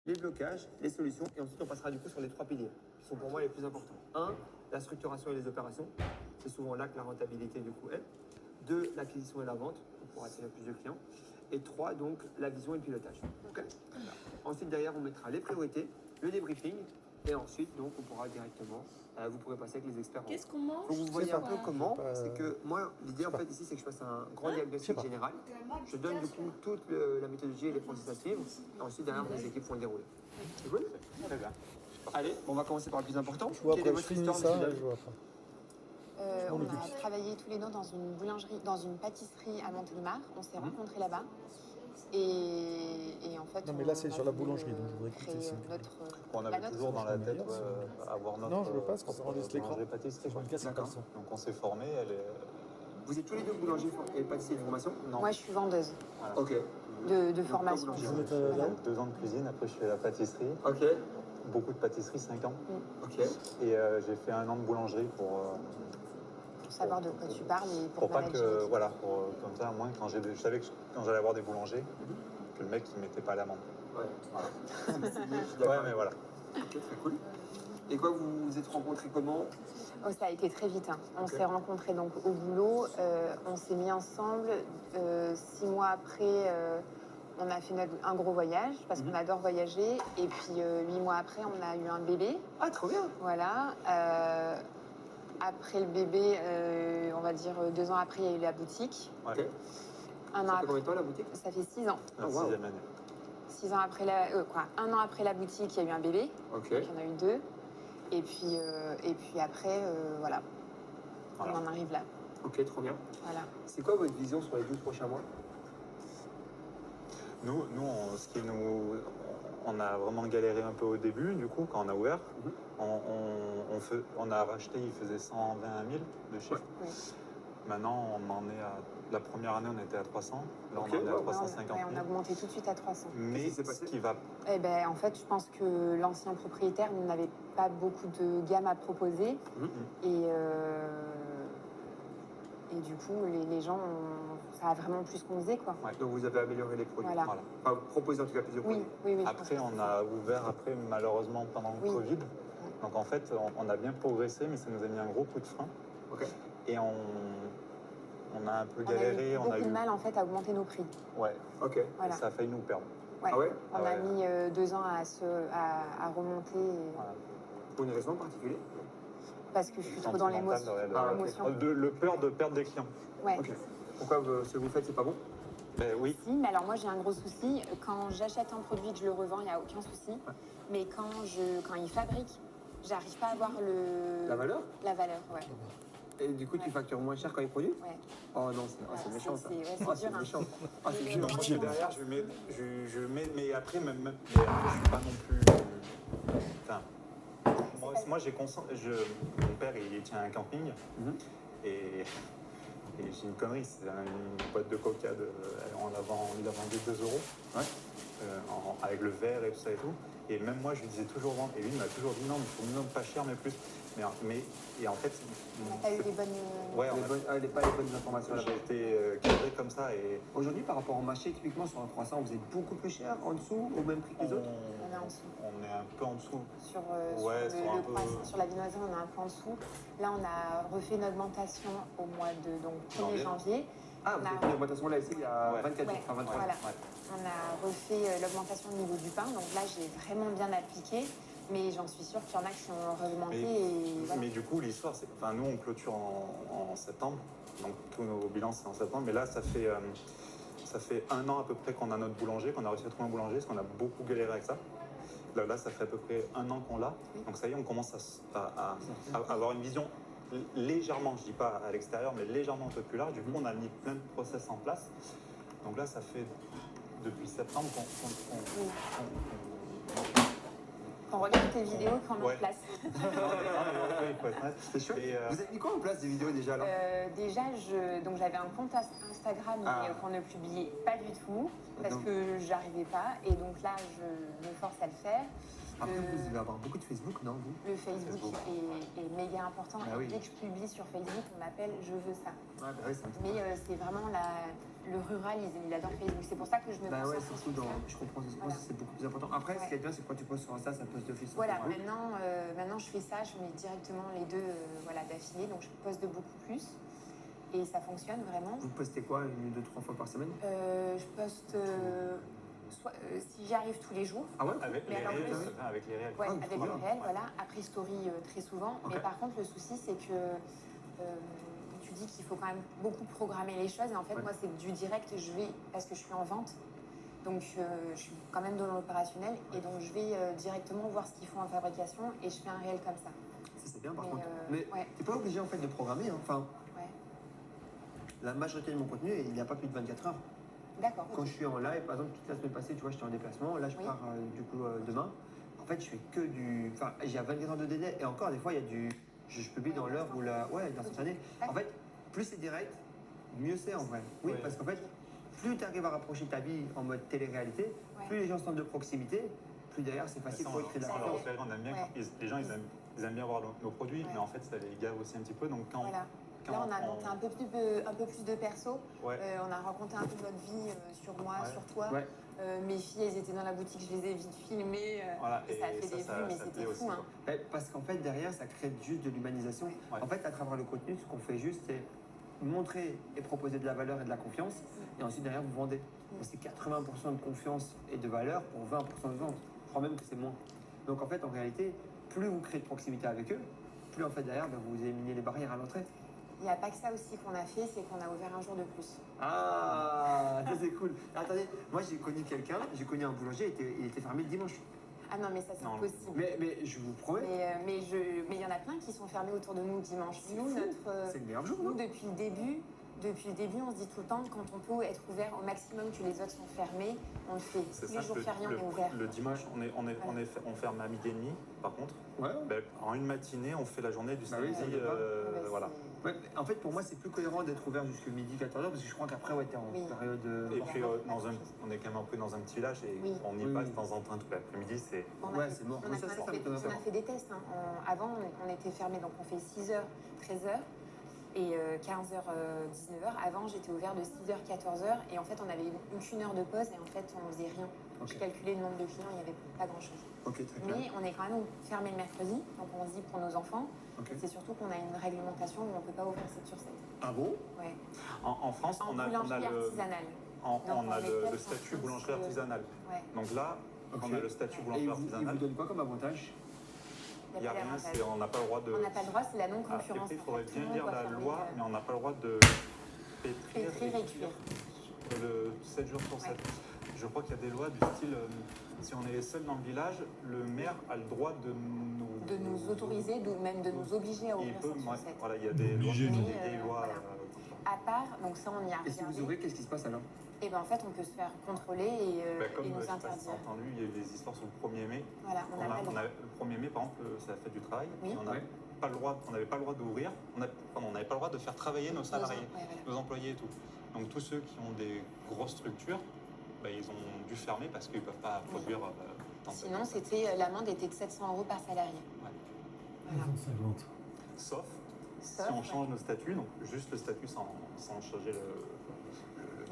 les blocages, les solutions, et ensuite on passera du coup sur les 3 piliers, qui sont pour moi les plus importants. 1, la structuration et les opérations. C'est souvent là que la rentabilité du coup est. 2, l'acquisition et la vente, pour attirer plus de clients. Et 3, donc la vision et le pilotage. Okay. Ensuite, derrière, on mettra les priorités, le débriefing, et ensuite, donc, on pourra directement, vous pourrez passer avec les experts. Qu'est-ce qu'on mange? Donc, vous voyez un peu comment. C'est que moi, l'idée en fait ici, c'est que je fasse un grand diagnostic général. Je donne du coup toute la méthodologie et les process à suivre. Et ensuite, derrière, les équipes font le déroulé. C'est cool? Très bien. Allez, on va commencer par le plus important. Je vois Quelle est après, je votre finis histoire, ça, monsieur je vois pas. On a travaillé tous les deux dans une boulangerie, dans une pâtisserie à Montélimar. On s'est rencontrés là-bas. Et en fait, Non, mais là, c'est sur la boulangerie, donc je voudrais écouter ça. On avait toujours dans la tête avoir notre. Non, je veux pas, parce qu'on s'enregistre l'écran. Pâtisserie. Je me casse D'accord. Donc on s'est formé. Vous êtes tous les deux boulangers et pâtissiers de formation? Non. Moi, je suis vendeuse Voilà. Ok. de formation. boulanger. Je vais mettre Voilà. là. 2 ans de cuisine, après je fais la pâtisserie. Ok. Beaucoup de pâtisserie, 5 ans. Ok. Et j'ai fait 1 an de boulangerie pour Savoir de quoi tu parles et pour pas manager que, l'équipe. voilà, comme ça, moi, je savais que quand j'allais avoir des boulangers, que le mec, il mettait pas l'amende. Ouais. Voilà. Ouais, mais voilà. Ok, très cool. Et quoi, vous vous êtes rencontrés comment? Oh, ça a été très vite. Hein. On Ok. s'est rencontrés donc au boulot. On s'est mis ensemble. 6 mois après, on a fait un gros voyage parce qu'on adore voyager. Et puis 8 mois après, on a eu un bébé. Ah, trop bien. Voilà. Après le bébé, on va dire 2 ans après, il y a eu la boutique. Ouais. Ok. Un an Ça fait après, combien de temps la boutique? ça fait 6 ans. La Oh, wow. 6e année. 6 ans après un an après la boutique, il y a eu un bébé. Ok. Donc, il y en a eu 2. Et puis après, voilà. Voilà. On en arrive là. Ok, trop bien. Voilà. C'est quoi votre vision sur les 12 prochains mois? Nous on a vraiment galéré un peu au début, du coup, quand on a ouvert. On a racheté, il faisait 120 000 de chiffre. Oui. Maintenant, on en est à. La première année, on était à 300. Là, Ok, on en est à wow. 350 000. On a augmenté tout de suite à 300. Mais Qu'est-ce qui s'est ce passé qui va. Eh ben, en fait, je pense que l'ancien propriétaire n'avait pas beaucoup de gamme à proposer. Et du coup, les gens, ça a vraiment plus qu'on faisait, quoi. Ouais. Donc vous avez amélioré les produits. Voilà. Voilà. Enfin, vous proposez en tout cas plus de Oui, produits. oui, oui. je Après, pense que on a ouvert malheureusement pendant le Oui. Covid. Donc en fait, on a bien progressé, mais ça nous a mis un gros coup de frein. Ok. Et on a un peu on a galéré. eu beaucoup de mal, en fait, à augmenter nos prix. Ouais. Ok. Voilà. Et ça a failli nous perdre. Ouais. Ah ouais? On Ah a ouais. mis 2 ans à remonter Voilà. Pour une raison particulière? parce que je suis trop dans Sentimental, l'émotion. Ah, ok. l'émotion. Le peur de perdre des clients. Ouais. Ok. Pourquoi ce que vous faites, c'est pas bon? Ben oui. Si, mais alors moi j'ai un gros souci. Quand j'achète un produit que je le revends, il n'y a aucun souci. Mais quand il fabrique, j'arrive pas à avoir La valeur? la valeur. Ouais. Et du coup, tu Ouais. factures moins cher quand il produit? Ouais. Oh non, c'est méchant ça. C'est Ah, c'est dur. Hein. méchant. Ah, c'est Mais dur. moi, Moi, je- derrière, je mets, mais après, je suis pas non plus. Enfin, moi, mon père, il tient un camping et j'ai une connerie, c'est une boîte de coca, il la vendait 2 euros, Ouais. avec le verre et tout ça et tout. Et même moi, je lui disais toujours vendre. Et lui, il m'a toujours dit non, mais il faut minimum pas cher, mais plus. Et en fait, T'as eu des bonnes. ouais, Pas les bonnes informations là-bas. j'ai été cadré comme ça et Aujourd'hui, par rapport au marché, typiquement sur un croissant, vous êtes beaucoup plus cher, en dessous, au même prix que les autres? On est en dessous. on est un peu en dessous. Sur, Ouais, sur sur un le peu- croissant, sur la viennoiserie, on est un peu en dessous. Là, on a refait une augmentation au mois de 1er janvier. Ah, vous avez fait l'augmentation là ici il y a Ouais. 24 jours, Ouais, enfin 23 voilà. jours. On a refait l'augmentation au niveau du pain. Donc là, j'ai vraiment bien appliqué. Mais j'en suis sûre qu'il y en a qui ont augmenté. Et voilà. Mais du coup, l'histoire, c'est. Enfin, nous, on clôture en septembre. Donc, tous nos bilans, c'est en septembre. Mais là, ça fait 1 an à peu près qu'on a notre boulanger, qu'on a réussi à trouver un boulanger, parce qu'on a beaucoup galéré avec ça. Là, ça fait à peu près 1 an qu'on l'a. Oui. Donc, ça y est, on commence à avoir une vision légèrement, je dis pas à l'extérieur, mais légèrement un peu plus large. Du coup, on a mis plein de process en place. Donc là, ça fait depuis septembre Quand on regarde tes vidéos, qu'on met Ouais. en place. il faut être honnête. C'est chouette. Et, Vous avez mis quoi en place des vidéos déjà là? Déjà, donc j'avais un compte Instagram mais qu'on ne publiait pas du tout parce Donc. que j'arrivais pas. Et donc là, je me force à le faire. Après, Le- vous devez avoir beaucoup de Facebook, non vous? Le Facebook est méga important. Ah Et oui. dès que je publie sur Facebook, on m'appelle je veux ça. Ouais, bah oui, c'est un truc. Mais c'est vraiment le rural, il adore Facebook. C'est pour ça que je me Bah ouais, concentre surtout sur ça. je comprends, Voilà. c'est beaucoup plus important. Après, ce Ouais. qui est bien, c'est que quand tu postes sur Insta, ça poste d'office. sur Voilà, Facebook. maintenant je fais ça, je mets directement les deux voilà, d'affilée, donc je poste de beaucoup plus. Et ça fonctionne vraiment. Vous postez quoi, 1, 2, 3 fois par semaine? Je poste, si j'y arrive tous les jours, Ah ouais? Avec Mais les alors, réels, plus- avec les réels. ouais, Ah, avec trop le bien. réel, voilà. Après story très souvent. Ok. Mais par contre, le souci, c'est que tu dis qu'il faut quand même beaucoup programmer les choses. Et en fait, Ouais. moi, c'est du direct. Je vais, parce que je suis en vente, donc je suis quand même dans l'opérationnel. Et donc, je vais directement voir ce qu'ils font en fabrication et je fais un réel comme ça. Ça, c'est bien par Mais, contre. Mais ouais, t'es pas obligé en fait de programmer. Hein. Enfin, ouais. la majorité de mon contenu, il n'y a pas plus de 24 heures. D'accord. Quand ok. je suis en live, par exemple, toute la semaine passée, tu vois, j'étais en déplacement. Là, je Oui. pars du coup demain. En fait, je fais que du. Enfin, j'ai 24 heures de délai. Et encore, des fois, il y a du. Je publie Ouais, dans l'heure où la. Ouais, Ok. l'instantané. En fait, plus c'est direct, mieux c'est en vrai. Oui, Ouais. parce qu'en fait, plus tu arrives à rapprocher ta vie en mode télé-réalité, Ouais. plus les gens sentent de proximité, plus derrière, c'est facile Ça, pour créer de la ça, confiance. on aime bien, Ouais. les gens ils aiment bien voir nos produits, Ouais. mais en fait ça les gave aussi un petit peu. Donc quand, Voilà. quand Là, on a monté un peu plus de perso. Ouais. On a raconté un peu notre vie sur moi, Ouais. sur toi. Ouais. Mes filles, elles étaient dans la boutique, je les ai vite filmées. Voilà, et ça a fait des vues, mais ça c'était plaît aussi, fou. Hein. quoi. Parce qu'en fait, derrière, ça crée juste de l'humanisation. Ouais. En fait, à travers le contenu, ce qu'on fait juste, c'est montrer et proposer de la valeur et de la confiance. Et ensuite, derrière, vous vendez. Donc, c'est 80% de confiance et de valeur pour 20% de vente. Je crois même que c'est moins. Donc, en fait, en réalité, plus vous créez de proximité avec eux, plus en fait, derrière, ben, vous éliminez les barrières à l'entrée. Il n'y a pas que ça aussi qu'on a fait, c'est qu'on a ouvert un jour de plus. Ah, ça c'est cool. Attendez, moi j'ai connu quelqu'un, j'ai connu un boulanger, il était fermé le dimanche. Ah non, mais ça, c'est Non, impossible. Mais je vous promets, Mais il y en a plein qui sont fermés autour de nous le dimanche. Nous, c'est le meilleur jour. nous Non depuis le début, on se dit tout le temps, quand on peut être ouvert au maximum, que les autres sont fermés, on le fait. C'est Tous les jours simple, fériés, on est ouvert. le dimanche on ferme à 12h30 par contre. Ouais. Ben, en une matinée on fait la journée du Bah oui, samedi. ça va pas. Ah bah, Voilà. Ouais, mais en fait, pour moi, c'est plus cohérent d'être ouvert jusqu'à midi, 14h, parce que je crois qu'après, ouais, t'es en Oui. période. Et puis on est quand même un peu dans un petit village et Oui. on y Oui, passe oui. de temps en temps tout l'après-midi. C'est On a Ouais, fait- c'est mort. On a, Mais ça, on a ça fait, m'étonne on a pas. fait des tests. Hein. Avant, on était fermé, donc on fait 6h, 13h et 15h, 19h. Avant, j'étais ouvert de 6h, 14h et en fait, on avait qu'une heure de pause et en fait, on faisait rien. Ok. J'ai calculé le nombre de clients, il n'y avait pas grand-chose. Ok, très clair. Mais on est quand même fermé le mercredi, donc on se dit pour nos enfants. Ok. C'est surtout qu'on a une réglementation où on ne peut pas ouvrir 7 sur 7. Ah bon? Ouais. en France En on a boulangerie le artisanale. on on a est le peut-être statut en boulangerie France, artisanale. Ouais. Donc là Ok. on a le statut Et boulangerie il vous artisanale. donne quoi comme avantage? Il n'y a pas rien, d'avantage. on n'a pas le droit de. On n'a pas le droit, c'est la Ah, non-concurrence. après, il en faudrait fait. Tout bien le monde lire doit la fermer, loi, mais on n'a pas le droit de pétrir pétrir et cuire. le 7 jours sur 7. Je crois qu'il y a des lois du style, si on est seul dans le village, le maire a le droit de nous autoriser, même de nous obliger à Il ouvrir peut, 7 sur ouais, 7. voilà, il y a des lois, Obligé, des non. vieilles lois. Voilà. À part, donc ça on y a Et si vous regardé, ouvrez, qu'est-ce qui se passe alors? et ben en fait on peut se faire contrôler et, Comme et je nous sais pas si interdire. t'as entendu, il y a eu des histoires sur le 1er mai. Voilà, on n'a pas le droit. Le 1er mai, par exemple, c'est la fête du travail. Oui. Et on Ouais. n'avait pas le droit d'ouvrir, on n'avait pas le droit de faire travailler nos salariés, Ouais, voilà. nos employés et tout. Donc tous ceux qui ont des grosses structures, bah, ils ont dû fermer parce qu'ils ne peuvent pas produire. tant de- Sinon, l'amende était de 700 € par salarié. Ouais. Voilà. 150. Sauf Sauf, si on ouais, change nos statuts, donc juste le statut sans changer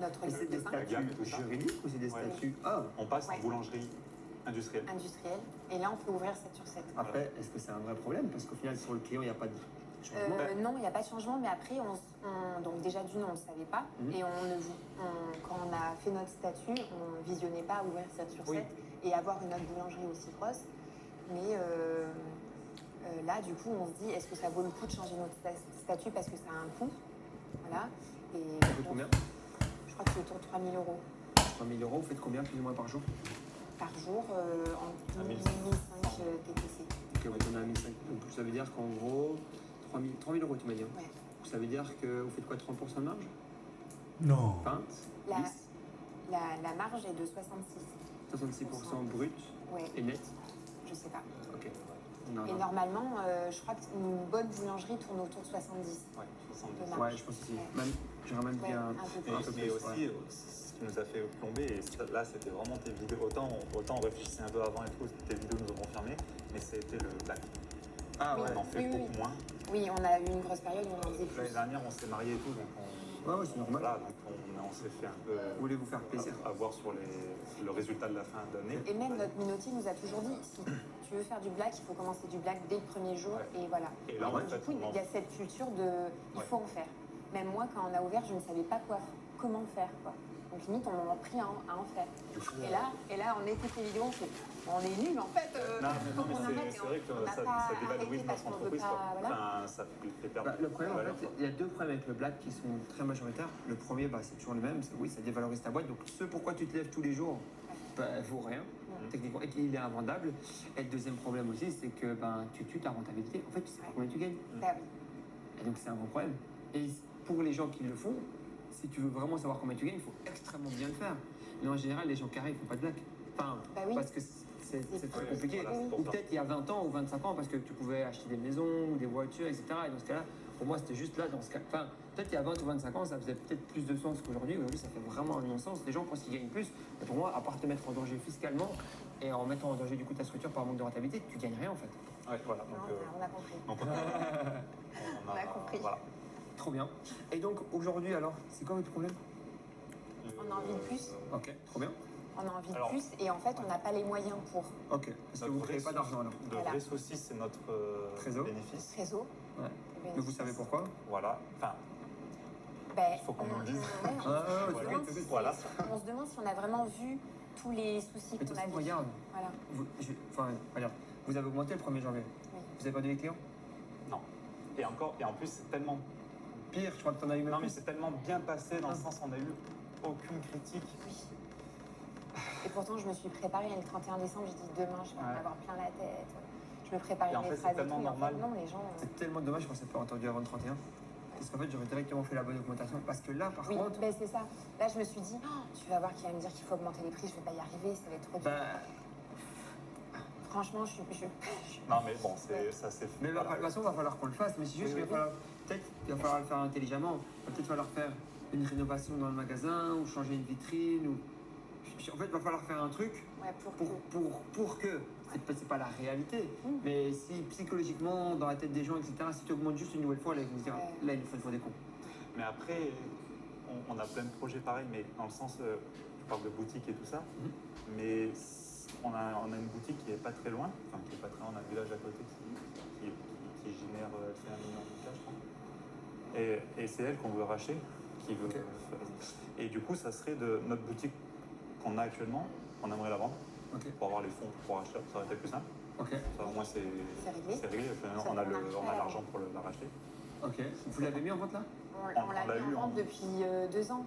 notre Et c'est des dessin gamme et statuts tout ça. juridiques ou c'est des Ouais. statuts? Ah! On passe en Ouais. boulangerie industrielle. industriel. Et là, on peut ouvrir 7 sur 7. Après, est-ce que c'est un vrai problème? Parce qu'au final, pour le client, il n'y a pas de changement. Non, il n'y a pas de changement, mais après, donc déjà d'une, on ne le savait pas. Mhm. Et quand on a fait notre statut, on ne visionnait pas ouvrir 7 sur 7 Oui. et avoir une autre boulangerie aussi grosse. Mais là, du coup, on se dit, est-ce que ça vaut le coup de changer notre statut parce que ça a un coût? Voilà. Et Ça coûte combien? je crois que c'est autour de 3 000 €. 3 000 €, vous faites combien plus ou moins par jour? Par jour, en 1 1005 500 TTC. Ok, ouais, on a 1 500. Donc ça veut dire qu'en gros, 3 000 €, tu m'as dit. Hein. Ouais. Donc, ça veut dire que vous faites quoi, 30% de marge? Non. 20? La- 10? La marge est de 66. 66% brut Ouais, et net? je sais pas. Ok. Non, Et non. normalement, je crois qu'une bonne boulangerie tourne autour de 70. Ouais, 70. De marge. Ouais, je pense aussi. Ouais. Même, j'aurais même Ouais, dit un un. peu plus. Mais, Un peu mais plus, aussi, ce qui nous a fait plomber, et là c'était vraiment tes vidéos, autant on réfléchissait un peu avant et tout, tes vidéos nous ont confirmé, mais c'était le black. Ah Oui, ouais. On en fait oui, oui. beaucoup moins. Oui, on a eu une grosse période où on en faisait plus. L'année dernière on s'est mariés et tout, donc Ouais, c'est normal. Voilà, donc on s'est fait un peu Vous voulez vous faire plaisir. avoir sur le résultat de la fin d'année. Et même notre minotier nous a toujours dit, si tu veux faire du black, il faut commencer du black dès le premier jour. Ouais. Et voilà. Et là, donc, en fait, du coup, il y a cette culture de il faut en faire. Même moi, quand on a ouvert, je ne savais pas comment faire. Quoi. Donc limite, on m'a appris à en faire. Du coup, Et là, on écoute les vidéos, on est nuls en fait. Non, faut mais qu'on arrête. c'est vrai que on n'a ça pas dévalorise arrêté parce notre qu'on veut entreprise. pas. Quoi. Voilà. Enfin, ça fait perdre. Le problème, en valeur, fait, quoi. il y a deux problèmes avec le black qui sont très majoritaires. Le premier, c'est toujours le même. C'est oui, ça dévalorise ta boîte. Donc, ce pourquoi tu te lèves tous les jours, vaut rien, techniquement, et qu'il est invendable. Et le deuxième problème aussi, c'est que tu tues ta rentabilité. En fait, tu sais pas combien tu gagnes. Bah oui. Et donc, c'est un gros problème. Et pour les gens qui le font, si tu veux vraiment savoir combien tu gagnes, il faut extrêmement bien le faire. Mais en général, les gens carrés, ils font pas de black. Enfin, Bah oui. parce que c'est très Ouais, compliqué. voilà, c'est pour Ou ça. peut-être il y a 20 ans ou 25 ans, parce que tu pouvais acheter des maisons ou des voitures, etc. Et dans ce cas-là, pour moi, c'était juste là, dans ce cas. Enfin, peut-être il y a 20 ou 25 ans, ça faisait peut-être plus de sens qu'aujourd'hui. Aujourd'hui, ça fait vraiment un non-sens. Les gens pensent qu'ils gagnent plus. Mais pour moi, à part te mettre en danger fiscalement et en mettant en danger du coup ta structure par manque de rentabilité, tu gagnes rien en fait. Ouais, voilà. Non, Donc, on a compris. donc On a compris. Voilà. Trop bien. Et donc aujourd'hui, alors, c'est quoi votre problème? On a envie de plus. Ok, trop bien. On a envie Alors, de plus et en fait, on n'a pas les moyens pour. Ok, parce que vous ne créez pas d'argent alors. Le Voilà. vrai souci, c'est notre Trésor. bénéfice. Réseau. Ouais. Mais vous savez pourquoi? Voilà. Enfin, Ben, il faut qu'on nous le dise. ouais, Ah, ouais, on se c'est demande vrai, si- voilà. on se demande si on a vraiment vu tous les soucis Mais de toute qu'on a façon, vus. regarde, Voilà. regarde, vous avez augmenté le 1er janvier. Oui. Vous avez perdu les clients? Non. Et en plus, c'est tellement. Pire, je crois que tu en as eu même Non, mais plus. c'est tellement bien passé dans le sens où on n'a eu aucune critique. Oui. Et pourtant, je me suis préparée le 31 décembre. J'ai dit demain, je vais en Ouais. avoir plein la tête. Je me préparais Et en mes fait, phrases c'est et tout. tellement Et en fait, normal. non, les gens. C'est tellement dommage qu'on s'est pas entendu avant le 31. Parce qu'en fait, j'aurais directement fait la bonne augmentation. Parce que là, par Oui, contre, ben c'est ça. Là, je me suis dit, oh, tu vas voir qu'il va me dire qu'il faut augmenter les prix. Je vais pas y arriver. Ça va être trop dur. Franchement, je suis. Non, mais bon, ça c'est fait. mais de toute façon, il va falloir qu'on le fasse. Mais c'est juste Oui, qu'il va falloir. Peut-être qu'il va falloir le faire intelligemment. Il va peut-être falloir faire une rénovation dans le magasin ou changer une vitrine. Ou... En fait, il va falloir faire un truc Ouais, pour que. C'est pas la réalité. Mm. Mais si psychologiquement, dans la tête des gens, etc., si tu augmentes juste une nouvelle fois, là, ils vont se dire Ouais. là, il faut des cons. Mais après, on a plein de projets pareils, mais dans le sens, tu parles de boutique et tout ça, mais on a une boutique qui est pas très loin, enfin qui est pas très loin, on a un village à côté qui génère 1 million de cas, je crois. Et c'est elle qu'on veut racheter, qui veut. Ok. Et du coup, ça serait de notre boutique qu'on a actuellement, on aimerait la vendre Ok. pour avoir les fonds pour racheter, ça aurait été plus simple. Ok. Ça, au moins, c'est C'est réglé. réglé. Enfin, Ça, on a on a l'argent pour la racheter. Ok. Vous l'avez mis en vente là? On l'a on l'a mis eu en en- vente depuis 2 ans.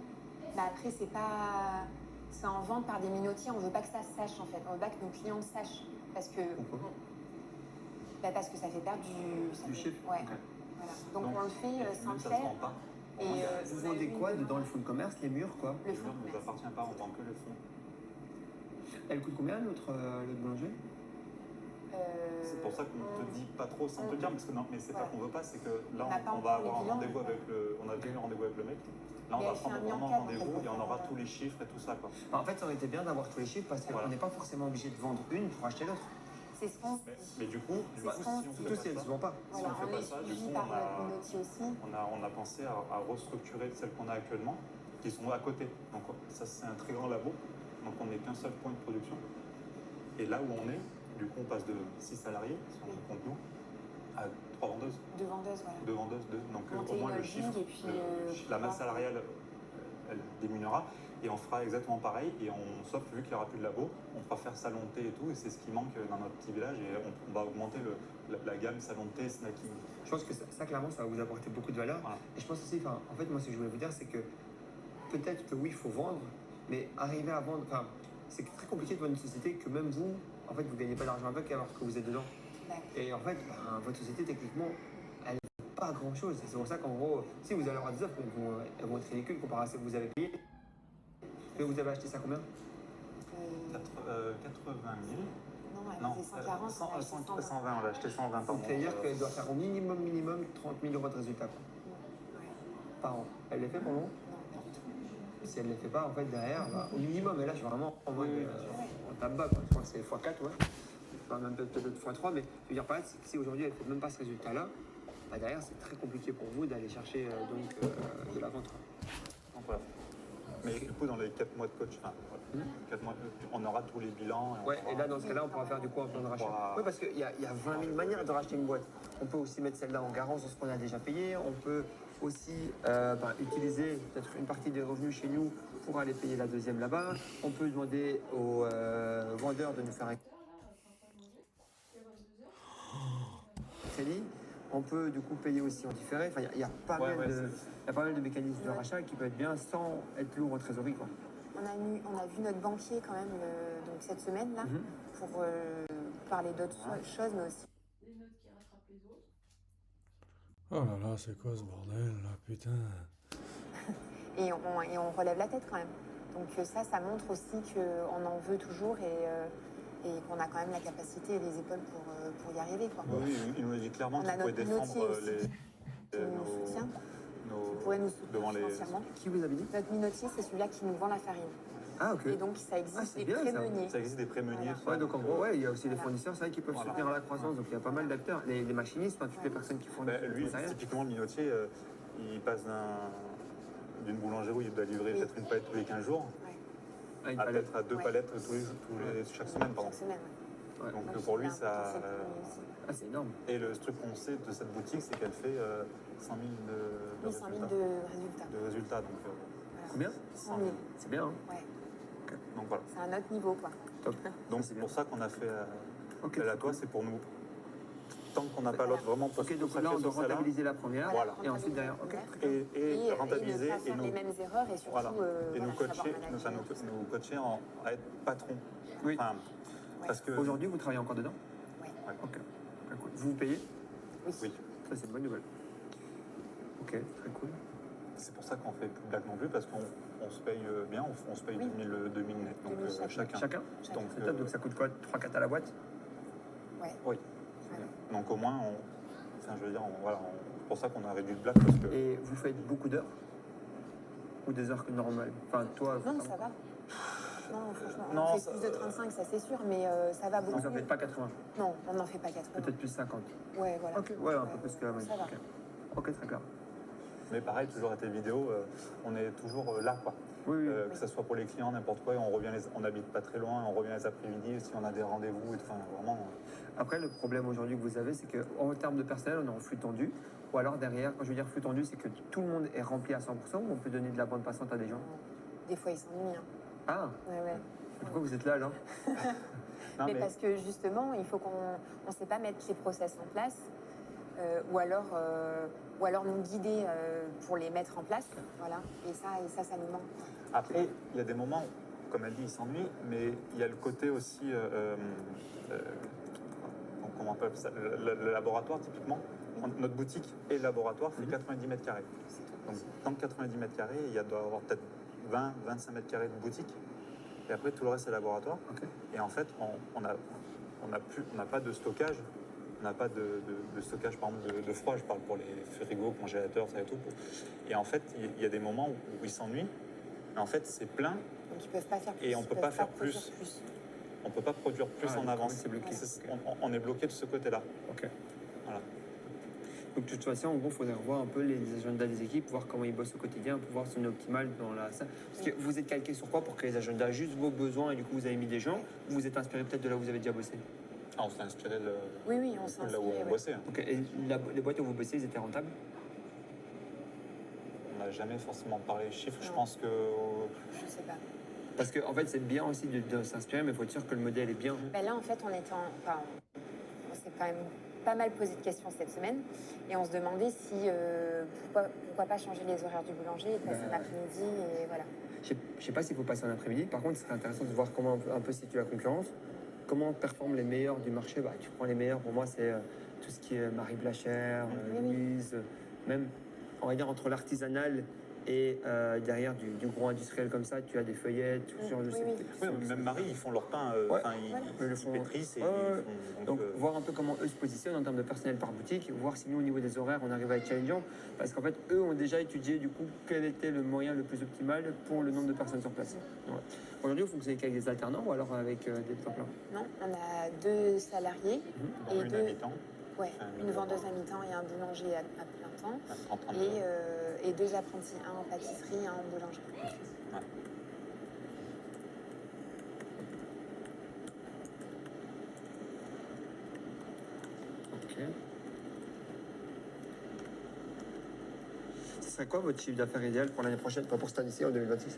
Mais après, c'est pas. C'est en vente par des minotiers. On veut pas que ça se sache en fait. On veut pas que nos clients le sachent. Parce que. Pourquoi? Parce que ça fait perdre Du chiffre? Ouais. Ok. Voilà. Donc, Donc, on le fait Et sans le ça se faire. vend pas. Et, Vous vendez quoi dans le fonds de commerce? Les murs quoi? Le Le fond mur de ne nous commerce. appartient pas, on vend que le fond. Elle coûte combien l'autre boulanger? C'est pour ça qu'on ne te dit pas trop sans te dire, parce que non, mais c'est pas Voilà. qu'on veut pas, c'est que là On n'a pas on va avoir encore un les bilans. rendez-vous avec on a déjà eu un rendez-vous avec le mec. Là on Mais va elle fait prendre un million vraiment quatre, rendez-vous en fait, et on pour aura faire, tous les chiffres et tout ça quoi. En fait, ça aurait été bien d'avoir tous les chiffres parce qu'on Voilà. n'est pas forcément obligé de vendre une pour acheter l'autre. C'est ce qu'on se Mais, dit. mais du coup, C'est si on ce qu'on fait Surtout pas si elle ne ça, se vend pas. si Voilà, on fait on pas est ça, du suivi coup, par on a- notre minotier aussi. on a pensé à restructurer celles qu'on a actuellement, qui sont à côté. Donc ça c'est un très grand labo, donc on n'est qu'un seul point de production. Et là où on est, du coup on passe de 6 salariés, si on compte nous, à 3 vendeuses. 2 vendeuses, voilà. 2 vendeuses, 2. Donc Monter au moins une le holding chiffre, et puis, la masse trois. salariale, elle diminuera. Et on fera exactement pareil. Et sauf que vu qu'il n'y aura plus de labo, on fera faire salon de thé et tout. Et c'est ce qui manque dans notre petit village. Et on va augmenter la gamme salon de thé, snacking. Je pense que ça, clairement, ça va vous apporter beaucoup de valeur. Voilà. Et je pense aussi, en fait, moi, ce que je voulais vous dire, c'est que peut-être que oui, il faut vendre, mais arriver à vendre, c'est très compliqué de vendre une société que même vous, en fait, vous ne gagnez pas d'argent avec alors que vous êtes dedans. D'accord. Et en fait, votre société, techniquement, elle ne vaut pas grand-chose. Et c'est pour ça qu'en gros, si vous allez avoir des offres, mais elles vont être ridicules comparé à ce que vous avez payé. Et vous avez acheté ça combien? 80 000. Non, elle Non, faisait 140, on a acheté 120. 120, on l'a acheté 120 par mois. C'est-à-dire qu'elle doit faire au minimum 30 000 euros de résultat quoi, Ouais. par an. Elle les fait pour le moment? Non, pas du tout. Et si elle ne les fait pas, en fait, derrière, au minimum, et là, je suis vraiment en mode, Oui, on tape bas, quoi. Je crois que c'est x4, ouais. Enfin, même peut-être x3, mais je veux dire, par exemple, si aujourd'hui, elle ne fait même pas ce résultat-là, derrière, c'est très compliqué pour vous d'aller chercher de la vente. Quoi. voilà. Mais du coup, dans les 4 mois de coach, enfin, voilà, 4 mois, on aura tous les bilans. Ouais, pourra- et là, dans ce cas-là, on pourra faire du coup un plan de rachat. pourra- Oui, parce qu'il y a 20 000 manières de racheter une boîte. On peut aussi mettre celle-là en garance dans ce qu'on a déjà payé. On peut aussi utiliser peut-être une partie des revenus chez nous pour aller payer la deuxième là-bas. On peut demander aux vendeurs de nous faire un crédit. On peut du coup payer aussi en différé. Enfin, il y a pas Ouais, mal ouais, de, il y a pas mal de mécanismes de rachat qui peuvent être bien sans être lourd en trésorerie, quoi. On a vu notre banquier quand même donc cette semaine là Mhm. pour parler d'autres choses, mais aussi Oh là là, c'est quoi ce bordel là, putain. et on relève la tête quand même. Donc ça montre aussi qu'on en veut toujours et qu'on a quand même la capacité et les épaules pour y arriver, quoi. Oui, il nous a dit clairement On qu'il a pouvait notre défendre minotier aussi qui nous nos- soutient, nos- qui pourrait nous soutenir devant les. financièrement. Qui vous avez dit? Notre minotier, c'est celui-là qui nous vend la farine. Ah, ok. Et donc ça existe Ah, c'est des bien, ça. pré-meuniers. Ça existe des pré-meuniers. Voilà. Ouais, donc en gros, ouais, il y a aussi les Voilà. fournisseurs, c'est vrai, qui peuvent Voilà. soutenir la croissance. Donc il y a pas mal d'acteurs. Les machinistes, enfin, toutes les personnes qui font Bah, du lui, matériel. typiquement, le minotier, il passe d'une boulangerie où il doit livrer Oui. peut-être une palette tous les 15 jours Ouais. Ah, une à palette. peut-être à 2 Ouais. palettes chaque semaine. Pardon. Chaque semaine, ouais. Ouais. Donc Donc, pour il lui, a un ça. potentiel pré-meunier aussi. Ah, c'est énorme. Et le truc qu'on sait de cette boutique, c'est qu'elle fait 100 000 de 800 000 résultats. de résultats. De résultats. Donc, Voilà. Combien? 100 000. C'est bien, hein. Ouais. donc voilà. C'est un autre niveau, quoi. Top. Donc c'est c'est bien. pour ça qu'on a fait Ok, appel à toi, c'est pour nous. Tant qu'on n'a pas l'autre vraiment pour Ok, donc là, on doit rentabiliser la première. Voilà. Et ensuite, derrière, ok. et rentabiliser et ne pas et faire nous, les mêmes erreurs et surtout voilà, et nous savoir coacher, manager. nous coacher à être patron. Oui. Enfin, Ouais. parce que Aujourd'hui, vous travaillez encore dedans? Ouais. Ouais. Ok. Très cool. Vous vous payez? Oui. oui, Ça, c'est une bonne nouvelle. Ok, très cool. c'est pour ça qu'on fait plus de blagues non plus parce qu'on se paye bien, on se paye Oui. 2000 net, donc 2000 chacun. chacun. Chacun? Chacun. Donc, C'est top, donc ça coûte quoi? 3-4 à la boîte? Ouais. oui. Ouais. Donc au moins, enfin je veux dire, voilà, c'est pour ça qu'on a réduit le blague parce que. Et vous faites beaucoup d'heures? Ou des heures que normales? Enfin, toi, Non, pardon. ça va. Non, franchement, Non, on fait ça- plus de 35, ça c'est sûr, mais ça va beaucoup Vous en mieux. faites pas 80? Non, on n'en fait pas 80. Peut-être plus 50? Ouais, voilà. Ok, ouais, un peu plus que la moyenne. Ça va. Ok. Ok, très clair. Mais pareil, toujours à tes vidéos, on est toujours là, quoi. Oui, oui. Que ce soit pour les clients, n'importe quoi, et on n'habite pas très loin, on revient les après-midi si on a des rendez-vous, enfin vraiment. Après, le problème aujourd'hui que vous avez, c'est qu'en termes de personnel, on est en flux tendu. Ou alors derrière, quand je veux dire flux tendu, c'est que tout le monde est rempli à 100% ou on peut donner de la bande passante à des gens? Des fois, ils s'ennuient. Hein. Ah, Ouais, ouais. pourquoi vous êtes là alors? Non, mais parce que justement, il faut qu'on ne sait pas mettre les process en place ou alors nous guider pour les mettre en place. Voilà. Et ça nous manque. Après, il y a des moments, comme elle dit, il s'ennuie, mais il y a le côté aussi, comment on appelle ça, le laboratoire typiquement. Notre boutique et le laboratoire fait 90 mètres carrés. C'est tout Donc petit. dans le 90 mètres carrés, doit y avoir peut-être 20-25 mètres carrés de boutique. Et après, tout le reste, c'est laboratoire. Ok. Et en fait, on n'a pas de stockage. On n'a pas de stockage, par exemple, de froid. Je parle pour les frigos, congélateurs, ça et tout. Et en fait, il y a des moments où ils s'ennuient. Mais en fait, c'est plein. Donc ils peuvent pas faire plus. Et on ils peut peuvent pas faire produire plus. On ne peut pas produire plus Ah, en donc, avance. c'est bloqué. On est bloqué de ce côté-là. Ok. Voilà. Donc de toute façon, en gros, il faudrait revoir un peu les agendas des équipes, voir comment ils bossent au quotidien, pour voir si on est optimal dans la salle. Parce que vous êtes calqué sur quoi pour créer les agendas? Juste vos besoins et du coup vous avez mis des gens, ou vous êtes inspiré peut-être de là où vous avez déjà bossé? Ah, on s'est inspiré de Oui, on s'est là où inspiré, on ouais. bossait. Hein. Ok. Et les boîtes où vous bossez, ils étaient rentables? On n'a jamais forcément parlé chiffres. Je Non. pense que Je sais pas. Parce qu'en fait, c'est bien aussi de s'inspirer, mais il faut être sûr que le modèle est bien. Ben là, en fait, on s'est quand même pas mal posé de questions cette semaine et on se demandait si pourquoi pas changer les horaires du boulanger et passer un après-midi et voilà. Je sais pas s'il faut passer en après-midi. Par contre, ce serait intéressant de voir comment un peu situe la concurrence. Comment performent les meilleurs du marché? Bah, tu prends les meilleurs, pour moi, c'est tout ce qui est Marie Blachère, Oui, oui. Louise, même, on va dire, entre l'artisanal et derrière du gros industriel comme ça, tu as des feuillettes, tout ce genre de Oui, oui. oui, même Marie, ils font leur pain. Ouais. Enfin, Voilà. Ils le ils font. pétrissent et Ouais, ouais. ils font. Donc, voir un peu comment eux se positionnent en termes de personnel par boutique, voir si nous, au niveau des horaires, on arrive à être challengeant. Parce qu'en fait, eux ont déjà étudié, du coup, quel était le moyen le plus optimal pour le nombre de personnes sur place. Ouais. Aujourd'hui, vous fonctionnez qu'avec des alternants ou alors avec des temps plein? Non, on a 2 salariés dont et une 2 habitant. Ouais, Enfin, une vendeuse à mi-temps et un boulanger à plein temps. 30, Et 2 apprentis, un en pâtisserie, un en boulangerie. Ouais. Ok. Ce serait quoi votre chiffre d'affaires idéal pour l'année prochaine, pas pour cette année-ci, en 2026?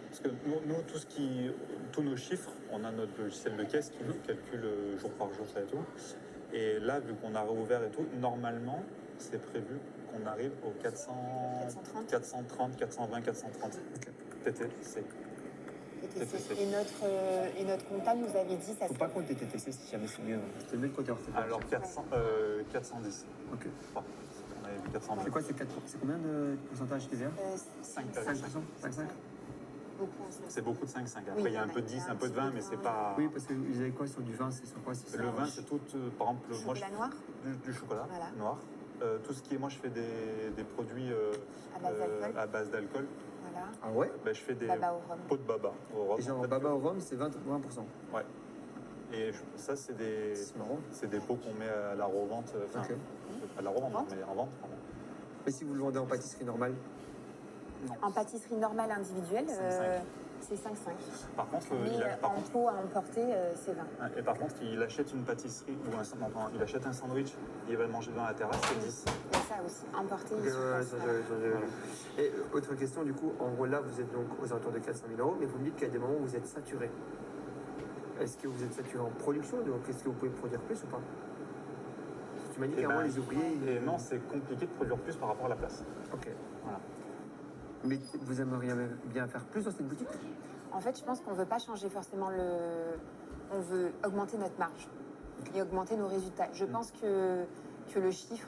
Parce que nous, tous nos chiffres, on a notre logiciel de caisse qui nous calcule jour par jour, ça et tout. Et là, vu qu'on a réouvert et tout, normalement, c'est prévu qu'on arrive aux 430. 430, 420, 430 TTC. Et notre comptable nous avait dit ça Faut pas compter TTC si jamais c'est mieux. C'était mieux de côté hors TTC. Alors 410. Ok. Enfin, on avait vu 420. C'est quoi, c'est combien de pourcentage TVA? 5, 5%? 5,5? Beaucoup en cinq. C'est beaucoup de 5-5. Après, Oui, il y a un peu de 10, un peu de 20, mais c'est pas. Oui, parce que vous avez quoi sur du vin? C'est sur quoi? C'est sur Le vin, c'est tout, par exemple, moi, Chocolat noir du chocolat Voilà. noir. Tout ce qui est, moi, je fais des produits à base d'alcool. à base d'alcool. Voilà. Ah ouais? Ben, je fais des Baba au rhum. pots de baba au rhum. Et genre en fait. baba au rhum, c'est 20%. Ouais. Et ça, c'est C'est marrant. des pots qu'on met à la revente. Enfin, Ok. à la revente, Vente. mais en vente. Pardon. Mais si vous le vendez en pâtisserie normale? En pâtisserie normale individuelle, 5,5. c'est 5,5. Par contre, Mais en pot à emporter, c'est 20. et par contre, il achète une pâtisserie ou il achète un sandwich, il va le manger dans la terrasse, c'est 10. Il y a ça aussi. Emporter, Ok, ils sont ouais, pas- ça, Et autre question, du coup, en gros, là, vous êtes donc aux alentours de 400 000 euros, mais vous me dites qu'il y a des moments où vous êtes saturé. Est-ce que vous êtes saturé en production? Donc, est-ce que vous pouvez produire plus ou pas? Parce que tu m'as dit Et qu'avant, ben, les ouvriers. Et non, c'est compliqué de produire plus par rapport à la place. Ok. Voilà. Mais vous aimeriez bien faire plus dans cette boutique? En fait, je pense qu'on ne veut pas changer forcément On veut augmenter notre marge et augmenter nos résultats. Je pense que le chiffre,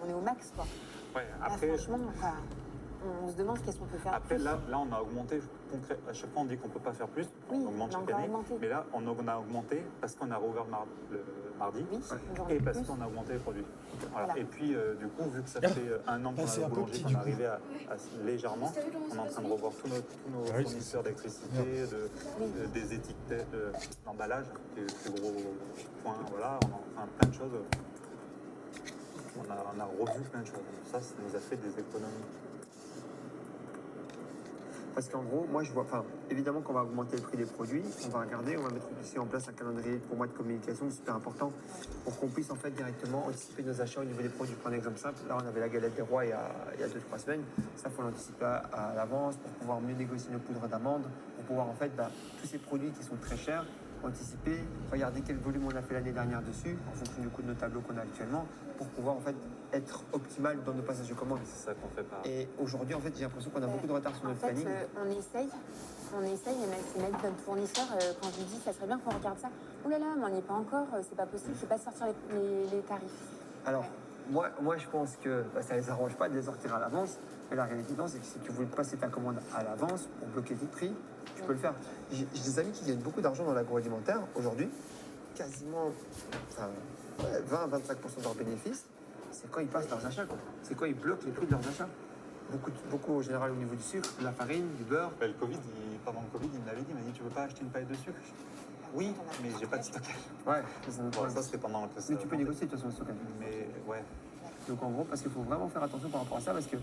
on est au max, quoi. Ouais, Là, après, franchement, enfin, on se demande qu'est-ce qu'on peut faire. après plus. là, on a augmenté. À chaque fois, on dit qu'on ne peut pas faire plus. Oui, on augmente on a chaque encore année. augmenté. Mais là, on a augmenté parce qu'on a rouvert le mardi. Oui, une journée Et de parce plus. qu'on a augmenté les produits. Voilà. Voilà. Et puis, du coup, vu que ça fait un an qu'on c'est a un le peu boulanger, petit, qu'on du est coup. arrivé à légèrement, on est en train de revoir tous nos Ah oui, fournisseurs d'électricité, des étiquettes, d'emballage, des plus gros points, voilà, on a plein de choses. On a revu plein de choses. Ça nous a fait des économies. Parce qu'en gros, moi, je vois, enfin, évidemment qu'on va augmenter le prix des produits, on va regarder, on va mettre aussi en place un calendrier pour moi de communication super important pour qu'on puisse en fait directement anticiper nos achats au niveau des produits. Pour un exemple simple, là, on avait la galette des rois il y a 2-3 semaines. Ça, il faut l'anticiper à l'avance pour pouvoir mieux négocier nos poudres d'amande, pour pouvoir en fait, tous ces produits qui sont très chers, anticiper, regarder quel volume on a fait l'année dernière dessus, en fonction du coût de nos tableaux qu'on a actuellement, pour pouvoir en fait être optimal dans nos passages de commandes. C'est ça qu'on fait pas. Et aujourd'hui, en fait, j'ai l'impression qu'on a beaucoup de retard sur En notre fait, planning. on essaye, et même si même notre fournisseur, quand je lui dis ça serait bien qu'on regarde ça, oh là là, mais on n'y est pas encore, c'est pas possible, je ne peux pas sortir les tarifs. Alors, moi, je pense que ça les arrange pas de les sortir à l'avance. Mais la réalité, c'est que si tu veux passer ta commande à l'avance pour bloquer tes prix, tu peux le faire. J'ai des amis qui gagnent beaucoup d'argent dans l'agroalimentaire aujourd'hui, quasiment 20-25% de leurs bénéfices. C'est quand ils passent leurs achats, quoi. C'est quand ils bloquent les prix de leurs achats. Beaucoup en général au niveau du sucre, de la farine, du beurre. Le Covid, pendant le Covid, il m'avait dit, tu veux pas acheter une palette de sucre? Oui, mais j'ai pas de stockage. Ouais, c'est Bon, ça c'était pendant que ça. mais tu peux négocier de toute façon le stockage. Mais ouais. Donc en gros, parce qu'il faut vraiment faire attention par rapport à ça, parce que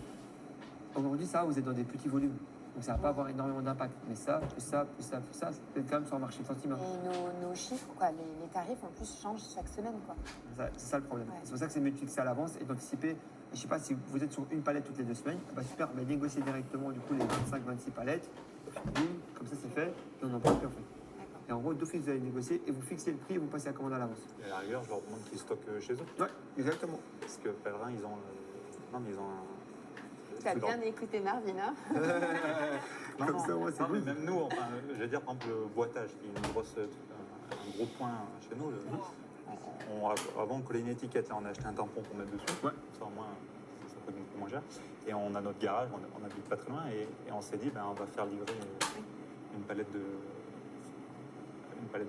aujourd'hui, ça, vous êtes dans des petits volumes. Donc ça va pas avoir énormément d'impact. Mais ça, ça peut être quand même sur un marché de centime. Et nos chiffres, quoi, les tarifs en plus changent chaque semaine, quoi. C'est ça le problème. Ouais. C'est pour ça que c'est mieux de fixer à l'avance et d'anticiper. Je sais pas, si vous êtes sur une palette toutes les 2 semaines, bah super, mais négocier directement du coup les 25-26 palettes, boum, comme ça c'est fait, et on n'en parle plus en fait. D'accord. Et en gros, d'office vous allez négocier et vous fixez le prix et vous passez la commande à l'avance. Et à la rigueur, je leur demande qu'ils stockent chez eux. Ouais, exactement. Parce que Pèlerin, ils ont. Non, mais ils ont un. Tu as bien écouté Marvin, hein? Non, Comme ça, ouais, c'est non, mais good. même nous, enfin, je veux dire, par exemple, le boitage, qui est un gros point chez nous. Avant, on collait une étiquette, là, on a acheté un tampon pour mettre dessus. Ouais. Ça, au moins, ça coûte beaucoup moins cher. Et on a notre garage, on habite pas très loin, et on s'est dit, on va faire livrer une palette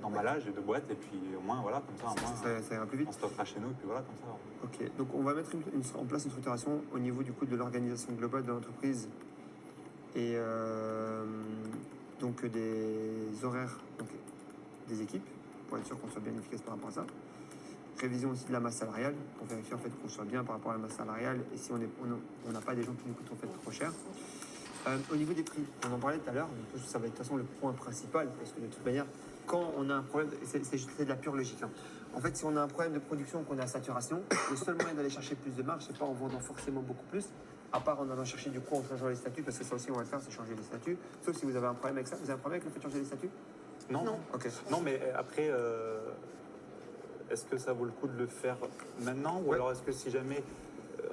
d'emballage et de boîtes, et puis au moins, voilà, comme ça, au moins, Ça ira plus vite. on stockera chez nous, et puis voilà, comme ça. Ok, donc on va mettre en place une structuration au niveau du coup de l'organisation globale de l'entreprise et donc des horaires donc, des équipes pour être sûr qu'on soit bien efficace par rapport à ça. Révision aussi de la masse salariale pour vérifier en fait qu'on soit bien par rapport à la masse salariale et si on n'a pas des gens qui nous coûtent en fait trop cher. Au niveau des prix, on en parlait tout à l'heure, donc ça va être de toute façon le point principal parce que de toute manière, quand on a un problème, c'est de la pure logique. Hein. En fait, si on a un problème de production, qu'on est à saturation, le seul moyen d'aller chercher plus de marge, c'est pas en vendant forcément beaucoup plus, à part en allant chercher du coup en changeant les statuts, parce que ça aussi on va le faire, c'est changer les statuts. Sauf si vous avez un problème avec ça. Vous avez un problème avec le fait de changer les statuts? Non. Ok. Non, mais après, est-ce que ça vaut le coup de le faire maintenant ou Ouais. alors est-ce que si jamais.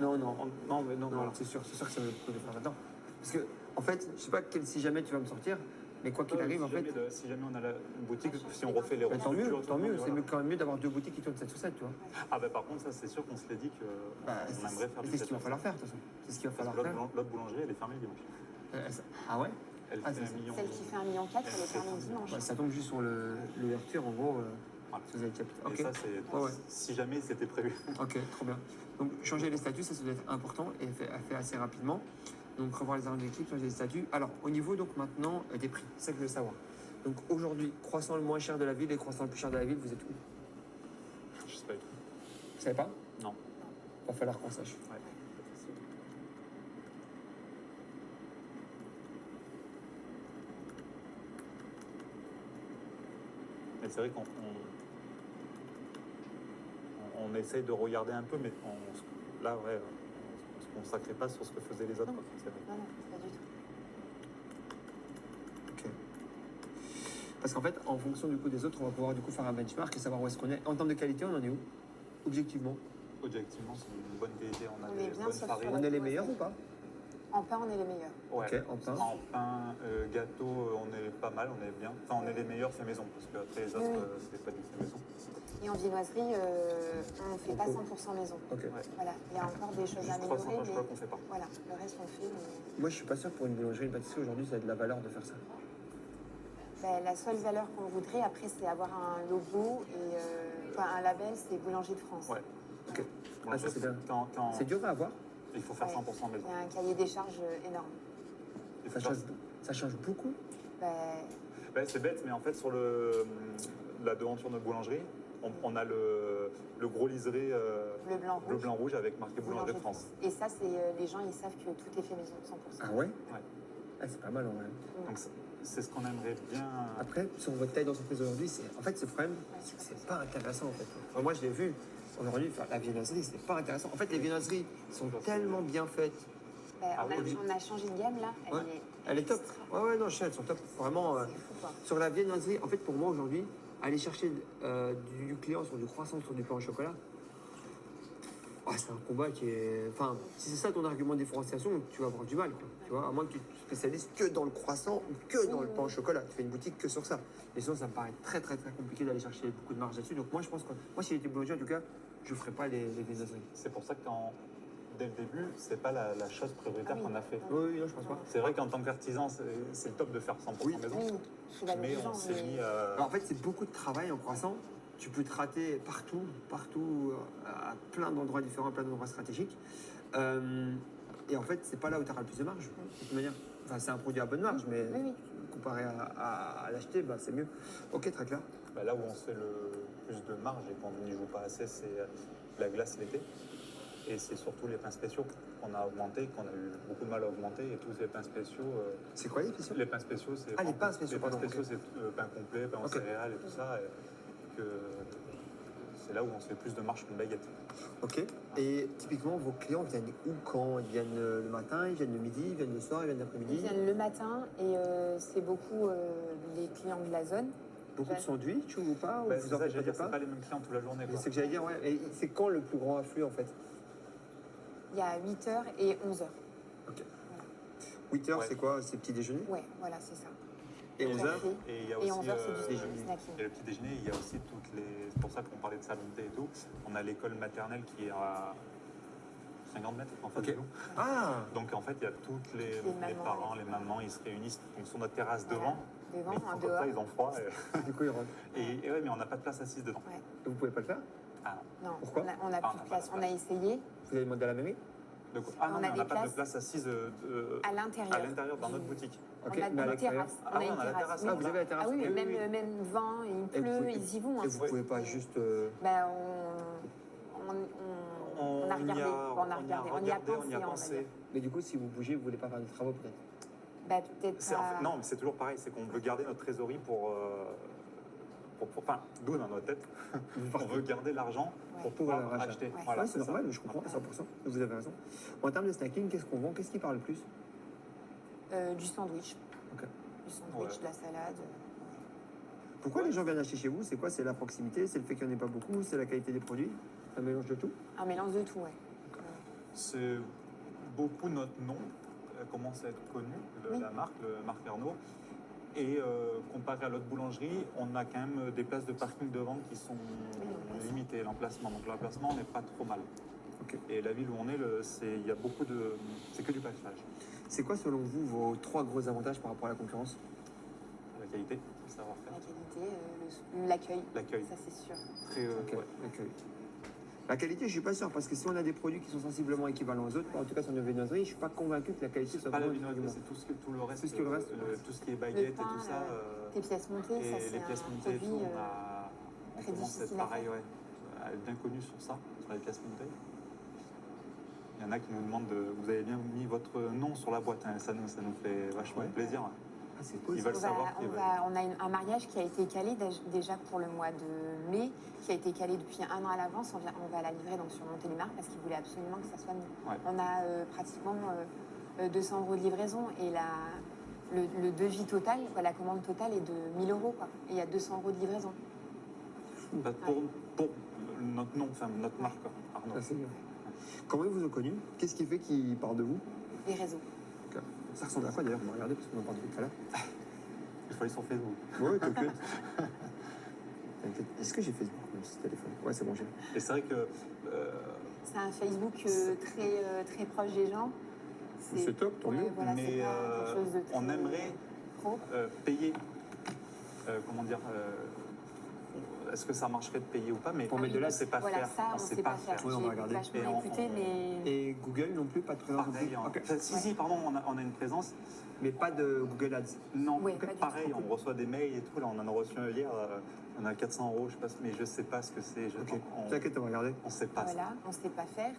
Non, non. Non, mais non, Non, voilà. c'est sûr que ça va le coup de le faire maintenant. Parce que, en fait, je sais pas si jamais tu vas me sortir, mais quoi qu'il arrive, en fait. Si jamais on a une boutique, si on refait les Bah, tant mieux, restructures, tant mieux. voilà. C'est quand même mieux d'avoir deux boutiques qui tournent 7 sur 7, tu vois. Ah, bah par contre, ça, c'est sûr qu'on se l'est dit qu'on aimerait faire du C'est ce qu'il va 7. falloir faire, de toute façon. C'est ce qu'il va Parce falloir que faire. l'autre boulangerie, elle est fermée le dimanche. Ah ouais? Elle Ah, fait c'est 1 million. Celle qui fait 1,4 million, elle est fermée dimanche. Ouais, ça tombe juste sur l'ouverture, en gros. Voilà. Si vous avez capté. Et Ok. ça, c'est. Ouais, ouais. Si jamais c'était prévu. Ok, trop bien. Donc, changer les statuts, ça doit être important et fait assez rapidement. Donc, revoir les armes d'équipe, changer les statuts. Alors, au niveau, donc, maintenant, des prix, c'est ça que je veux savoir. Donc, aujourd'hui, croissant le moins cher de la ville et croissant le plus cher de la ville, vous êtes où? Je sais pas du tout. Vous savez pas? Non. Va falloir qu'on sache. Ouais. Mais c'est vrai on essaye de regarder un peu, mais là, ouais, on se consacrait pas sur ce que faisaient les autres. Non. quoi, c'est vrai. Non, non, pas du tout. Ok. Parce qu'en fait, en fonction du coup des autres, on va pouvoir du coup faire un benchmark et savoir où est-ce qu'on est. En termes de qualité, on en est où? Objectivement. Objectivement, c'est une bonne qualité, on a On des est bien bonnes sur- farines. On est les meilleurs ou pas? En pain, on est les meilleurs. Ouais. Ok, en pain. En pain, gâteau, on est pas mal, on est bien. Enfin, on est les meilleurs fait maison, parce qu'après les autres, Oui. c'est pas du fait maison. Et en viennoiserie, on ne fait pas 100% maison. Ok. Ouais. Voilà, il y a encore des choses à Juste 300 améliorer, je crois mais qu'on fait pas. voilà, le reste on fait. Mais... Moi, je suis pas sûr que pour une boulangerie, une pâtisserie aujourd'hui, ça a de la valeur de faire ça. Ben, la seule valeur qu'on voudrait après, c'est avoir un logo et enfin, un label, c'est Boulanger de France. Ouais. Ok. Bon, Ah, ça, c'est bien. quand C'est dur à avoir. il faut faire Ouais. 100% maison. Il y a un cahier des charges énorme. Il faut Ça faire- change, ça change beaucoup. Ben, Ouais, c'est bête, mais en fait, sur la devanture de boulangerie, on a le gros liseré bleu, blanc, rouge. bleu, blanc, rouge avec marqué Boulanger de France. Et ça, c'est les gens, ils savent que tout est fait maison, 100%. Ah ouais? Ouais. Ah, c'est pas mal en vrai. Donc, c'est ce qu'on aimerait bien. Après, sur votre taille d'entreprise aujourd'hui, en fait, ce problème, c'est que c'est pas intéressant en fait. Enfin, moi, je l'ai vu. Aujourd'hui, faire la viennoiserie, c'est pas intéressant. En fait, les viennoiseries sont tellement bien faites. Ben, Ah oui. on a changé de gamme là. Ouais. Elle est top. Ouais, ouais, non, elles sont top. Vraiment, C'est fou quoi. sur la viennoiserie, en fait, pour moi aujourd'hui, aller chercher du client sur du croissant, sur du pain au chocolat, c'est un combat qui est. Enfin, si c'est ça ton argument de différenciation, tu vas avoir du mal. Quoi. Tu vois, à moins que tu te spécialises que dans le croissant ou que dans le pain au chocolat. Tu fais une boutique que sur ça. Et sinon, ça me paraît très, très, très compliqué d'aller chercher beaucoup de marge là-dessus. Donc, moi, je pense que. Moi, si j'étais boulanger, en tout cas, je ne ferais pas les viennoiseries. C'est pour ça que dès le début, c'est pas la chose prioritaire Ah oui. qu'on a fait. Oui, oui, non, je pense pas. C'est vrai qu'en tant qu'artisan, c'est le top de faire 100% Oui. maison. Oui, c'est la Mais maison, on s'est mais- mis. Alors, en fait, c'est beaucoup de travail en croissant. Tu peux te rater partout, à plein d'endroits différents, à plein d'endroits stratégiques. Et en fait, c'est pas là où tu auras le plus de marge, de toute manière. Enfin, c'est un produit à bonne marge, mais Oui, oui. comparé à l'acheter, bah, c'est mieux. Ok, très clair. Bah, là où on se fait le plus de marge et qu'on n'y joue pas assez, c'est la glace l'été. Et c'est surtout les pains spéciaux qu'on a augmenté, qu'on a eu beaucoup de mal à augmenter. Et tous les pains spéciaux. C'est quoi les questions? Les pains spéciaux, c'est. Ah, les pains spéciaux, Les pains pardon, spéciaux, ok. c'est pain complet, pain en Ok. céréales et tout ça. Et que c'est là où on se fait plus de marge qu'une baguette. Ok. Et typiquement, vos clients viennent où, quand? Ils viennent le matin, ils viennent le midi, ils viennent le soir, ils viennent Ils l'après-midi? viennent le matin et c'est beaucoup les clients de la zone. Beaucoup de sandwichs ou pas? Ou Bah, vous c'est en ça, faites j'allais dire, pas? c'est pas les mêmes clients toute la journée. Et Quoi. c'est que j'allais dire, ouais. Et c'est quand le plus grand afflux en fait? Il y a 8h et 11h. 8h, Ouais. c'est quoi? C'est petit déjeuner? Ouais, voilà, c'est ça. Et 11h? Café. Et il y a Et aussi 11h, c'est du déjeuner. snacking. et le petit déjeuner, il y a aussi toutes les. C'est pour ça qu'on parlait de salle montée et tout. On a l'école maternelle qui est à 50 mètres en face Ok. de nous. Ah! Donc en fait, il y a toutes les mamans, parents, les les mamans, ils se réunissent donc, sur notre terrasse devant. Devant, Mais ils font en comme dehors. ça, ils ont froid. Du coup, ils rentrent. Et ouais, mais on n'a pas de place assise dedans. Ouais. Et vous pouvez pas le faire? Ah, Non, Pourquoi on a Ah, plus de place. On a essayé. Vous avez demandé à la mairie? Ah non, On mais a on des n'a pas de places place assise à l'intérieur. dans notre boutique. On Ok, a mais à une l'extérieur. terrasse. Ah On a oui, une on a la terrasse. terrasse. Oui. Ah, vous avez la terrasse. Ah oui, ok. même vent, il Et vous pleut, pouvez- ils y vont. Et vous pouvez pas juste. Ben, on a regardé. On a regardé. On y a pensé, on va pensé. dire. Mais du coup, si vous bougez, vous voulez pas faire de travaux peut-être. Bah, peut-être pas. Non, mais c'est toujours pareil, c'est qu'on veut garder notre trésorerie enfin, nous dans notre tête, on veut garder l'argent pour pouvoir le rachat. acheter. Ouais. Voilà, Ouais, c'est ça. normal, je comprends à 100%. Vous avez raison. En termes de snacking, qu'est-ce qu'on vend? Qu'est-ce qui parle le plus? Du sandwich. Ok. Du sandwich, Ouais. de la salade. Pourquoi les gens viennent acheter chez vous? C'est quoi? C'est la proximité? C'est le fait qu'il n'y en ait pas beaucoup? C'est la qualité des produits? Un mélange de tout? Un mélange de tout, ouais. C'est beaucoup notre nom commence à être connu, Oui. la marque, le Marc Ernaud. Et comparé à l'autre boulangerie, on a quand même des places de parking devant qui sont limitées, l'emplacement. Donc l'emplacement n'est pas trop mal. Ok. Et la ville où on est, il y a beaucoup de... C'est que du passage. C'est quoi selon vous vos 3 gros avantages par rapport à la concurrence? La qualité, le savoir-faire, La qualité, l'accueil. l'accueil. Ça, c'est sûr. Très, Ok, ouais. l'accueil. La qualité, je suis pas sûr, parce que si on a des produits qui sont sensiblement équivalents aux autres, en tout cas sur nos viennoiseries, je suis pas convaincu que la qualité soit Pas la vraiment un vinaigrette, argument. c'est tout le reste. Tout ce qui est le reste. Tout ce qui est Le baguette pain, et tout ça. les pièces montées, Et ça, c'est les pièces un montées et produit. tout, on très commence à être difficile à pareil, faire. à être bien connu sur ça, sur les pièces montées. Il y en a qui nous demandent vous avez bien mis votre nom sur la boîte, hein, ça nous fait vachement Ouais. plaisir. Ah, c'est cool. Ils ça. veulent savoir qu'ils veulent. On a un mariage qui a été calé déjà pour le mois de mai, qui a été calé depuis 1 an à l'avance. On va la livrer donc sur Montélimar parce qu'ils voulaient absolument que ça soit nous. Ouais. On a pratiquement 200 € de livraison et le devis total, quoi, la commande totale est de 1 000 €. Quoi. Et il y a 200 € de livraison. Bah, pour notre nom, enfin notre marque, Arnaud. Ah, c'est bien. Comment ils vous ont connu? Qu'est-ce qui fait qu'ils parlent de vous? Les réseaux. Ok. Ça ressemble à quoi d'ailleurs? On va regarder parce qu'on en parle depuis tout à l'heure. Il faut aller sur Facebook. Ouais, t'inquiète. T'inquiète. Est-ce que j'ai Facebook même sur ce téléphone? Ouais, c'est bon, j'ai. Et c'est vrai que C'est un Facebook très proche des gens. C'est top, tant ouais, mieux. voilà, c'est Mais, pas quelque chose de très on aimerait pro. payer, comment dire, est-ce que ça marcherait de payer ou pas, mais Pour mettre de on l'aide. ne sait pas Voilà, faire. ça, on sait pas faire. Oui, on va regarder. J'ai Et vachement on- écouté, mais Et Google non plus, pas de présence. Pareil, non plus. Ok. enfin, si, pardon, on a une présence. Mais pas de Google Ads. Non, Ouais, pas du pareil, tout. on reçoit des mails et tout. Là, on en a reçu un hier. On a 400 €, je sais pas, mais je sais pas ce que c'est. Ok. T'inquiète, on va regarder. On sait pas. voilà, on ne sait pas faire.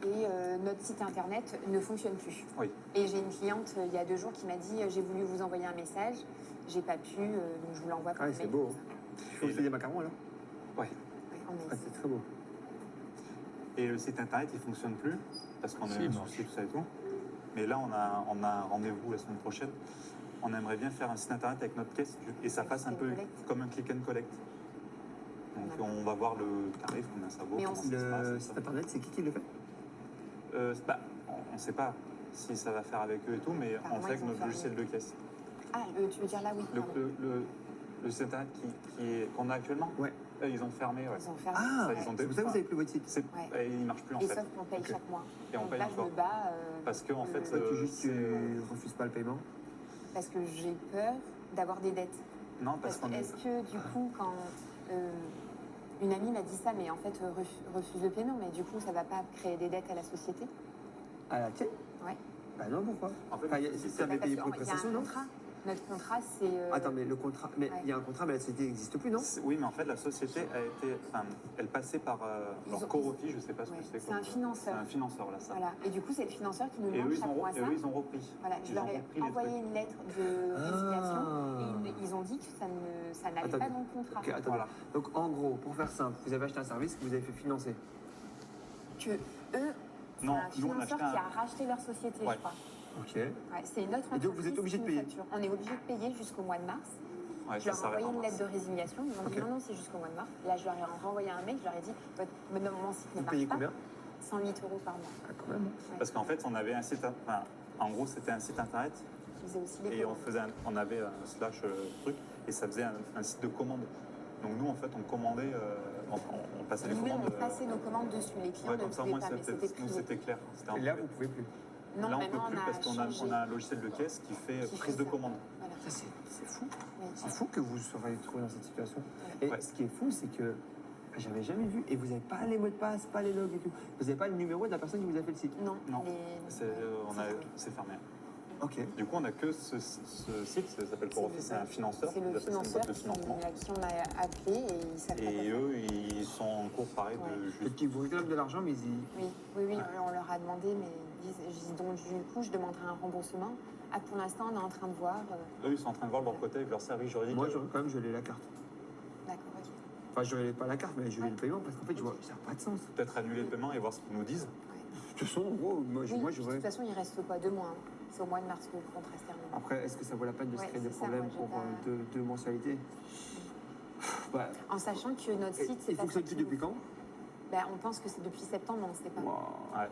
Et notre site internet ne fonctionne plus. Oui. Et j'ai une cliente il y a 2 jours qui m'a dit j'ai voulu vous envoyer un message, j'ai pas pu, donc je vous l'envoie par Ah, mail. c'est beau. Tu fais aussi des macarons alors? Ouais. Ouais, on a Ah, essayé. c'est très beau. Et le site internet, il fonctionne plus parce qu'on a Si, un il souci, tout ça et tout. Mais là, on a un rendez-vous la semaine prochaine. On aimerait bien faire un site internet avec notre caisse et ça passe un Click peu and collect. comme un click and collect. Donc on va voir le tarif, combien ça vaut, Mais comment ça se passe. Le et ça. site internet, c'est qui le fait? On ne sait pas si ça va faire avec eux et tout, mais Enfin, on moi, fait ils avec ont notre fermé. logiciel de caisse. Ah, tu veux dire là, oui. pardon. Le site internet qu'on a actuellement, Ouais. ils ont fermé. Ouais. Ils ont fermé. Ah, Ça, ouais. ils ont c'est pour ça que vous avez plus votre site. Ouais. Il ne marche plus en Et fait. sauf qu'on paye Ok. chaque mois. Et on Donc paye là, je encore. me bats Parce qu'en fait, Toi, tu juste c'est- tu refuses pas le paiement. parce que j'ai peur d'avoir des dettes. Non, parce Parce qu'on que est. est-ce que du coup, quand une amie m'a dit ça, mais en fait refuse le paiement, mais du coup, ça va pas créer des dettes à la société? À la tienne? Ouais. Bah non, pourquoi? En fait, Enfin, si C'est tu avais pas parce payé pour une qu'il y a prestation, un non? contrat. Notre contrat, c'est. Attends, mais le contrat. Mais Ouais. il y a un contrat, mais la société n'existe plus, non? Oui, mais en fait, la société a été. Enfin, elle passait par Ils ont- Corofi, je ne sais pas ce Ouais, que c'est. c'est un financeur. C'est un financeur, là, ça. Voilà. Et du coup, c'est le financeur qui nous Et demande eux, ils chaque mois ça. ont repris. Voilà, je ils leur ont ai repris les envoyé trucs. une lettre de résiliation et ils ont dit que ça n'allait Attendez. pas dans le contrat. Ok, attends. Voilà. Donc en gros, pour faire simple, vous avez acheté un service que vous avez fait financer. Que eux, c'est Non, un nous, on a financeur acheté qui un- a racheté leur société, Ouais. je crois. Ok. Ouais, c'est une autre Et donc, vous entreprise êtes obligé qui de nous payer. facture. On est obligé de payer jusqu'au mois de mars. Ouais, Je leur ai s'arrête envoyé en une mars. lettre de résiliation. Ils m'ont dit Ok. non, c'est jusqu'au mois de mars. Là, je leur ai renvoyé un mail. Je leur ai dit mon site ne Vous marche payez pas. combien? 108 € par mois. Ah, quand même. Parce qu'en fait, on avait un site. Enfin, en gros, c'était un site internet Ils faisaient aussi les et commandes. on avait un slash truc et ça faisait un site de commande. Donc nous, en fait, on commandait, on passait les Nous-mêmes, commandes. on passait nos commandes dessus. Les clients Ouais, ne comme ça, pouvaient moi, pas, mais c'était nous, privé. c'était clair. C'était Et là, un- vous pouvez plus. Non, Là, on peut maintenant, plus on a parce qu'on a, changé. on a un logiciel de caisse qui fait Qui prise fait de ça. commande. Voilà. Ça, c'est fou. Oui. C'est fou que vous soyez trouvé dans cette situation. Et Ouais. ce qui est fou, c'est que J'avais jamais vu. Et vous n'avez pas les mots de passe, pas les logs et tout. Vous n'avez pas le numéro de la personne qui vous a fait le site. Non, Non, les- c'est fermé. Ok. Du coup, on a que ce site, ça s'appelle Coroffice, c'est un financeur. C'est le ils appellent ça une financeur boîte de financement. à qui on a appelé et ils savent pas quoi Et faire. eux, ils sont en cours, pareil, Ouais. de Peut-être juste. qu'ils vous réclament de l'argent, mais ils. Oui, on leur a demandé, mais donc du coup, je demanderai un remboursement. Ah, pour l'instant, on est en train de voir. Eux, ils sont en train de voir de leur côté avec leur service juridique. Moi, j'aurais quand même gelé la carte. D'accord, ok. Enfin, je gelé pas la carte, mais gelé le paiement parce qu'en fait, je vois, ça n'a pas de sens. Peut-être annuler le paiement et voir ce qu'ils nous disent. De toute façon, en gros, moi, Oui, de j'aurais. toute façon, il reste quoi 2 mois. Hein. C'est au mois de mars que le contrat se termine. Après, est-ce que ça vaut la peine de se Ouais, créer des c'est ça, problèmes moi, j'ai pour pas- deux mensualités bah, En sachant que notre site, c'est il pas fonctionne ça qui plus depuis nous- quand Ben, on pense que c'est depuis septembre, mais on ne sait pas. Wow. Ouais.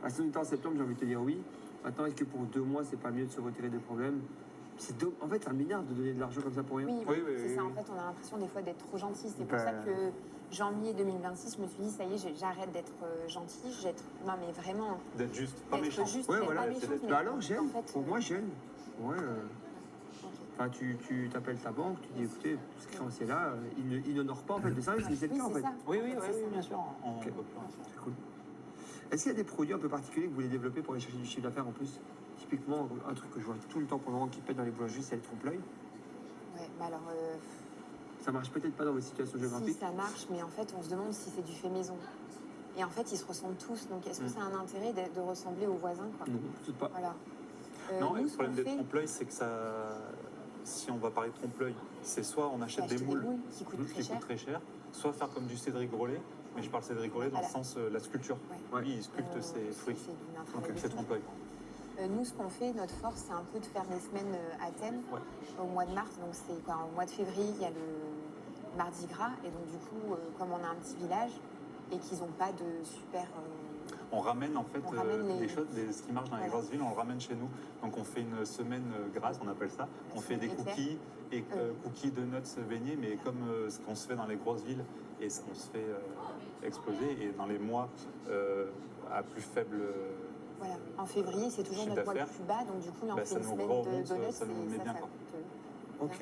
À ce temps, en septembre, j'ai envie de te dire oui. Maintenant, est-ce que pour 2 mois, c'est pas mieux de se retirer des problèmes? En fait, ça m'énerve de donner de l'argent comme ça pour rien. Oui, Oui, oui, c'est oui, ça. oui. En fait, on a l'impression des fois d'être trop gentil. C'est Ben- pour ça que janvier 2026, je me suis dit, ça y est, j'arrête d'être gentille. Non, mais vraiment, D'être juste, pas d'être méchant. juste, Ouais, mais voilà, pas c'est méchante. d'être- mais Bah alors, en j'aime. fait, Pour moi, j'aime. Ouais. ok. Enfin, tu t'appelles ta banque, tu dis écoutez, ce créancier-là, il n'honore pas en fait le service, mais c'est le Oui, cas en c'est fait. ça. Oui, En oui, fait, oui, c'est ça. bien sûr. Ok. C'est cool. Est-ce qu'il y a des produits un peu particuliers que vous voulez développer pour aller chercher du chiffre d'affaires en plus? Typiquement, un truc que je vois tout le temps pour le moment qui pète dans les boulangeries, c'est le trompe-l'œil. Ouais, mais alors, Ça marche peut-être pas dans vos situations si géographiques. ça marche, mais en fait, on se demande si c'est du fait maison. Et en fait, ils se ressemblent tous. Donc, est-ce que ça a un intérêt de ressembler aux voisins, quoi? Non, peut-être pas. Voilà. Non, et nous, le ce problème qu'on des fait, trompe-l'œil, c'est que ça. Si on va parler de trompe-l'œil, c'est soit on achète des moules qui coûtent qui très cher. coûtent très cher, soit faire comme du Cédric Grolet. Mais je parle Cédric Grolet dans le Voilà. sens la sculpture. Ouais. Lui, il sculpte ses fruits. C'est du un Ok. travail de C'est fou. trompe-l'œil. Nous, ce qu'on fait, notre force, c'est un peu de faire des semaines à thème Ouais. au mois de mars. Donc, c'est quoi? Au mois de février, il y a le Mardi Gras. Et donc, du coup, comme on a un petit village et qu'ils n'ont pas de super. On ramène en fait On ramène les- des choses, ce qui marche dans les Voilà. grosses villes, on le ramène chez nous. Donc on fait une semaine grasse, on appelle ça. On fait des semaine éclair. cookies et cookies de nuts beignets, mais comme ce qu'on se fait dans les grosses villes et on se fait exploser. Et dans les mois à plus faible, Voilà. En février, c'est toujours Chiffre notre mois le d'affaires. plus bas. Donc, du coup, là, on Bah, fait ça une nous semaine remonte, de donuts. ça nous et met bien, quoi. coûte, Ok.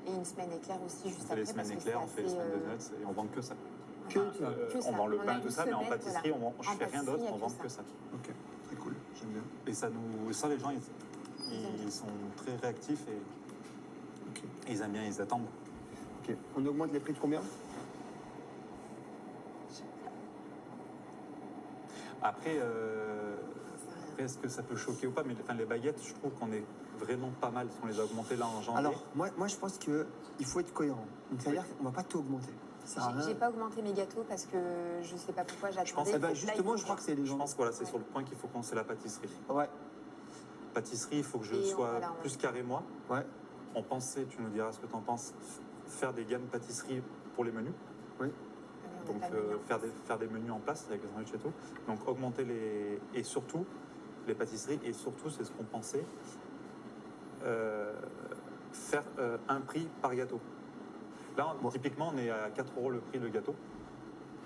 et une semaine éclair aussi, juste on fait après. les semaines parce que éclairs, on c'est fait les assez, semaines de nuts et on vend que ça. Que ça. que On ça. vend le On a pain, une tout ça, mais en semaine, pâtisserie, voilà. je En fais rien pâtisserie, d'autre, il y a on que vend ça. que ça. Ok. Très cool. J'aime bien. Et ça, les gens, ils sont très réactifs et Ok. ils aiment bien, ils attendent. Ok. On augmente les prix de combien? Après, est-ce que ça peut choquer ou pas? Mais enfin, les baguettes, je trouve qu'on est vraiment pas mal si on les a augmentées là en janvier. Alors, moi, je pense qu'il faut être cohérent. Donc, c'est-à-dire qu'on va pas tout augmenter. Ça sert à J'ai rien. pas augmenté mes gâteaux parce que je sais pas pourquoi j'attendais. pense- Eh ben, Là, justement, il je faut crois que c'est les je gens. pense que voilà, c'est Ouais. sur le point qu'il faut qu'on c'est la pâtisserie. Ouais. Pâtisserie, il faut que je Et sois voilà, plus carré moi. Ouais. On pensait, tu nous diras ce que tu en penses, faire des gammes pâtisserie pour les menus. Oui. Donc faire des menus en place avec les sandwichs et tout. Donc augmenter et surtout les pâtisseries et surtout c'est ce qu'on pensait faire un prix par gâteau. Là Bon. typiquement on est à 4 € le prix de gâteau,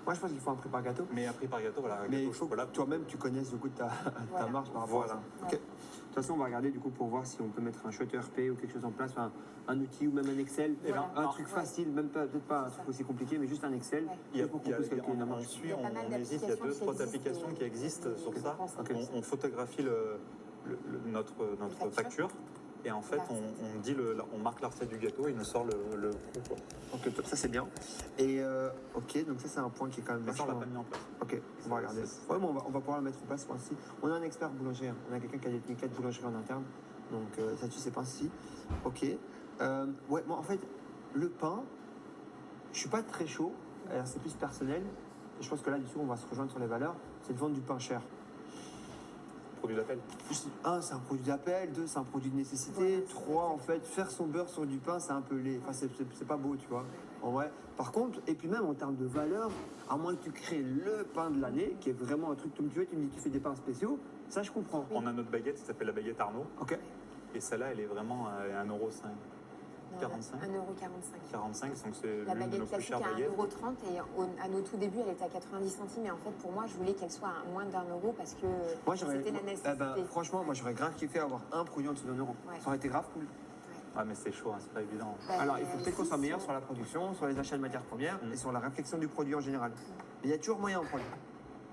Moi, je pense qu'il faut un prix par gâteau. mais un prix par gâteau voilà, un Mais gâteau il faut que chocolat. toi-même tu connaisses du coup ta Voilà. marge par rapport Voilà. à ça. Ok. De toute façon, on va regarder du coup pour voir si on peut mettre un chouette ERP ou quelque chose en place, enfin, un outil ou même un Excel, Eh ben, un non. truc facile, même pas peut-être pas un C'est truc ça. aussi compliqué, mais juste un Excel. Ouais. Il y a, pour qu'on il y a- puisse calculer la on marge. suit, Il y a pas mal on hésite, il y a d'applications 2-3 qui applications qui existent sur ça. Ok. On photographie notre facture. facture et en fait Voilà. on marque la recette du gâteau et il nous sort le coût. Quoi. Ok, top, ça c'est bien. Et ok, donc ça c'est un point qui est quand même Mais ça on l'a vachement. pas mis en place. Ok, on va regarder. c'est- Ouais, mais on va pouvoir le mettre en place. Aussi. On a un expert boulanger, hein. On a quelqu'un qui a détenu 4 boulangeries en interne. Donc ça, tu sais pas si. Ok. Ouais, moi en fait, le pain, je suis pas très chaud. Alors c'est plus personnel. Et je pense que là, du coup, on va se rejoindre sur les valeurs. C'est de vendre du pain cher. Produit d'appel. Un, c'est un produit d'appel. Deux, c'est un produit de nécessité. Voilà, c'est Trois, en exact. fait, faire son beurre sur du pain, c'est un peu laid. Enfin, c'est pas beau, tu vois. En vrai. Par contre, et puis même en termes de valeur, à moins que tu crées le pain de l'année, qui est vraiment un truc comme tu veux, tu me dis que tu fais des pains spéciaux, ça je comprends. On a notre baguette qui s'appelle la baguette Arnaud Ok. et celle-là elle est vraiment à 1,05 Non, 45. 1,45 €. 45, donc c'est La l'une de baguette nos plus classique chères à baguettes. 1,30 € et à nos tout débuts, elle était à 90 centimes. Et en fait, pour moi, je voulais qu'elle soit à moins d'1 € parce que Moi, j'aurais. c'était la nécessité. Franchement, moi, j'aurais grave kiffé avoir un produit en dessous d'1 €. Ouais. Ça aurait été grave cool. Ouais, mais c'est chaud, hein, c'est pas évident. Alors, il faut peut-être qu'on soit si, meilleur si. sur la production, sur les achats de matières premières et sur la réflexion du produit en général. Mais il y a toujours moyen en produit.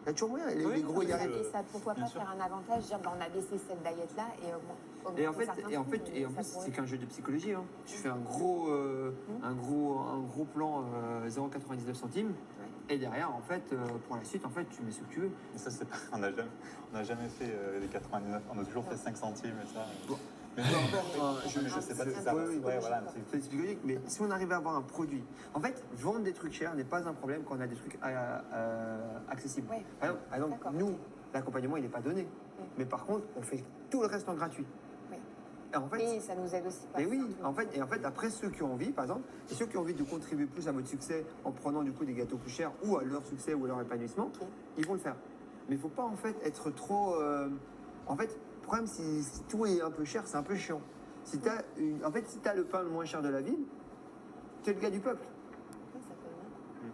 Il y a toujours moyen. Les Oui, gros y mais arrivent. Et ça, pourquoi Bien pas sûr. faire un avantage, dire on a baissé cette baguette-là et augmenter Et en fait, certains et en prix, fait, mais et en ça plus, pourrait- c'est qu'un jeu de psychologie. Hein. Tu fais un gros plan 0,99 centimes. Et derrière, en fait, pour la suite, en fait, tu mets ce que tu veux. Mais ça, c'est pas. On n'a jamais fait les 99. On a toujours fait 5 centimes et ça. Bon. Mais Peu importe, hein, je sais pas si ça. oui, oui, Ouais, voilà. c'est psychologique, mais si on arrive à avoir un produit, en fait, vendre des trucs chers n'est pas un problème quand on a des trucs accessibles. Ouais. Par exemple, D'accord, nous, ok. l'accompagnement, il n'est pas donné. Mais par contre, on fait tout le reste en gratuit. Oui. Et en fait, Mais ça nous aide aussi. mais oui, en fait, après ceux qui ont envie, par exemple, et ceux qui ont envie de contribuer plus à votre succès en prenant du coup des gâteaux plus chers ou à leur succès ou à leur épanouissement, Ok. ils vont le faire. Mais il faut pas en fait être trop. En fait, le problème, si tout est un peu cher, c'est un peu chiant. Si en fait, si tu as le pain le moins cher de la ville, tu es le gars du peuple Ouais, ça peut être bien.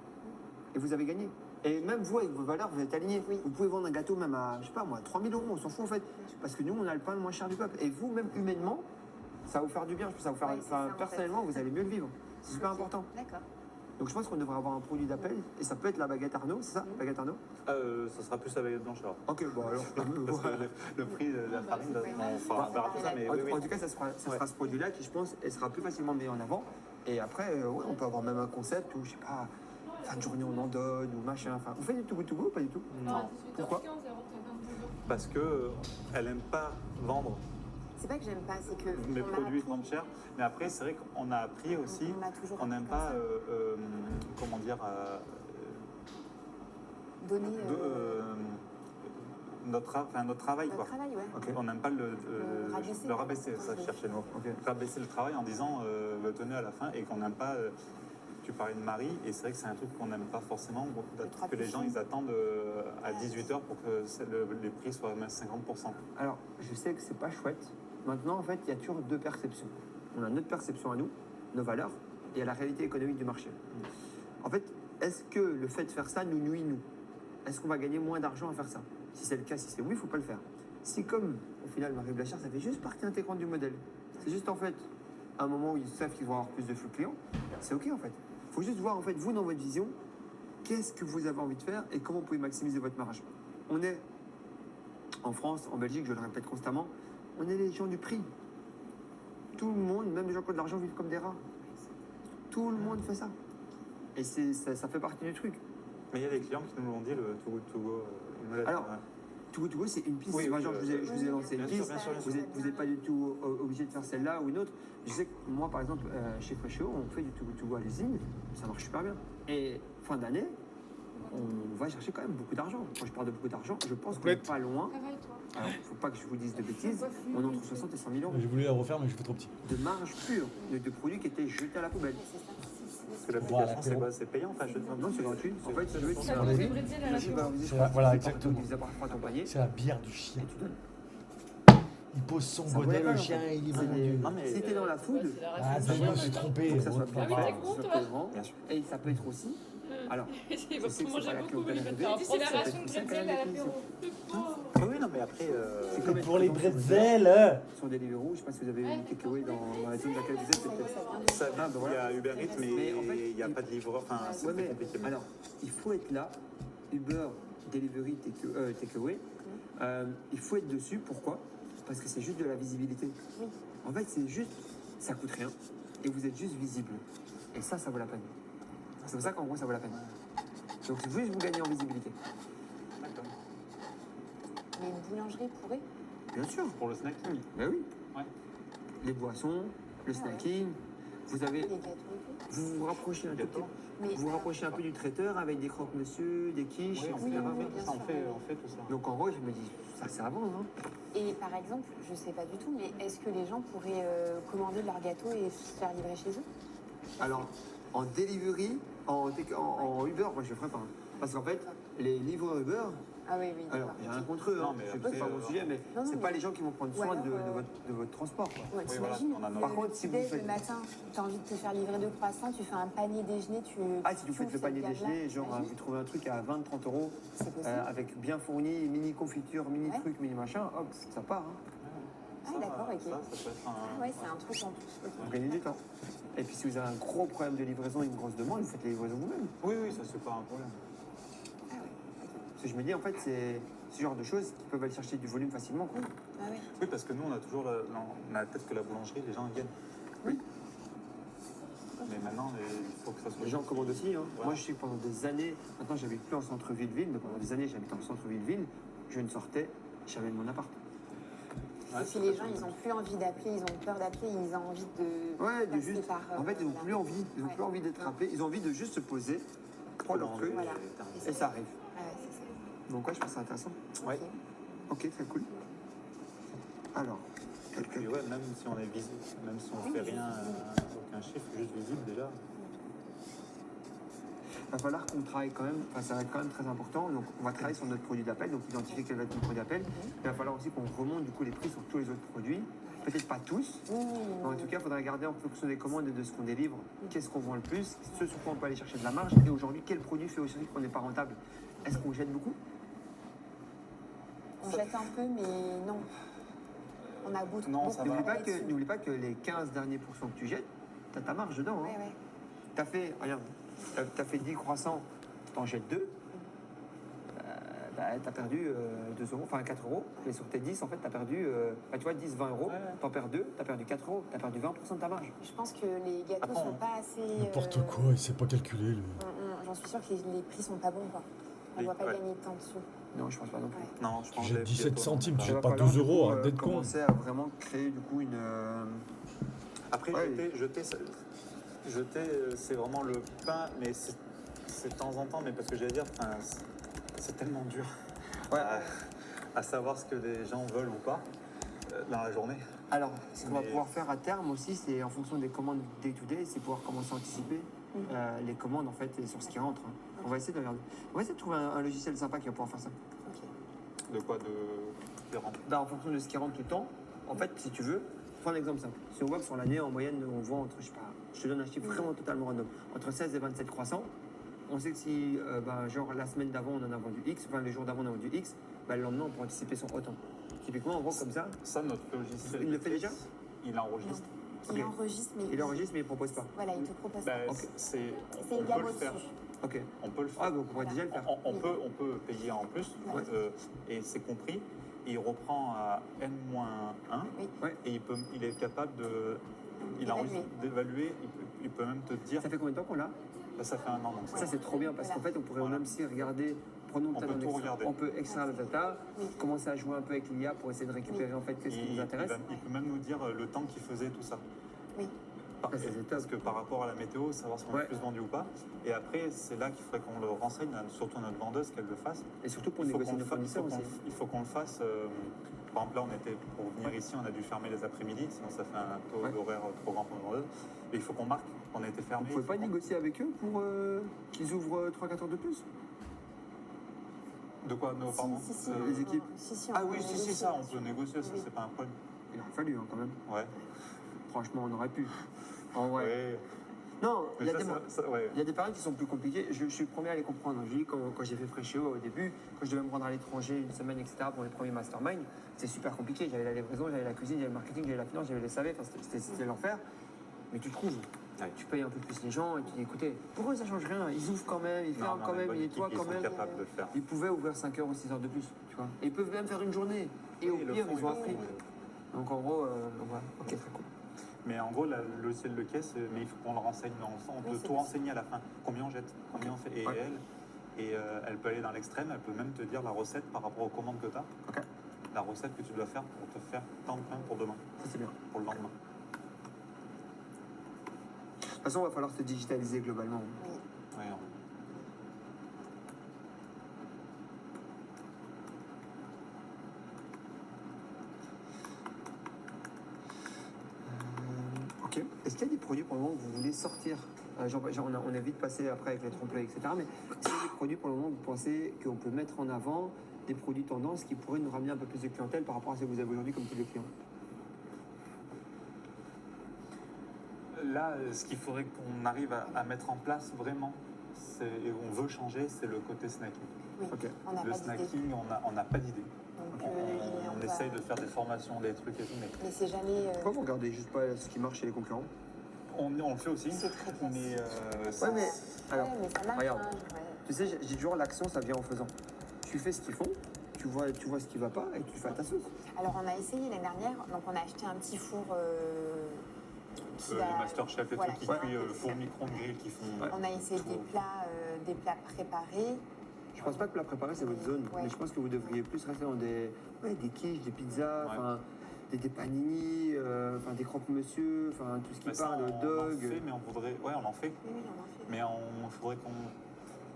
et vous avez gagné. Et même vous, avec vos valeurs, vous êtes alignés. Oui. Vous pouvez vendre un gâteau même à, je sais pas moi, 3 000 euros, on s'en fout en fait. Parce que nous, on a le pain le moins cher du peuple. Et vous, même humainement, ça va vous faire du bien. Je pense que ça va vous faire, Ouais, c'est ça, en fait. personnellement, vous allez mieux le vivre. C'est super Ok. important. D'accord. Donc je pense qu'on devrait avoir un produit d'appel. Et ça peut être la baguette Arnaud, c'est ça? Baguette Arnaud? Ça sera plus la baguette blanche alors. Ok, bon alors. Parce que le prix de la farine, on verra tout ça, mais oui, oui. En tout cas, ça sera ce produit-là qui, je pense, elle sera plus facilement mis en avant. Et après, ouais, on peut avoir même un concept où, je sais pas, fin de journée on en donne ou machin. Enfin, vous faites du to go ou pas du tout? Non. Pourquoi? Parce que elle aime pas vendre C'est pas que j'aime pas, c'est que. mes on m'a produits appris- vendre cher. Mais après, c'est vrai qu'on a appris aussi, On m'a toujours on n'aime appris pas, comme comment dire, donner notre travail, notre quoi. travail, ouais. Ok. On n'aime pas rabaisser. le rabaisser, ça, je cherchais le mot. Ok. Rabaisser le travail en disant tenez à la fin et qu'on n'aime pas. Tu parlais de Marie et c'est vrai que c'est un truc qu'on n'aime pas forcément, que les gens ils attendent à 18h pour que les prix soient même 50%. Alors, je sais que c'est pas chouette. Maintenant, en fait, il y a toujours deux perceptions. On a notre perception à nous, nos valeurs, et il y a la réalité économique du marché. En fait, est-ce que le fait de faire ça nous nuit, nous? Est-ce qu'on va gagner moins d'argent à faire ça? Si c'est le cas, si c'est oui, il ne faut pas le faire. Si comme, au final, Marie Blachard, ça fait juste partie intégrante du modèle. C'est juste, en fait, un moment où ils savent qu'ils vont avoir plus de flux clients, c'est OK, en fait. Il faut juste voir, en fait, vous, dans votre vision, qu'est-ce que vous avez envie de faire et comment vous pouvez maximiser votre marge. On est, en France, en Belgique, je le répète constamment, on est les gens du prix. Tout le monde, même les gens qui ont de l'argent, vivent comme des rats. Tout le monde fait ça. Et ça fait partie du truc. Mais il y a des clients qui nous l'ont dit, le Too Good To Go. Alors, Too Good To Go, c'est une piste. Oui, Par oui, exemple, je vous ai lancé une bien sûr, piste. bien sûr, bien Vous n'êtes pas du tout obligé de faire celle-là ou une autre. Je sais que moi, par exemple, chez Fresho, on fait du Too Good To Go à l'usine. Ça marche super bien. Et fin d'année, on va chercher quand même beaucoup d'argent. Quand je parle de beaucoup d'argent, je pense qu'on n'est pas loin. Alors, il ne faut pas que je vous dise de bêtises. On est entre 60 et 100 millions J'ai voulu la refaire, mais je fais trop petit. de marge pure, de produits qui étaient jetés à la poubelle. Ouais, c'est ça. Parce que l'application, c'est quoi? C'est payant, enfin, Non, c'est gratuit. En fait, si tu veux, tu Ça fais un coûte prix. le brésil à la Tu peau. vas vous C'est la- voilà, partout, exactement. divisé par 3 ton panier. C'est la bière du chien. Et tu donnes. Il pose son Ça vaut bonnet, la peine, le en chien, fait. il est C'est des- vendu. Non, mais Si t'es dans la food, Ah, ça y est, je me suis trompé. faut que ça soit Autre bien part. fait, t'es que ce soit con, toi. cohérent. Bien sûr. Et ça peut être aussi. Alors, Il je va sais tout que c'est manger pas la beaucoup, mais il va clientèle faire rêvée. une accélération Ça de fait 5 bretzel années à qu'ils l'apéro. Oui, non, mais après. C'est Et comme pour les être présent bretzels, sur Deliveroo, je sais pas si vous avez une takeaway dans la zone dans laquelle vous êtes, c'est peut-être. Ça, Ah, ben il y voilà. a Uber Eats, mais Mais en fait, il n'y a pas de livreur. Enfin, c'est Ouais, très mais compliqué. alors, il faut être là. Uber, Delivery, Takeaway. Il faut être dessus. Pourquoi? Parce que c'est juste de la visibilité. Oui. En fait, c'est juste, ça coûte rien. Et vous êtes juste visible. Et ça vaut la peine. C'est pour ça qu'en gros, ça vaut la peine. Donc, juste vous gagnez en visibilité. D'accord. Mais une boulangerie pourrait. Bien sûr. Pour le snack. Ben oui. Ouais. Les boissons, le snacking. Vous avez, Les gâteaux et tout. vous vous rapprochez un tout petit peu. Mais Vous vous rapprochez un peu du traiteur avec des croque-monsieur, des quiches, Oui, on etc. fait, bien ça, sûr, on fait tout ça. Donc en gros, je me dis, ça c'est à vendre. Hein. Et par exemple, je sais pas du tout, mais est-ce que les gens pourraient commander leur gâteau et se faire livrer chez eux? Alors, en delivery, en Uber, moi je le ferai pas. Hein. Parce qu'en fait, les livreurs Uber, Ah oui, oui, alors d'accord. j'ai rien contre eux, Non, hein. mais c'est après, pas mon sujet, mais non, c'est mais- pas les gens qui vont prendre Ou soin alors, de votre transport. Quoi. Ouais, Oui, t'imagines, voilà, on a nos- Par contre, si vous petit-déj faites- le matin, tu as envie de te faire livrer 2 croissants, tu fais un panier déjeuner, tu. Ah, si vous faites le cette panier gamme-là, déjeuner, genre t'imagines vous trouvez un truc à 20-30 euros, C'est possible. avec bien fourni, mini confiture, mini Ouais. truc, mini machin, hop, ça part. Hein. Ah, d'accord, ok. ça peut être un. Ah ouais, c'est un truc en plus. Ok. Vous gagnez du temps. Et puis si vous avez un gros problème de livraison et une grosse demande, vous faites les livraisons vous-même. Oui, oui, ça c'est pas un problème. Ah ouais, ok. Parce que je me dis, en fait, c'est ce genre de choses qui peuvent aller chercher du volume facilement. Quoi. Ah ouais. Oui, parce que nous, on a toujours on a la tête que la boulangerie, les gens ils viennent. Oui. Mais maintenant, il faut que ça soit. Les gens commandent aussi. Hein. Voilà. Moi, je sais que pendant des années, maintenant j'habite plus en centre-ville-ville, mais pendant des années j'habite en centre-ville-ville, je ne sortais jamais de mon appart. Ouais, Et puis les gens, ils n'ont plus envie d'appeler, ils ont peur d'appeler, ils ont envie de Ouais, de passer juste. par. En fait, ils n'ont la- plus envie. Ils n'ont Ouais. plus envie d'être appelés. Ils ont envie de juste se poser, prendre leur truc, Voilà. et ça arrive. Ah ouais, c'est ça. Donc, ouais, je pense que c'est intéressant. Ouais. Ok. Ok, très cool. Alors, Et puis, ouais, même si on est visible, même si on Oui, fait juste rien, visible. aucun chiffre, juste visible déjà. il va falloir qu'on travaille quand même, enfin ça va être quand même très important, donc on va travailler sur notre produit d'appel, donc identifier quel va être notre produit d'appel. Il va falloir aussi qu'on remonte du coup les prix sur tous les autres produits, peut-être pas tous, Oui, mais en tout cas il faudra regarder en fonction des commandes et de ce qu'on délivre, qu'est-ce qu'on vend le plus, ce sur quoi on peut aller chercher de la marge, et aujourd'hui quel produit fait aussi qu'on n'est pas rentable. Est-ce qu'on jette beaucoup? on jette un peu, mais non. On a beaucoup Non, ça va. N'oublie pas que les 15 derniers pourcents que tu jettes, tu as ta marge dedans. Hein. Ouais, ouais. T'as fait, regarde, t'as fait 10 croissants, t'en jettes 2, t'as perdu 2 euros, enfin 4 euros, mais sur tes 10, en fait, t'as perdu, tu vois, 10, 20 euros, Ouais. t'en perds 2, t'as perdu 4 euros, t'as perdu 20% de ta marge. Je pense que les gâteaux Après, sont pas assez. N'importe quoi, il sait pas calculer, lui. J'en suis sûre que les prix sont pas bons, quoi. On Oui, voit pas ouais. gagner de temps dessus. Non, je pense pas non plus. Ouais. Non, je pense J'ai que les 17 gâteaux, centimes, non, j'ai Il va pas falloir, 2 euros, du coup, arrête d'être con. commencer à vraiment créer du coup une... Après, Ouais. jeter, c'est vraiment le pain, mais c'est de temps en temps, mais parce que j'allais dire, enfin, c'est tellement dur Ouais. à savoir ce que les gens veulent ou pas dans la journée. Alors, ce qu'on va Mais- pouvoir faire à terme aussi, c'est en fonction des commandes day-to-day, c'est pouvoir commencer à anticiper les commandes en fait et sur ce qui rentre. Hein. On va essayer de regarder. On va essayer de trouver un logiciel sympa qui va pouvoir faire ça. Ok. De quoi de remplir. Bah, en fonction de ce qui rentre tout le temps, en fait, si tu veux, prends un exemple simple. Si on voit que sur l'année, en moyenne, on vend entre, je sais pas, je te donne un chiffre vraiment totalement random, entre 16 et 27 croissants, on sait que si, genre, la semaine d'avant, on en a vendu X, enfin, les jours d'avant, on en a vendu X, bah, le lendemain, on peut anticiper son autant. Typiquement, on vend comme ça, Ça, notre logiciel. Il le fait déjà Il enregistre. Il Ok. enregistre, mais. il enregistre, mais il propose pas. Voilà, il te propose Bah, pas. Ok. c'est, C'est on une peut gamme le faire. au-dessus. Ok. On peut le faire. Ah, donc on pourrait déjà le faire. On peut payer en plus, Ouais. et c'est compris. Et il reprend à N-1, Oui. Ouais. et il est capable de. D'évaluer, il peut même te dire. Ça fait combien de temps qu'on l'a? Bah, ça fait un an, donc Ça, c'est trop bien parce qu'en fait, on pourrait Voilà. même si regarder, prenons On peut-être peut un tout extrait. regarder. On peut extraire la data, Oui. commencer à jouer un peu avec l'IA pour essayer de récupérer en fait qu'est-ce qui nous intéresse. Il peut même nous dire le temps qu'il faisait tout ça. Oui. Par- Ah, ça, c'est parce top. que par rapport à la météo, savoir si on Ouais. est plus vendu ou pas. Et après, c'est là qu'il faudrait qu'on le renseigne, surtout à notre vendeuse, qu'elle le fasse. Et surtout pour Il faut négocier qu'on nos le fa- fournisseurs aussi. il faut qu'on le fasse. Par exemple, là, pour venir ici, on a dû fermer les après-midi, sinon ça fait un taux Ouais. d'horaire trop grand pour une vendeuse. Et il faut qu'on marque qu'on a été Vous fermé. pouvez Il pas faut qu'on- négocier avec eux pour qu'ils ouvrent 3-4 heures de plus? De quoi nos, pardon Si, les équipes. Si, on Ah peut oui, si, négocier, ça, on bien peut sûr. négocier, ça, Oui. c'est pas un problème. Il aurait fallu hein, quand même. Ouais. Franchement, on aurait pu. En vrai. Ouais. Non, il y a Mais des ouais. Il y a des périodes qui sont plus compliquées. Je suis le premier à les comprendre. Je dis quand j'ai fait Fréchéo au début, quand je devais me rendre à l'étranger une semaine, etc. pour les premiers masterminds, c'est super compliqué. J'avais la livraison, j'avais la cuisine, j'avais le marketing, j'avais la finance, j'avais les SAV. Enfin, c'était l'enfer. Mais tu trouves. Tu payes un peu plus les gens et tu dis écoutez, pour eux ça change rien. Ils ouvrent quand même, ils Non, ferment mais quand on a une même, bonne ils équipe, nettoient ils quand sont même. capables de le faire. Ils pouvaient ouvrir 5 heures ou 6 heures de plus. Tu vois. Et ils peuvent même faire une journée. Et au Oui, le pire, font, ils ont le appris. font. Donc en gros, voilà. Ok, très cool. Mais en gros, le logiciel de caisse, mais il faut qu'on le renseigne dans le sens. On Oui, peut c'est tout possible. renseigner à la fin. Combien on jette, combien on fait. Et Ouais. elle peut aller dans l'extrême, elle peut même te dire la recette par rapport aux commandes que tu as. Ok. La recette que tu dois faire pour te faire tant de pain pour demain, Ça c'est bien. pour le lendemain. De toute façon, il va falloir se digitaliser globalement. Oui. Ouais, Ok. Est-ce qu'il y a des produits pour le moment que vous voulez sortir on a vite passé après avec les trompe-l'œil, etc. Mais est-ce qu'il y a des produits pour le moment que vous pensez qu'on peut mettre en avant, des produits tendances qui pourraient nous ramener un peu plus de clientèle par rapport à ce que vous avez aujourd'hui comme type de client? Là, ce qu'il faudrait qu'on arrive à mettre en place vraiment, et on veut changer, c'est le côté snacking. Oui, Ok. on n'a Le pas d'idée. snacking, on n'a pas d'idée. Donc, On essaye de faire des formations, des trucs et tout, Mais c'est jamais. Pourquoi vous regardez juste pas ce qui marche chez les concurrents? on le fait aussi. C'est très classique. Mais Ouais, mais alors, Ouais, mais ça marche. regarde. hein, ouais. tu sais, j'ai toujours l'action, ça vient en faisant. Tu fais ce qu'ils font, tu vois ce qui va pas et tu fais à ta sauce. Alors, on a essayé l'année dernière, donc on a acheté un petit four. Qui les va- Masterchef et voilà, tout, qui qui va cuit un peu four faire. micro-ondes grill, qui font. On a essayé des plats préparés. Je pense pas que plat préparé c'est votre zone, Ouais. mais je pense que vous devriez plus rester dans des quiches, des pizzas, Ouais. enfin des panini, enfin des croque-monsieur, enfin tout ce qui Mais ça, parle de on en dog. fait, mais on voudrait. Ouais, on en fait. Oui, oui, on en fait. Mais on faudrait qu'on.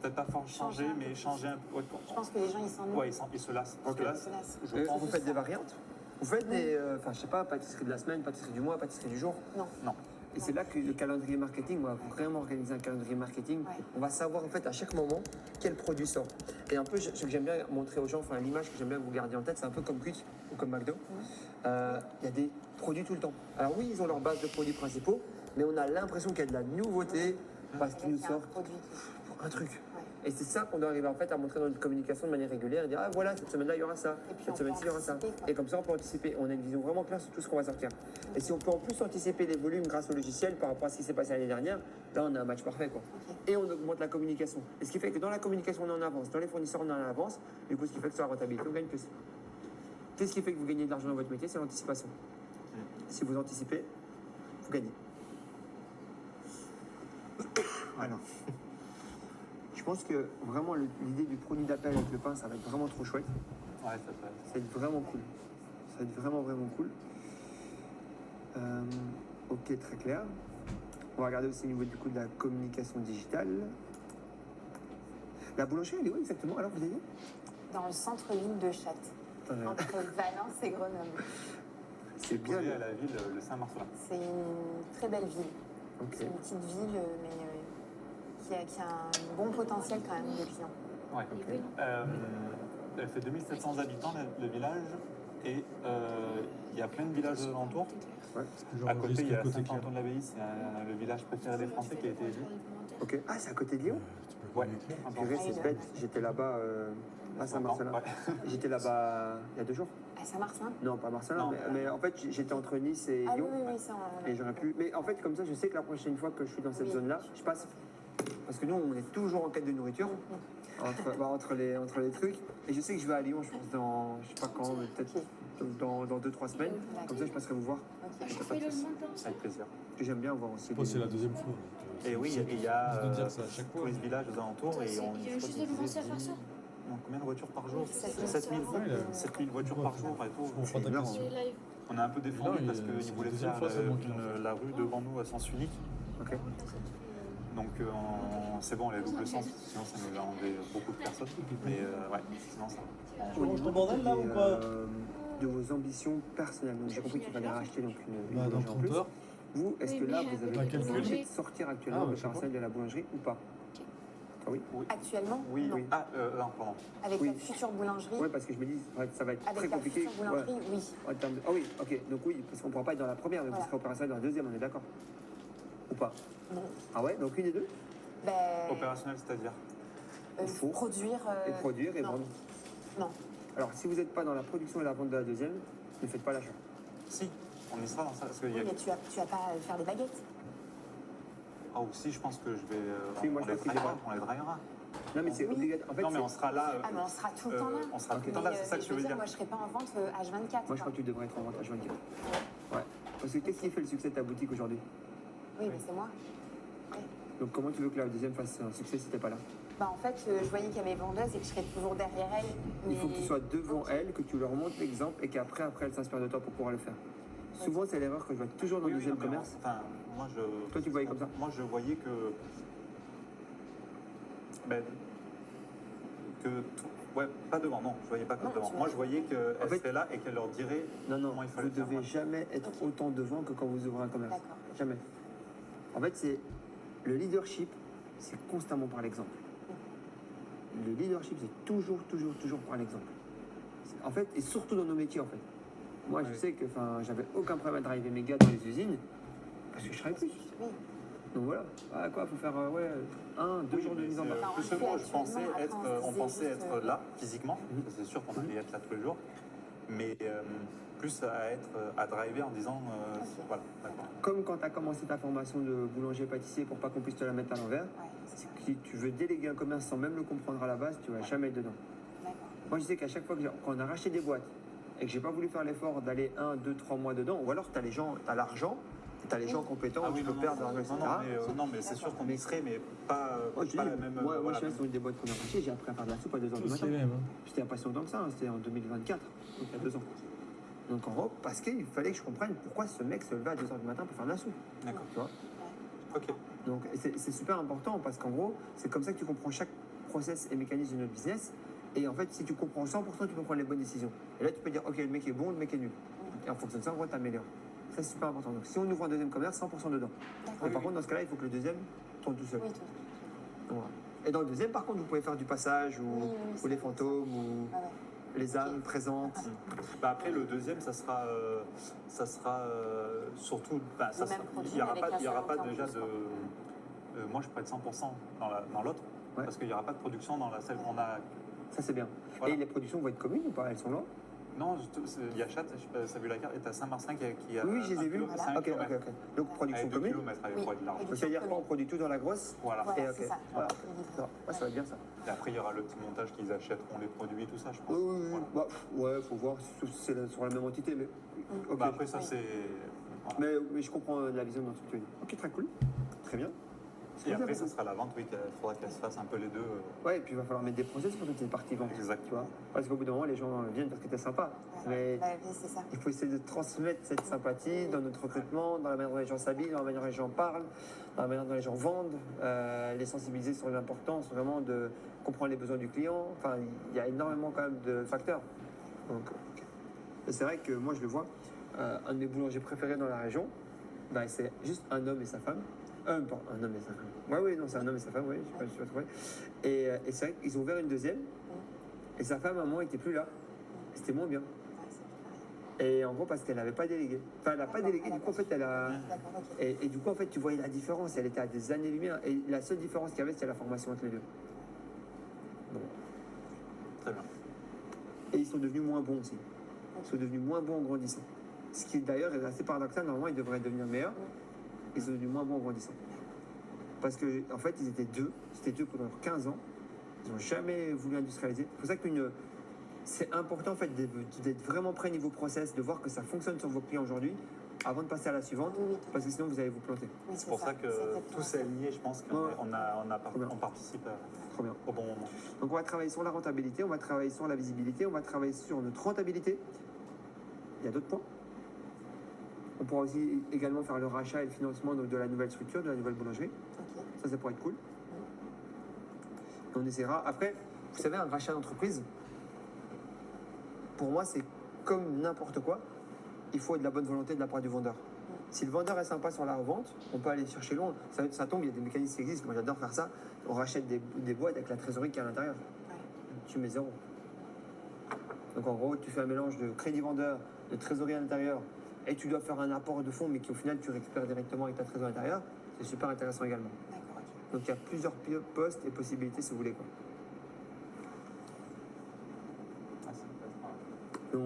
Peut-être pas changer, Changer un mais peu changer un peu. Ouais, Je pense que les gens, ils s'ennuient. ouais, ils se lassent. Ils Ok. se lassent. Se lassent. Je pense. Vous faites des variantes? Vous faites des, enfin je sais pas, pâtisserie de la semaine, pâtisserie du mois, pâtisserie du jour. Non. Non. Et c'est là que le calendrier marketing, on va vraiment organiser un calendrier marketing. Ouais. On va savoir en fait à chaque moment quel produit sort. Et un peu, ce que j'aime bien montrer aux gens, enfin l'image que j'aime bien que vous gardiez en tête, c'est un peu comme Quick ou comme McDo. Il y a des produits tout le temps. Alors oui, ils ont leur base de produits principaux, mais on a l'impression qu'il y a de la nouveauté parce qu'ils nous Il y a un sortent produit un truc. Ouais. Et c'est ça qu'on doit arriver en fait à montrer dans notre communication de manière régulière et dire ah voilà cette semaine-là il y aura ça, Et puis, cette on semaine-ci il y peut aura ça. anticiper, quoi. Et comme ça on peut anticiper. On a une vision vraiment claire sur tout ce qu'on va sortir. Et si on peut en plus anticiper les volumes grâce au logiciel par rapport à ce qui s'est passé l'année dernière, là on a un match parfait quoi. Ok. Et on augmente la communication. Et ce qui fait que dans la communication on est en avance, dans les fournisseurs on est en avance, du coup ce qui fait que sur la rentabilité on gagne plus. Qu'est-ce qui fait que vous gagnez de l'argent dans votre métier? C'est l'anticipation. Si vous anticipez, vous gagnez. Alors, je pense que vraiment l'idée du produit d'appel avec le pain, ça va être vraiment trop chouette. Ouais, ça peut. Ça va être vraiment cool. Ça va être vraiment, vraiment cool. Ok, très clair. On va regarder aussi au niveau du coup de la communication digitale. La boulangerie, elle est où exactement? Alors, vous avez dit? Dans le centre-ville de Châtes, Attendez, entre Valence et Grenoble. c'est bien. Collé à la ville, le Saint-Marcelin. C'est une très belle ville. Ok. C'est une petite ville, mais qui a un bon potentiel quand même de clients. Ouais. Elle fait 2700 habitants, le village, et il y a plein de villages alentours. À côté, il y a Saint-Antoine-de-l'Abbaye, c'est le village préféré des Français qui a été élu. Ok. Ah, c'est à côté de Lyon? Ouais. Purée, c'est bête. J'étais là-bas à Saint-Marcelin. Ouais. J'étais là-bas il y a 2 jours. À Saint-Martin? Non, pas Marcelin, Non. mais en fait, j'étais entre Nice et Ah oui, Lyon. oui, oui, ça on a- Et j'aurais pu. Mais en fait, comme ça, je sais que la prochaine fois que je suis dans cette Oui. zone-là, je passe. Parce que nous, on est toujours en quête de nourriture, entre les trucs. Et je sais que je vais à Lyon, je pense, dans. Je sais pas quand, mais peut-être dans 2-3 semaines. Comme ça, je passerai vous voir. Ok. Avec plaisir. Que j'aime bien voir aussi. Bon, c'est la deuxième fois. Et oui, il y a de dire ça à chaque fois. tous les villages aux alentours et on Il vient juste de commencer à faire ça. combien de voitures par jour 7000. 7000 Ouais, 7000 voitures par jour et tout. Je comprends ta énorme. question. Il est live. On a un peu défendu Non, parce c'est qu'ils la voulaient deuxième faire fois seulement qu'il en fait. la rue devant nous à sens unique. Ok. Donc c'est bon, elle est double sens, sinon ça nous a enlevé beaucoup de personnes. Mais ouais, sinon ça va. Au niveau de vos ambitions personnelles, donc j'ai compris qu'il fallait racheter donc une Bah, dans boulangerie en 30 plus. heures. Vous, est-ce Oui, que là, mais vous avez avec une le volonté calcul. de sortir actuellement Ah, le ouais, je sais personnel de la boulangerie ou pas? Ah oui. Actuellement, Oui, non. oui. Ah, non, pardon. Avec Oui. la future boulangerie, Ouais, parce que je me dis, ouais, ça va être très avec la compliqué. future boulangerie, Ouais. oui. En termes de- Ah oui, ok. Donc oui, parce qu'on ne pourra pas être dans la première, mais vous Voilà. serez opérationnel dans la deuxième, on est d'accord? Ou pas? Non. Ah ouais, donc une et deux? Ben, Opérationnel, c'est-à-dire Il faut. produire. Et produire et non. vendre. Non. Alors, si vous n'êtes pas dans la production et la vente de la deuxième, ne faites pas l'achat. Si, on y sera dans ça. Parce qu'il y Oui, a... mais tu vas pas faire des baguettes. Ah, aussi, je pense que je vais. Si, moi, je pense qu'il est on les draillera. Non, mais c'est Oui. obligatoire. En fait, Non, mais on c'est- sera là. Ah, mais on sera tout le temps là. On sera tout le temps Mais, là, c'est ça que mais je veux dire. Moi, je serai pas en vente H24. moi, je quoi. crois que tu devrais être en vente à 24. Ouais. Parce que qu'est-ce qui fait le succès de ta boutique aujourd'hui? Oui, mais c'est moi. Donc, comment tu veux que la deuxième fasse un succès si t'es pas là? Bah, en fait, je voyais qu'il y avait vendeuse et que je serais toujours derrière elle. Il faut que tu mais- sois devant elle, que tu leur montres l'exemple et qu'après, elle s'inspire de toi pour pouvoir le faire. Souvent, c'est l'erreur que je vois toujours dans Oui, le oui, deuxième non, mais commerce. Enfin, moi, je. Toi, tu voyais comme ça? Moi, je voyais que. Ben, ouais, pas devant, non, je voyais pas que Non, devant. tu Moi, vois. je voyais qu'elle En fait- serait là et qu'elle leur dirait Non, non, comment il vous fallait ne faire. devez jamais être Ok. autant devant que quand vous ouvrez un commerce. D'accord. Jamais. En fait, c'est le leadership, c'est constamment par l'exemple. Le leadership, c'est toujours par l'exemple. En fait, et surtout dans nos métiers, en fait. Moi, je Oui. sais que j'avais aucun problème à driver mes gars dans les usines parce que je travaille plus. Oui. Donc voilà. Ah, quoi, faut faire 1, 2 jours de mise en mais barre. Bah, on plus le que moi, fait je pensais actuellement, être, après, on on se pensait disait juste, être là, physiquement. C'est sûr qu'on allait être là tous les jours. Mais plus à être à driver en disant Ok. voilà, d'accord. Comme quand tu as commencé ta formation de boulanger-pâtissier pour pas qu'on puisse te la mettre à l'envers, Ouais, c'est ça. si tu veux déléguer un commerce sans même le comprendre à la base, tu vas jamais être dedans. D'accord. Moi, je sais qu'à chaque fois quand on a racheté des boîtes et que j'ai pas voulu faire l'effort d'aller 1, 2, 3 mois dedans, ou alors tu as les gens, tu as l'argent, tu as les gens compétents, tu peux perdre de l'argent, etc. Non, mais c'est sûr qu'on y serait, mais pas, Moi, je te pas dis, la même. moi, voilà. je suis sur une des boîtes qu'on a rachetées, j'ai appris à faire de la soupe à 2h du Tous matin. les mêmes. Hein. J'étais impatient tant que ça, hein, c'était en 2024, donc il y a 2 ans. Donc en gros, parce qu'il fallait que je comprenne pourquoi ce mec se levait à 2h du matin pour faire de la soupe. D'accord. Tu vois. Ok. Donc c'est super important parce qu'en gros, c'est comme ça que tu comprends chaque process et mécanisme de notre business. Et en fait, si tu comprends 100%, tu peux prendre les bonnes décisions. Et là, tu peux dire, ok, le mec est bon, le mec est nul. Et en fonction de ça, en gros, tu améliores. Ça, c'est super important. Donc si on ouvre un deuxième commerce, 100% dedans. D'accord. Et par contre, dans ce cas-là, il faut que le deuxième tourne tout seul. Oui, tout. Voilà. Et dans le deuxième, par contre, vous pouvez faire du passage Oui, ou les ça, fantômes ou Ah ouais. les âmes présentes. Bah après le deuxième, ça sera surtout. Bah, ça Le même sera- produit, il y aura avec pas, la il y aura pas salle en déjà plus, de. quoi. Moi, je pourrais être 100% dans l'autre, Ouais. parce qu'il n'y aura pas de production dans celle qu'on a. Ça, c'est bien. Voilà. Et les productions vont être communes ou pas? Elles sont là? Non, il y a Chat, je sais pas si tu as vu la carte, et tu as Saint-Martin qui a. Oui, je les ai vus. C'est un Ok, kilomètre. ok. Donc, production Avec 2 commune. kilomètres avec Oui. pour être large. Et Donc, c'est-à-dire quoi? On produit tout dans la grosse? Voilà. Voilà, Et ok. c'est ça. Voilà. Ouais. Non, ouais, ça va être bien ça. Et après, il y aura le petit montage qu'ils achèteront les produits, tout ça, je pense. Oui, oui, oui. Voilà. Bah, ouais, faut voir si c'est sur la même entité, mais. Ok. Bah, après, ça, Oui. c'est. Voilà. Mais je comprends la vision dans ce que tu dis. Ok, très cool. Très bien. Et après, ça sera la vente, oui, qu'il faudra qu'elle se fasse un peu les deux. Ouais, et puis il va falloir mettre des process pour toute cette partie vente. Exact. Tu vois. Parce qu'au bout d'un moment, les gens viennent parce que t'es sympa. Mais Bah oui, c'est ça. il faut essayer de transmettre cette sympathie dans notre recrutement, dans la manière dont les gens s'habillent, dans la manière dont les gens parlent, dans la manière dont les gens vendent, les sensibiliser sur l'importance vraiment de comprendre les besoins du client. Enfin, il y a énormément quand même de facteurs. Donc, ok. Et c'est vrai que moi, je le vois, un de mes boulangers préférés dans la région, bah, c'est juste un homme et sa femme. Pardon, un homme et sa femme. Oui, non, c'est un homme et sa femme, oui, je sais pas trouvé. Et c'est vrai qu'ils ont ouvert une deuxième, et sa femme, à un moment, était plus là. C'était moins bien. Ouais, c'est pareil. Et en gros, parce qu'elle n'avait pas délégué. Enfin, elle n'a pas D'accord, délégué, du coup, en fait, elle a. D'accord, ok. Et du coup, en fait, tu voyais la différence, elle était à des années-lumière. Et la seule différence qu'il y avait, c'était la formation entre les deux. Bon. Très bien. Et ils sont devenus moins bons aussi. Ils sont devenus moins bons en grandissant. Ce qui d'ailleurs est assez paradoxal, normalement, ils devraient devenir meilleurs. Ils sont devenus moins bons en grandissant. Parce que, en fait, ils étaient deux. C'était deux pendant 15 ans. Ils n'ont jamais voulu industrialiser. C'est pour ça que c'est important, en fait, d'être vraiment prêt niveau process, de voir que ça fonctionne sur vos clients aujourd'hui, avant de passer à la suivante. Oui, oui, tout Parce que sinon, vous allez vous planter. Oui, C'est pour ça que tout s'est aligné, je pense qu'on Ouais. on participe Trop bien. au bon moment. Donc, on va travailler sur la rentabilité, on va travailler sur la visibilité, on va travailler sur notre rentabilité. Il y a d'autres points. On pourra aussi également faire le rachat et le financement de la nouvelle structure, de la nouvelle boulangerie. Ok. Ça pourrait être cool. Et on essaiera. Après, vous savez, un rachat d'entreprise, pour moi, c'est comme n'importe quoi. Il faut de la bonne volonté de la part du vendeur. Si le vendeur est sympa sur la revente, on peut aller chercher loin. Ça tombe, il y a des mécanismes qui existent. Moi, j'adore faire ça. On rachète des boîtes avec la trésorerie qui est à l'intérieur. Ouais. Tu mets zéro. Donc, en gros, tu fais un mélange de crédit vendeur, de trésorerie à l'intérieur, et tu dois faire un apport de fonds, mais qui au final, tu récupères directement avec ta trésorerie à l'intérieur. C'est super intéressant également. D'accord, ok. Donc, il y a plusieurs postes et possibilités si vous voulez. Quoi. Ah, ça peut être,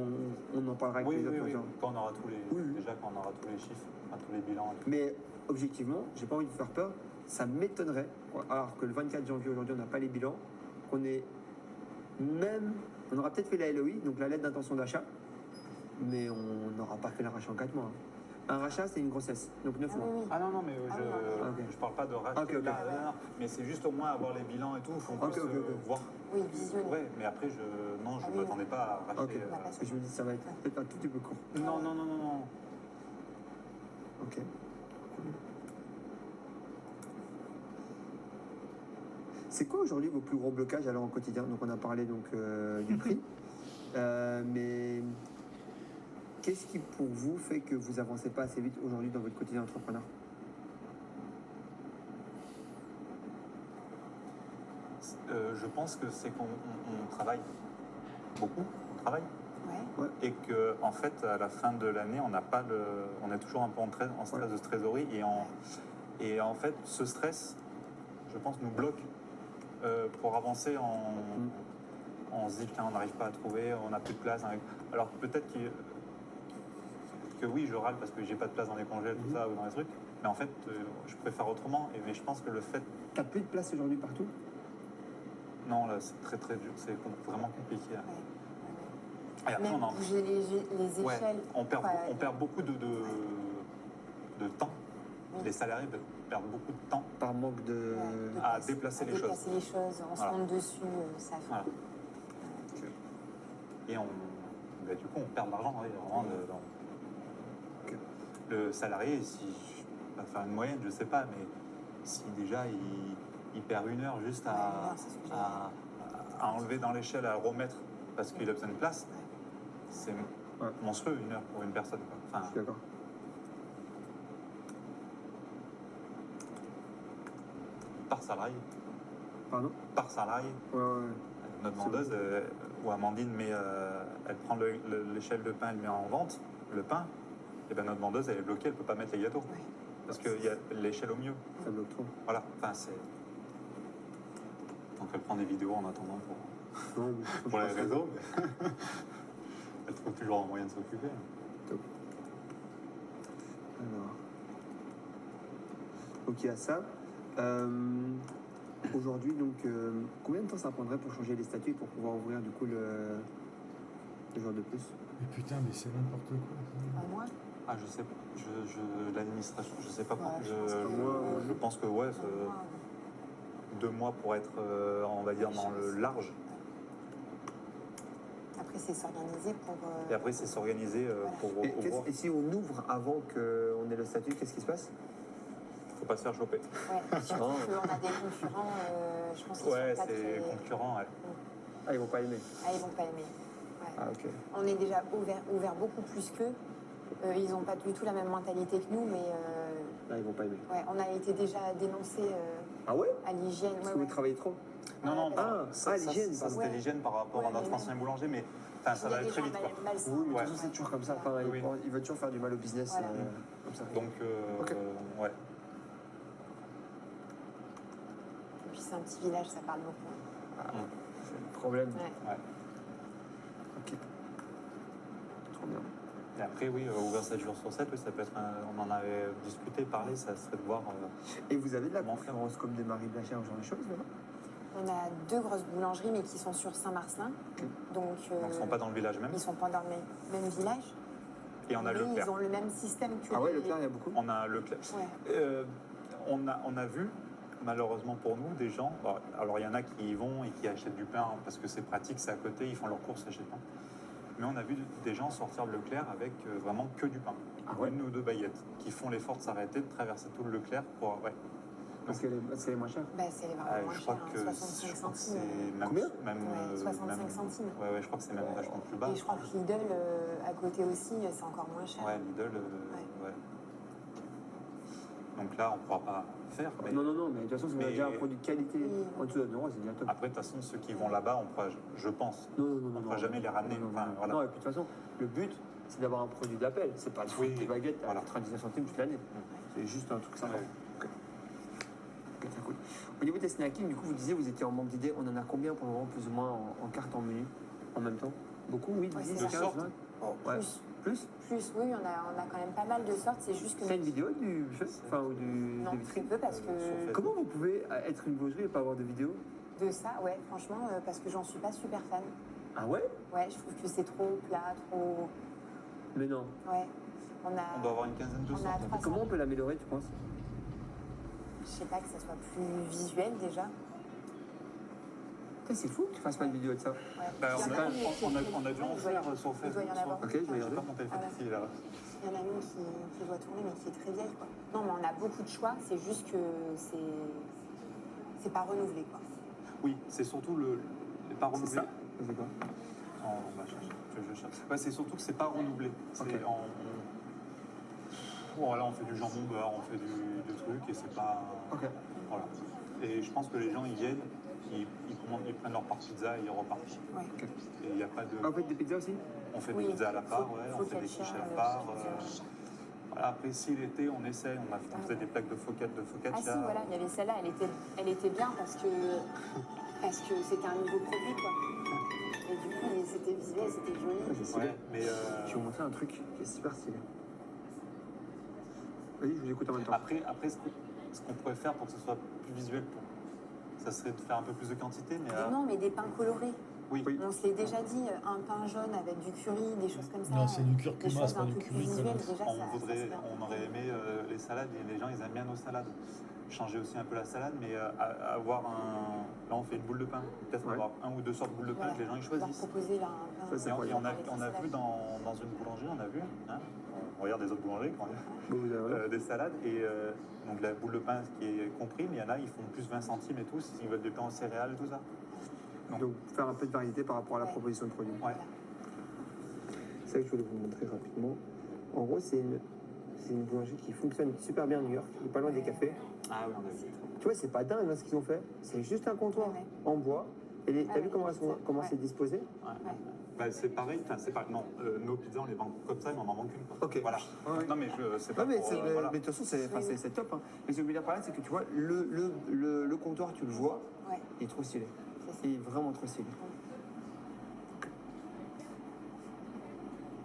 On en parlera avec oui, les autres oui. gens. Quand on aura tous les, Oui, oui. déjà quand on aura tous les chiffres, enfin, tous les bilans. Et tout. Mais objectivement, j'ai pas envie de faire peur. Ça m'étonnerait, alors que le 24 janvier aujourd'hui, on n'a pas les bilans, qu'on ait même. On aura peut-être fait la LOI, donc la lettre d'intention d'achat, mais on n'aura pas fait le rachat en 4 mois. Un rachat, c'est une grossesse, donc 9 Ah mois. oui, oui. Ah non, mais Ah oui, je parle pas de racheter Ok, ok. là, non, mais c'est juste au moins avoir les bilans et tout, faut Ok, plus ok, ok. voir. Oui, visionner. Ouais, mais après, je Ah oui, ne m'attendais pas à Ok, racheter. parce que je me dis ça va être peut-être un tout petit peu court. Non. Ok. C'est quoi aujourd'hui vos plus gros blocages alors au quotidien? Donc on a parlé donc du prix, mais qu'est-ce qui pour vous fait que vous avancez pas assez vite aujourd'hui dans votre quotidien d'entrepreneur? Je pense que c'est qu'on travaille beaucoup, on travaille. Ouais. Et que en fait à la fin de l'année on est toujours un peu en stress de trésorerie et en fait ce stress je pense, nous bloque pour avancer on se dit, putain, on n'arrive pas à trouver, on n'a plus de place. Alors peut-être que oui, je râle parce que j'ai pas de place dans les congés, tout ça, ou dans les trucs. Mais en fait, je préfère autrement. Mais je pense que le fait... T'as plus de place aujourd'hui partout? Non, là, c'est très très dur. C'est vraiment compliqué. Là. Ouais. Et après, Même bouger les Ouais, échelles. on perd Ouais. beaucoup de temps. Oui. Les salariés perdent beaucoup de temps. Par manque de... Ouais, à déplacer les déplacer les choses, on Voilà. se monte dessus, ça fait. Voilà. Et du coup, on perd de l'argent. Oui, vraiment, le salarié, si on va faire une moyenne, je sais pas, mais si déjà il perd 1 heure juste Ouais, c'est ce que j'ai à enlever dans l'échelle, à remettre parce qu'il a besoin de place, c'est monstrueux 1 heure pour une personne. Quoi. Je Enfin, suis d'accord. par salarié. Pardon? Par salarié. Ouais. Notre vendeuse, ou Amandine, elle prend l'échelle de pain, elle met en vente, le pain, et ben notre vendeuse, elle est bloquée, elle peut pas mettre les gâteaux. Ouais. Parce qu'il y a l'échelle au mieux. Ça bloque trop. Voilà, enfin c'est... Donc elle prend des vidéos en attendant Non, mais pour les réseaux, mais elle trouve toujours un moyen de s'occuper. Top. Alors. Ok, à ça. Aujourd'hui, donc, combien de temps ça prendrait pour changer les statuts pour pouvoir ouvrir du coup le jour de plus? Mais putain, mais c'est n'importe quoi. Un mois. Ah je sais pas, l'administration, je sais pas, Ouais, je pense que ouais, 2 mois pour être, on va dire, dans le large. Après, c'est s'organiser pour. Et après c'est s'organiser pour ouvrir. Et si on ouvre avant qu'on ait le statut, qu'est-ce qui se passe? Faut pas se faire choper. Ouais, surtout qu'on a des concurrents, je pense qu'ils Ouais, sont pas c'est très... concurrent, ouais. Ah, ils vont pas aimer. Ah, ils vont pas aimer. Ouais. Ah, ok. On est déjà ouvert beaucoup plus qu'eux. Ils n'ont pas du tout la même mentalité que nous, mais Là, ils vont pas aimer. ouais, on a été déjà dénoncé Ah ouais? à l'hygiène. Parce Ouais, que vous ouais. travaillez trop? Non, Ah, l'hygiène, ça pardon. c'était l'hygiène par rapport à Ouais, notre mais ancien boulanger, mais enfin, ça Il y a va des très gens vite. Quoi. malsains. Oui, mais Ouais. de toute façon, c'est toujours comme ça. Enfin, Oui. il veut toujours faire du mal au business. Voilà. Comme ça. Donc, Ok. ouais. Et puis c'est un petit village, ça parle beaucoup. C'est le problème. Ouais. Ok. Trop bien. Et après, oui, ouvert 7 jours sur 7, oui, ça peut être on en avait discuté, parlé, ça serait de voir. Et vous avez de la Comment faire? concurrence comme des Marie Blachère, ce genre de choses, là-bas? On a 2 grosses boulangeries, mais qui sont sur Saint-Marcelin. Donc, Donc, ils ne sont pas dans le village même. ils sont pas dans le même village. Et on a mais Leclerc. ils ont le même système que Ah ouais, les- Leclerc, il y a beaucoup? On a Leclerc. Ouais. On a vu, malheureusement pour nous, des gens. Alors, il y en a qui y vont et qui achètent du pain parce que c'est pratique, c'est à côté, ils font leurs courses, ils achètent pain. Mais on a vu des gens sortir de Leclerc avec vraiment que du pain. Ah ouais? 1 ou 2 baguettes, qui font l'effort de s'arrêter, de traverser tout le Leclerc pour. Ouais. Parce qu'elle est moins chère. Bah, c'est vraiment moins Je crois cher, que 65 je crois que centimes. c'est même. Combien? Même, Ouais, 65 même- centimes. Ouais, je crois que c'est même vachement plus bas. Et je crois que Lidl, à côté aussi, c'est encore moins cher. Ouais, Lidl, ouais. Donc là, on ne pourra pas faire. Mais Non, mais de toute façon, si on a Mais- déjà un produit de qualité Oui. en dessous d'un euro, c'est déjà top. après, de toute façon, ceux qui vont là-bas, on pourra, je pense, Non, on ne pourra jamais les ramener. Non, Enfin, voilà. non, et puis de toute façon, le but, c'est d'avoir un produit d'appel. C'est pas de Oui, des baguettes à voilà. 99 centimes toute l'année. C'est juste un truc sympa. Ouais. Ok, très cool. Au niveau des snacking, du coup, vous disiez, vous étiez en manque d'idées. On en a combien pour le moment, plus ou moins, en carte en menu, en même temps? Beaucoup, oui, Ouais, 10, c'est 15, ça. 20? Ouais. Plus, Plus? oui, on a quand même pas mal de sortes. C'est juste que. C'est une vidéo du buffet? Enfin, ou du, Non, des très vitrines? peu parce Sur que. Facebook. Comment vous pouvez être une boulangerie et pas avoir de vidéo? De ça, ouais, franchement, parce que j'en suis pas super fan. Ah ouais? Ouais, je trouve que c'est trop plat, trop. Mais non. Ouais. On a. On doit avoir une quinzaine de On a sortes. 300. Comment on peut l'améliorer, tu penses? Je sais pas, que ça soit plus visuel déjà. Putain, c'est fou que tu fasses pas de vidéo de ça. Ouais. Bah, Il y en a une qui est on a dû très- en il doit y faire sur Il doit y en Facebook. avoir. Ok, je vais J'ai regarder. pas mon téléphone Ah ouais. ici, là. Il y en a une qui doit tourner, mais qui est très vieille, quoi. Non, mais on a beaucoup de choix, c'est juste que c'est pas renouvelé, quoi. Oui, c'est surtout le pas C'est renouvelé. ça? C'est quoi? On va chercher. Je cherche. Ouais, c'est surtout que c'est pas renouvelé. C'est Ok. Voilà, on fait du jambon beurre, on fait du truc et c'est pas. Ok. Voilà. Et je pense que les gens ils viennent, ils prennent leur part pizza et ils repartent. Ouais. Et il n'y a pas de. Ah, vous faites des pizzas aussi? On fait Oui, des pizzas à la part, ouais, faut on fait des qu'elle quiches à cherche la part. le pizza. Voilà, après, si l'été, on essaie, on faisait des plaques de Ah si, focaccia. voilà, il y avait celle-là, elle était bien parce que c'était un nouveau produit, quoi. Et du coup, c'était visuel, c'était Ouais, joli. c'est stylé. Ouais, mais Je vais vous montrer un truc qui est super stylé. Vas-y, je vous écoute en même temps. après ce qu'on pourrait faire pour que ce soit plus visuel, ça serait de faire un peu plus de quantité, mais Non, mais des pains colorés. oui. On se l'est déjà dit, un pain jaune avec du curry, des choses comme ça. Non, c'est du Des curcuma, choses c'est pas un du peu plus curry, visuelles, connasse. déjà, ça se fait. On aurait aimé les salades, et les gens ils aiment bien nos salades. Changer aussi un peu la salade, mais avoir un. Là on fait une boule de pain, peut-être Ouais. avoir un ou deux sortes de boules de pain Voilà. que les gens ils Leur choisissent. proposer là, un pain. Ça, c'est Et on a avec vu dans une boulangerie, on a vu, hein, on regarde des autres boulangeries quand Bon, vous avez raison. des salades, et donc la boule de pain qui est compris, mais il y en a, ils font plus 20 centimes et tout, s'ils veulent du pain en céréales et tout ça. Donc, faire un peu de variété par rapport à la Ouais. proposition de produit. Ouais. C'est ça que je voulais vous montrer rapidement. En gros, c'est une boulangerie qui fonctionne super bien à New York, qui est pas loin des cafés. Ah oui, on a vu. Tu vois, c'est pas dingue hein, ce qu'ils ont fait. C'est juste un comptoir Ouais. en bois. Et Ah t'as vu oui, comment, c'est ça. comment Ouais. c'est disposé? Ouais. Bah, c'est pareil, enfin c'est pas. Non, nos pizzas on les vend comme ça, mais on en manque une. Quoi. Ok. Voilà. Ouais. Non, mais c'est pas. Non, mais, pour, mais de toute façon, c'est top. Hein. Mais ce que je veux dire par là, c'est que tu vois, le comptoir, tu le vois, Ouais, il est trop stylé. c'est ça. Il est vraiment trop stylé.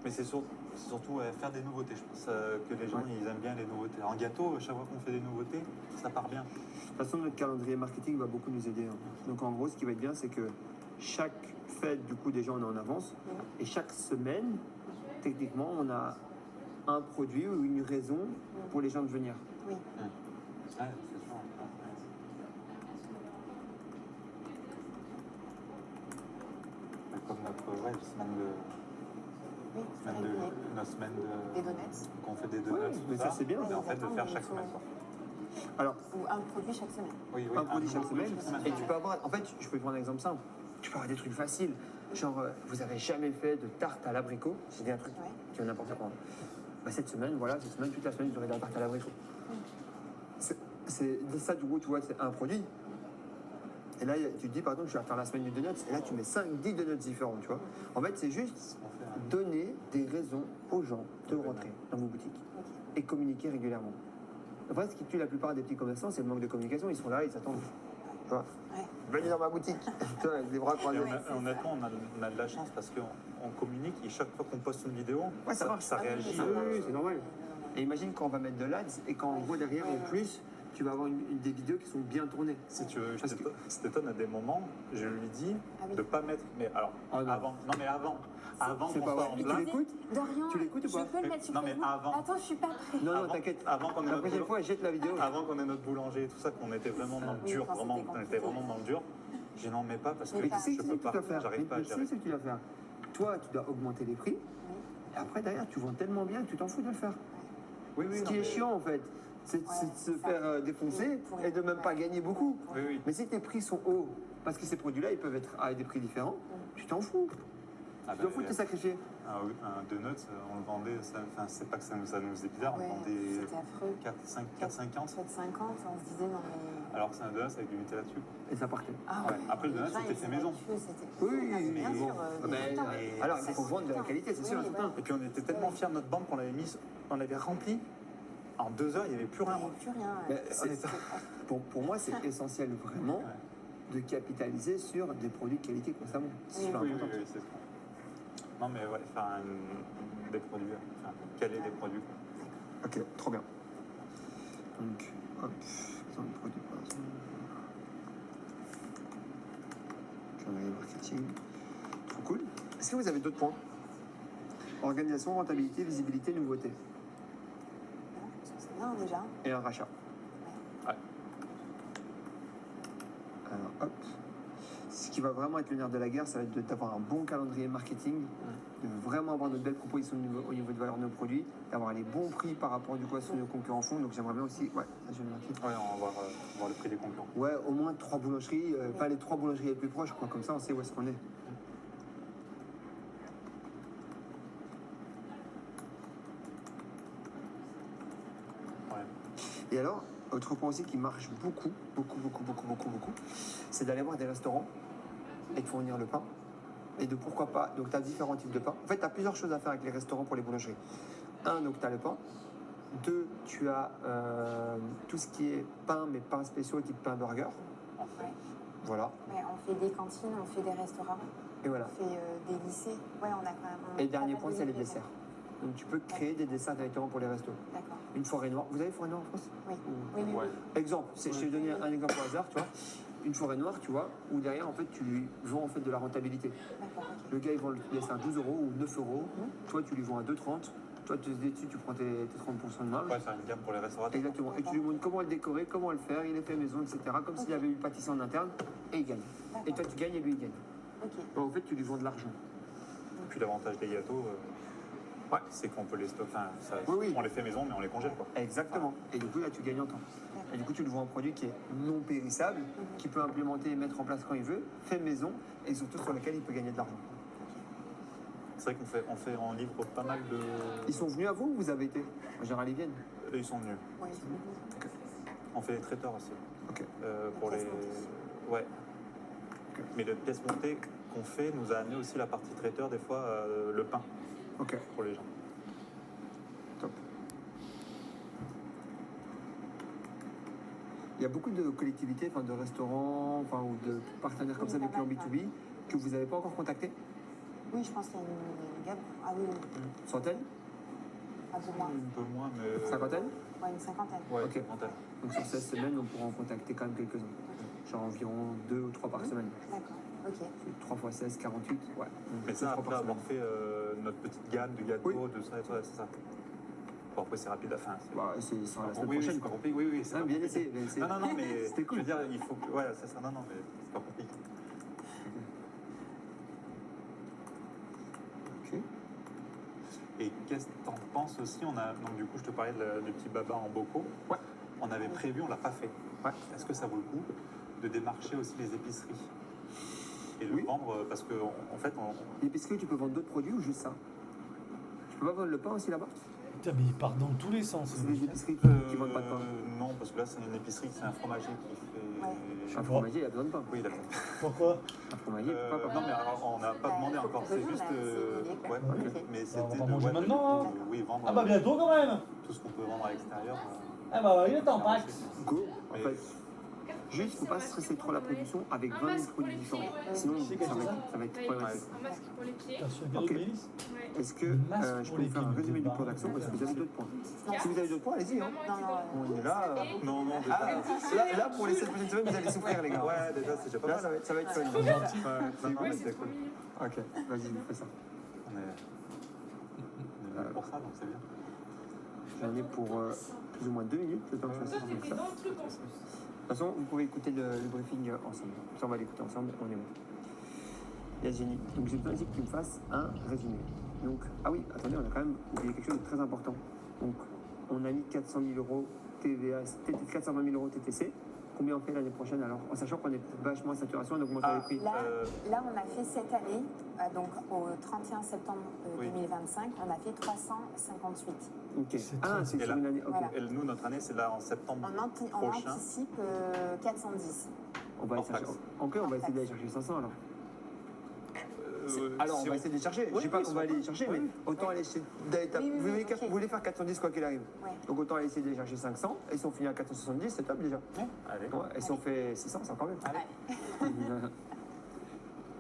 Mais c'est surtout faire des nouveautés. Je pense que les gens Ouais. ils aiment bien les nouveautés. En gâteau, chaque fois qu'on fait des nouveautés, ça part bien. De toute façon, notre calendrier marketing va beaucoup nous aider. Hein. Donc en gros, ce qui va être bien, c'est que chaque fête, du coup, déjà, on est en avance. Et chaque semaine, techniquement, on a un produit ou une raison pour les gens de venir. Oui. Ouais, c'est sûr. Ouais. Comme notre semaine de. Oui, c'est régulier. Notre semaine Des de. donuts. Qu'on fait des donuts. Ouais, tout mais ça, c'est bien. Mais en fait, de Exactement, faire mais chaque il faut- semaine. Quoi. Alors, Ou un produit chaque semaine. Oui, un produit chaque produit semaine. Et tu peux avoir, en fait, je peux te prendre un exemple simple. Tu peux avoir des trucs faciles. Genre, vous avez jamais fait de tarte à l'abricot. C'est un truc Ouais. qui est n'importe quoi. Bah, cette semaine, voilà, toute la semaine, vous aurez de la tarte à l'abricot. C'est ça, du coup, tu vois, c'est un produit. Et là, tu te dis, par exemple, je vais faire la semaine du donuts. Et là, tu mets 5-10 donuts différents, tu vois. En fait, c'est juste On fait un- donner des raisons aux gens de rentrer dans vos boutiques Ok. et communiquer régulièrement. Après, ce qui tue la plupart des petits commerçants, c'est le manque de communication. Ils sont là, ils s'attendent. Tu vois, Ouais. venez dans ma boutique. Tu vois, avec les bras Et croisés. honnêtement, on a de la chance parce qu'on communique et chaque fois qu'on poste une vidéo, Ouais, ça marche. ça Ah oui, réagit. mais ça Oui, marche. oui, c'est normal. Et imagine quand on va mettre de l'ads et quand en gros derrière, en plus, tu vas avoir des vidéos qui sont bien tournées. Si tu veux, Parce je t'étonne à des moments, je lui dis Ah oui. de pas mettre. Mais alors, Ah non. avant. Non, mais avant. Avant C'est qu'on pas soit vrai. en Mais tu plein. l'écoutes Dorian, Tu l'écoutes ou pas je peux le mettre sur Non, mais Facebook. avant. Attends, je suis pas prêt. Non, non, Avant- t'inquiète. Avant qu'on ait La notre prochaine fois, jette la vidéo. Avant qu'on ait notre boulanger et tout ça, qu'on était vraiment dans le Oui, dur, quand vraiment, c'était on était compliqué. vraiment dans le dur. Je n'en mets pas parce que Mais Mais tu sais je ce que peux tu pas. dois faire. J'arrive pas. Mais tu sais ce que tu dois faire. Toi, tu dois augmenter les prix. Et après, derrière, tu vends tellement bien que tu t'en fous de le faire. Oui, oui. Ce non, qui est mais- chiant, en fait, c'est de se c'est ça. faire défoncer Pour- et de même pas gagner beaucoup. Oui, oui. Mais si tes prix sont hauts, parce que ces produits-là, ils peuvent être à des prix différents, tu t'en fous. Ah, Tu t'en fous de te sacrifier. un donut, on le vendait, enfin, c'est pas que ça nous faisait bizarre, Ouais, on vendait c'était affreux. 4,50, 7,50, on se disait non mais. alors que c'est un donut avec du Nutella dessus. Et ça partait. Ah Ouais. Après, le les donut, gens, c'était ils fait étaient maison. habitués, c'était- Oui, Ah, mais bien bon. sûr, Ah, des ben, putains. alors, Ça, il faut c'est vendre de la putain. qualité, c'est sûr, Oui, c'est certain. Et puis on était tellement fiers de notre banque qu'on l'avait mis, on l'avait rempli. En 2 heures, il n'y avait plus Il rien. n'y avait plus rien. Mais c'est- Pour moi, c'est essentiel vraiment de capitaliser sur des produits de qualité constamment. C'est Oui, super Oui, oui, important. oui, c'est ça. Non, mais ouais, faire des produits, enfin, caler des produits. Quoi. Ok, trop bien. Donc, hop, exemple de produit par exemple. Calendrier marketing. Trop cool. Est-ce que vous avez d'autres points? Organisation, rentabilité, visibilité, nouveauté. C'est bien déjà. Et un rachat. Ouais. Alors, hop. Ce qui va vraiment être le nerf de la guerre, ça va être d'avoir un bon calendrier marketing, de vraiment avoir de belles propositions au niveau de valeur de nos produits, d'avoir les bons prix par rapport du coup à ce que nos concurrents font. Donc j'aimerais bien aussi, ouais, ça je vais le marquer. Ouais, on va voir le prix des concurrents. Ouais, au moins 3 boulangeries, pas les 3 boulangeries les plus proches, quoi. Comme ça, on sait où est-ce qu'on est. Ouais. Et alors, autre point aussi qui marche beaucoup, c'est d'aller voir des restaurants et de fournir le pain. Et de pourquoi pas, donc tu as différents types de pain. En fait, tu as plusieurs choses à faire avec les restaurants pour les boulangeries. Un, donc tu as le pain. 2, tu as tout ce qui est pain, mais pain spéciaux type pain burger. Ouais. Voilà. Ouais, on fait des cantines, on fait des restaurants, Et voilà. on fait des lycées. Ouais, on a quand même. Et le dernier pas mal point, de c'est les livraisons. desserts. Donc tu peux créer des desserts directement pour les restos. D'accord. Une forêt noire. Vous avez forêt noire en France? Oui. Ou- Oui, oui, Ouais. oui. Exemple, je vais donner un exemple au hasard, tu vois. Une forêt noire, tu vois, où derrière, en fait, tu lui vends en fait de la rentabilité. D'accord, ok. Le gars, il vend le dessert à 12 euros ou 9 euros. Toi, tu lui vends à 2,30. Toi, tu te dis dessus, tu prends tes 30% de marge. Ouais, faire une gamme pour les restaurateurs. Exactement. Et tu lui montres comment le décorer, comment le faire, il est fait maison, etc. Comme s'il avait eu le pâtissier en interne, et il gagne. Et toi, tu gagnes et lui, il gagne. Ok. Donc, en fait, tu lui vends de l'argent. Et puis l'avantage des gâteaux, c'est qu'on peut les stocker. Enfin, Oui, oui. on les fait maison, mais on les congèle, quoi. Exactement. Et du coup, là, tu gagnes en temps. Et du coup, tu lui vends un produit qui est non périssable, qu'il peut implémenter et mettre en place quand il veut, fait maison, et surtout sur lequel il peut gagner de l'argent. C'est vrai on livre pas mal de. Ils sont venus à vous ou vous avez été? En général, ils viennent. Eux, ils sont venus. Ouais. On fait les traiteurs aussi. Ok. Pour La les. pièce montée. Ouais. Mais le pièce montée qu'on fait nous a amené aussi la partie traiteur, des fois, le pain Ok. pour les gens. Top. Il y a beaucoup de collectivités, enfin de restaurants, enfin ou de partenaires comme ça avec en B2B que vous n'avez pas encore contacté? Oui, je pense qu'il y a une gamme. Ah oui, oui. Centaine? Un peu moins. Un peu moins, mais. Cinquantaine? Ouais, une cinquantaine. Ouais, Ok. cinquantaine. Donc sur 16 semaines, on pourra en contacter quand même quelques-uns. Genre environ 2 ou 3 par semaine. D'accord. Ok. 3 fois 16, 48. Ouais. Mais ça, après avoir fait notre petite gamme de gâteaux, Oui. de ça et tout, c'est ça. Bon, après, c'est rapide à la fin. Bah, c'est sur la semaine oui, prochaine, c'est quoi. pas compliqué. Oui, c'est Ah, pas bien compliqué. essayé, bien essayé. Non, mais C'était cool. je veux dire, il faut que. Ouais, c'est ça. Non, mais c'est pas compliqué. Ok. Et qu'est-ce que t'en penses aussi? Donc, du coup, je te parlais du petit baba en bocaux. Ouais. On avait prévu, on l'a pas fait. Ouais. Est-ce que ça vaut le coup de démarcher aussi les épiceries et le Oui. vendre? Parce que, en fait, L'épicerie, tu peux vendre d'autres produits ou juste ça? Tu peux pas vendre le pain aussi là-bas? Putain, mais il part dans tous les sens. C'est le des mec. épiceries qui vendent pas de pain. Non, parce que là, c'est une épicerie, c'est un fromager qui fait. Un fromager, il a besoin de pain. Oui, d'accord. Pourquoi? Un fromager, il peut pas pain. Non, mais alors, on n'a pas demandé faut encore. qu'on C'est demande, juste. là, c'est lié, quoi. Ouais, Ok. mais on c'était. va pas manger maintenant, hein. Oui, vendre Ah bah bientôt quand même. tout ce qu'on peut vendre à l'extérieur. Ah bah il est en pack. Go. En Mais- fait, juste, faut pas stresser trop la production avec 20 000 produits différents. Sinon, C'est ça va être Ouais. problématique. Un masque pour les pieds. T'as reçu un cadeau Ok. de Mélis? Ouais. Est-ce que Masque je pour peux les vous faire un pieds, résumé du mais plan c'est d'action pas- parce que vous avez d'autres points? Non. Si vous avez d'autres points, allez-y. Hein. Maman était dans- On est là. Non, déjà. Ah, là, pour les 7 prochaines semaines, vous allez souffrir, les gars. Ouais, déjà, c'est déjà pas Là, mal. ça va être fun. Ouais, non, mais c'est cool. Ok, vas-y, fais ça. On est venu pour ça, donc c'est bien. J'en ai pour plus ou moins 2 minutes, le temps que je fasse Toi, t'étais ça. dans le truc en plus. De toute façon, vous pouvez écouter le briefing ensemble. Ça, on va l'écouter ensemble, on est bon. Yes, Jenny. Donc, j'ai besoin ici que tu me fasses un résumé. Donc, ah oui, attendez, on a quand même oublié quelque chose de très important. Donc, on a mis 400 000 euros TVA, 420 000 euros TTC. Combien on fait l'année prochaine alors? En sachant qu'on est vachement en saturation, on augmente les prix. Là, on a fait cette année, donc au 31 septembre Oui. 2025, on a fait 358. Ok. C'est Ah, trop. c'est Et sur là. une année. Ok. Voilà. Et nous, notre année, c'est là en septembre On prochain. anticipe 410. On va aller Hors chercher. taxe. Ok, on va essayer d'aller chercher 500 alors. Alors, si on va essayer de les chercher. Je Oui, dis pas oui, qu'on va aller les chercher, mais autant aller essayer d'aller taper. Oui, oui, Vous voulez, ok. vous voulez faire 410 quoi qu'il arrive. Ouais. Donc autant aller essayer de les chercher 500. Et si on finit à 470, c'est top déjà. Allez. Ouais, et si on fait 600, c'est encore mieux. Allez.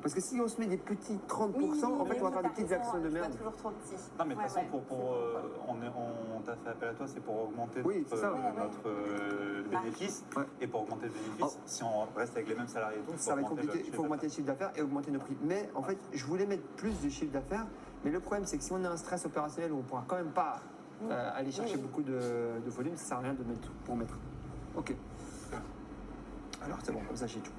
Parce que si on se met des petits 30%, Oui, oui, en fait, oui, on va faire des t'as petites raison, actions de je suis merde. pas toujours trop petit. Non, mais de toute façon, Ouais. on t'a fait appel à toi, c'est pour augmenter Oui, notre, c'est ça. Ouais, ouais. notre bénéfice. Ouais. Et pour augmenter le bénéfice, si on reste avec les mêmes salariés et tout, Ça va être compliqué, il faut augmenter le chiffre d'affaires et augmenter nos prix. Mais en fait, je voulais mettre plus de chiffre d'affaires, mais le problème c'est que si on a un stress opérationnel où on pourra quand même pas aller chercher beaucoup de volume, ça sert à rien de mettre pour mettre. Ok. Alors c'est bon, comme ça j'ai tout.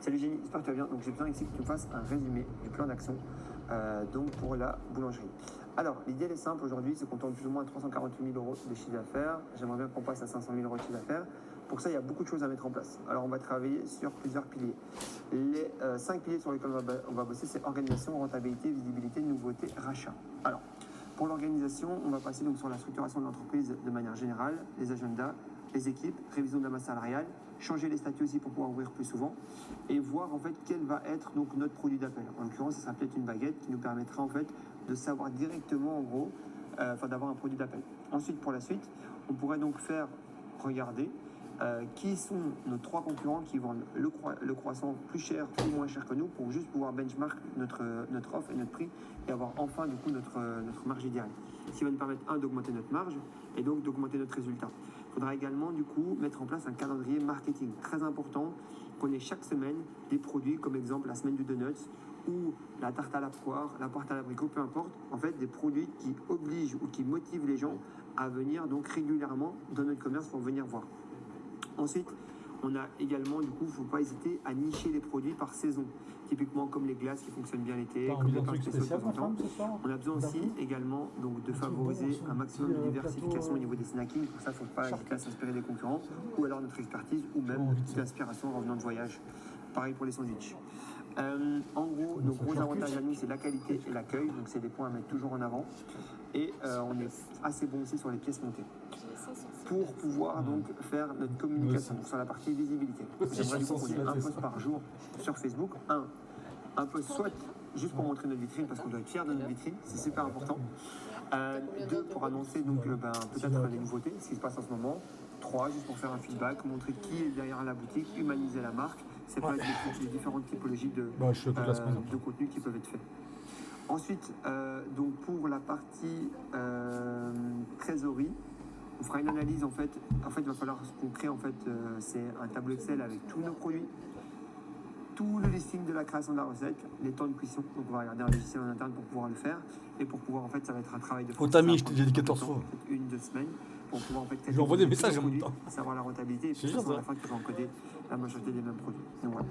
Salut Jenny, j'espère que tu vas bien. Donc j'ai besoin ici que tu me fasses un résumé du plan d'action donc pour la boulangerie. Alors l'idée elle est simple aujourd'hui, c'est qu'on tourne plus ou moins à 348 000 euros de chiffre d'affaires. J'aimerais bien qu'on passe à 500 000 euros de chiffre d'affaires. Pour ça, il y a beaucoup de choses à mettre en place. Alors on va travailler sur plusieurs piliers. Les 5 piliers sur lesquels on va bosser, c'est organisation, rentabilité, visibilité, nouveauté, rachat. Alors pour l'organisation, on va passer donc sur la structuration de l'entreprise de manière générale, les agendas, les équipes, révision de la masse salariale, changer les statuts aussi pour pouvoir ouvrir plus souvent et voir en fait quel va être donc notre produit d'appel. En l'occurrence, ça sera peut-être une baguette qui nous permettra en fait de savoir directement en gros, d'avoir un produit d'appel. Ensuite, pour la suite, on pourrait donc faire regarder qui sont nos 3 concurrents qui vendent le croissant plus cher ou moins cher que nous pour juste pouvoir benchmark notre offre et notre prix et avoir enfin du coup notre marge directe. Ce qui va nous permettre, d'augmenter notre marge et donc d'augmenter notre résultat. Il faudra également du coup mettre en place un calendrier marketing très important, qu'on ait chaque semaine des produits comme exemple la semaine du donuts ou la tarte à la poire, la tarte à l'abricot, peu importe, en fait des produits qui obligent ou qui motivent les gens à venir donc régulièrement dans notre commerce pour venir voir. Ensuite, on a également, du coup, il ne faut pas hésiter à nicher les produits par saison. Typiquement comme les glaces qui fonctionnent bien l'été, T'as comme envie les d'un pains truc spéciaux de spécial, temps en ma temps. femme, ce soir? On a besoin aussi également donc, de favoriser un maximum de diversification au niveau des snackings. Pour ça, il ne faut pas hésiter à s'inspirer des concurrents ou alors notre expertise ou même d'inspiration en revenant de voyage. Pareil pour les sandwichs. En gros, nos gros avantages à nous, c'est la qualité et l'accueil. Donc, c'est des points à mettre toujours en avant. Et on est assez bon aussi sur les pièces montées. Pour pouvoir donc faire notre communication, donc sur la partie visibilité. J'aimerais du coup qu'on ait un post par jour sur Facebook. Un post soit juste pour montrer notre vitrine, parce qu'on doit être fier de notre vitrine, c'est super important. 2, pour annoncer donc peut-être les nouveautés, ce qui se passe en ce moment. 3, juste pour faire un feedback, montrer qui est derrière la boutique, humaniser la marque. C'est pas les différentes typologies de contenus qui peuvent être faits. Ensuite, donc pour la partie trésorerie, on fera une analyse en fait. Il va falloir qu'on crée c'est un tableau Excel avec tous nos produits, tout le listing de la création de la recette, les temps de cuisson. Donc on va regarder un logiciel en interne pour pouvoir le faire et pour pouvoir ça va être un travail de. Oh Tammy, je t'ai déjà dit 14 fois. 1-2 semaines pour pouvoir je lui envoie des messages en même temps. Savoir la rentabilité et puis à la fin tu vas encoder la majorité des mêmes produits. Donc, voilà.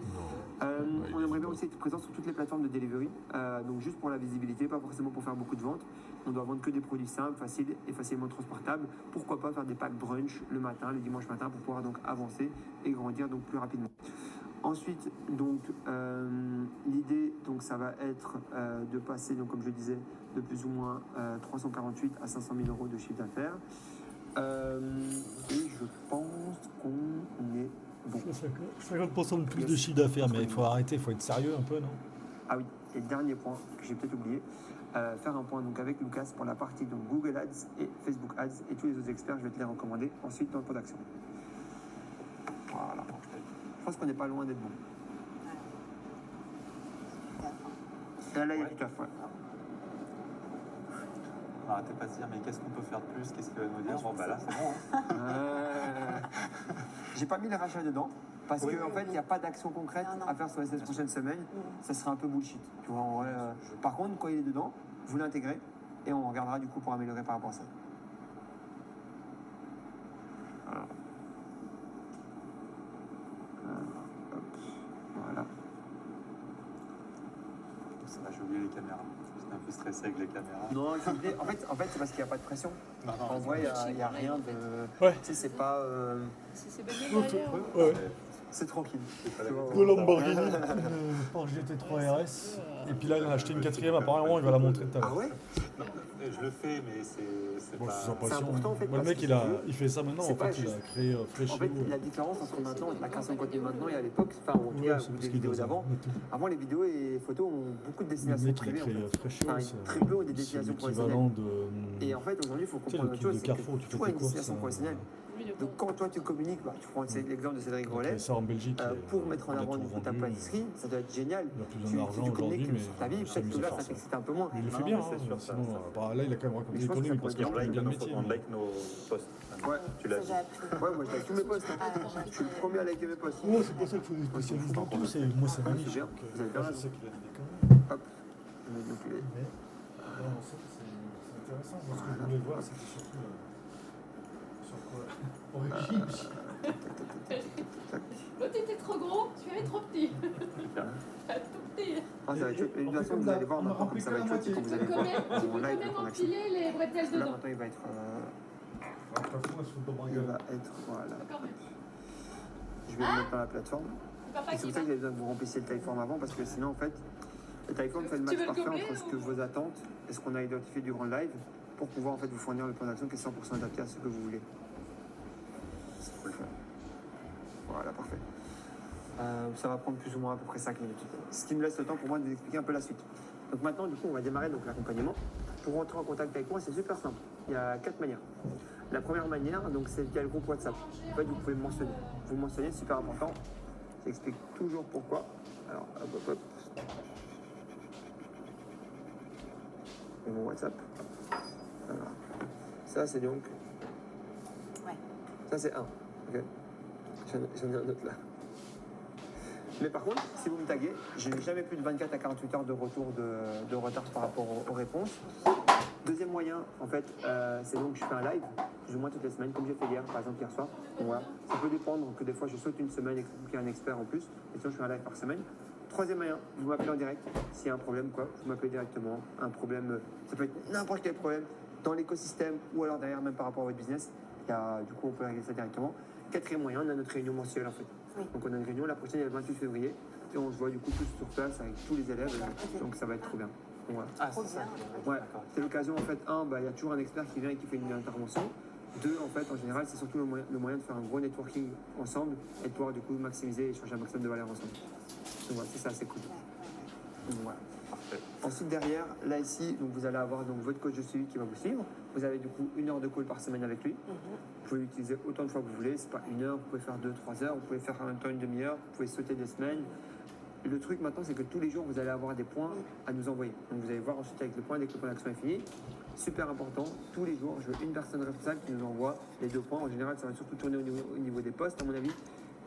On aimerait bien aussi être présent sur toutes les plateformes de delivery, donc juste pour la visibilité, pas forcément pour faire beaucoup de ventes. On doit vendre que des produits simples, faciles et facilement transportables. Pourquoi pas faire des packs brunch le matin, le dimanche matin, pour pouvoir donc avancer et grandir donc plus rapidement. Ensuite, donc l'idée, donc ça va être de passer, donc comme je disais, de plus ou moins 348 à 500 000 euros de chiffre d'affaires. Et je pense qu'on est bon. 50% de plus de chiffre d'affaires, mais il faut arrêter, il faut être sérieux un peu, non? Ah oui, et dernier point que j'ai peut-être oublié, faire un point donc avec Lucas pour la partie donc Google Ads et Facebook Ads et tous les autres experts, je vais te les recommander ensuite dans le plan d'action. Voilà. Je pense qu'on n'est pas loin d'être bon. Et là, il y a tout à fait. Arrêtez pas de se dire, mais qu'est-ce qu'on peut faire de plus? Qu'est-ce qu'il va nous dire? Bon, bah là, c'est bon. Hein. J'ai pas mis les rachats dedans. Parce qu'en fait, il n'y a pas d'action concrète à faire sur les 16 prochaines semaines. Ça serait un peu bullshit. Tu vois, en vrai, Par contre, quand il est dedans, vous l'intégrez et on regardera du coup pour améliorer par rapport à ça. Voilà. Ça va, j'ai oublié les caméras. J'étais un peu stressé avec les caméras. Non, en fait c'est parce qu'il n'y a pas de pression. Non, En vrai, il n'y a rien de. Ouais. Tu sais, c'est pas. C'est baigné derrière. Ouais. C'est tranquille. Le Lamborghini, Porsche GT3 RS. Et puis là, il en a acheté une 4e, apparemment, il va la montrer tout à l'heure. Ah ouais? Je le fais, mais c'est Bon, pas... c'est sa C'est passion. important, en fait, Moi, le parce mec, que il fait ça maintenant. c'est En pas fait, il a juste- créé En Fréchio. fait, la différence entre maintenant, la création de contenu maintenant et à l'époque, enfin, en tout cas, ou des vidéos d'avant, avant les vidéos et les photos ont beaucoup de Le destinations mec, il a privées. En créé fait. Fréchio. Enfin, très peu ont des C'est destinations professionnelles. l'équivalent de. Et en fait, aujourd'hui, il faut Tu sais, comprendre le une truc chose, de c'est Carrefour, tu que fais toi, tes une courses. destination professionnelle. Donc quand toi tu communiques, tu prends l'exemple de Cédric Il a Grolet, fait ça en Belgique. pour mettre en il a avant tout du coup ta vendu, pâtisserie, ça doit être génial. Il a plus Tu, besoin d'argent tu aujourd'hui, communiques mais sur ta vie, il peut-être que là ça s'amuse à faire t'excite un peu moins. Mais il le fait Non, bien, mais c'est hein, sûr, sinon, ça. bah, là il a quand même raconté Mais je les pense que conneries ça parce pourrait que Et je on connais like, bien le métier. on like nos posts. Ouais, Tu l'as Ça, dit. j'ai appris. ouais, moi je like tous mes posts. Je suis le premier à liker mes posts. Oh, c'est pour ça qu'il faut des spécialistes dans tout, moi c'est ma Ouais, niche. c'est bien. donc, Vous avez bien je raison. sais qu'il a dit des conneries. Hop. Donc, Mais, non, ça, c'est intéressant. Moi, ce que je voulais voir, c'était surtout sur quoi origine. L'autre était trop gros, celui-là est trop petit. Tout petit. ah, ça va être chouette. Et de toute façon, vous allez voir maintenant comme ça va être chouette, c'est quand vous Tu allez peux voir quand mon live même en action. empiler les bretelles Là dedans. maintenant il va être. De toute façon, elles se foutent dans ma Il gueule. va être. Voilà. Quand même. Je vais le mettre dans la plateforme. Papa Et c'est qui pour ça va. que j'ai besoin que vous remplissiez le Typeform avant, parce que sinon, en fait, le Typeform fait le Tu match veux le parfait combler, entre ce que ou- vos attentes et ce qu'on a identifié durant le live pour pouvoir en fait vous fournir le plan d'action qui est 100% adapté à ce que vous voulez. Ça, faut le faire. Voilà, parfait. Ça va prendre plus ou moins à peu près 5 minutes. Ce qui me laisse le temps pour moi de vous expliquer un peu la suite. Donc maintenant, du coup, on va démarrer donc l'accompagnement. pour rentrer en contact avec moi, c'est super simple. Il y a 4 manières. La première manière, donc, c'est via le groupe WhatsApp. En fait, vous pouvez me mentionner. Vous me mentionnez, c'est super important. J'explique toujours pourquoi. Alors, hop, hop, hop. Et mon WhatsApp. Voilà. Ça, c'est donc. Ouais. Ça, c'est 1. Ok. J'en ai un autre là. Mais par contre, si vous me taguez, je n'ai jamais plus de 24 à 48 heures de retour de retard par rapport aux réponses. Deuxième moyen, en fait, c'est donc je fais un live, plus ou moins toutes les semaines, comme j'ai fait hier, par exemple hier soir. Donc voilà. Ça peut dépendre que des fois je saute une semaine et qu'il y a un expert en plus. Et sinon, je fais un live par semaine. Troisième moyen, vous m'appelez en direct. S'il y a un problème, quoi, vous m'appelez directement. Un problème, ça peut être n'importe quel problème dans l'écosystème ou alors derrière, même par rapport à votre business. Du coup, on peut régler ça directement. Quatrième moyen, on a notre réunion mensuelle en fait. Oui. Donc on a une réunion, la prochaine est le 28 février. Et on se voit du coup tous sur place avec tous les élèves. Ok. Donc ça va être trop bien. Donc, voilà. Ah, Trop c'est ça. bien. Ouais, c'est l'occasion en fait, il y a toujours un expert qui vient et qui fait une intervention. Deux, en fait, en général, c'est surtout le moyen de faire un gros networking ensemble et de pouvoir du coup maximiser et échanger un maximum de valeur ensemble. Donc voilà, c'est ça, c'est cool. Donc, voilà. Parfait. Ensuite, derrière, là ici, donc, vous allez avoir donc, votre coach de suivi qui va vous suivre. Vous avez du coup 1 heure de call par semaine avec lui. Vous pouvez l'utiliser autant de fois que vous voulez. C'est pas 1 heure, vous pouvez faire 2-3 heures, vous pouvez faire en même temps une demi-heure, vous pouvez sauter des semaines. Le truc maintenant, c'est que tous les jours, vous allez avoir des points à nous envoyer. Donc vous allez voir ensuite avec le point, dès que le point d'action est fini. Super important, tous les jours, je veux une personne responsable qui nous envoie les 2 points. En général, ça va surtout tourner au niveau des postes, à mon avis,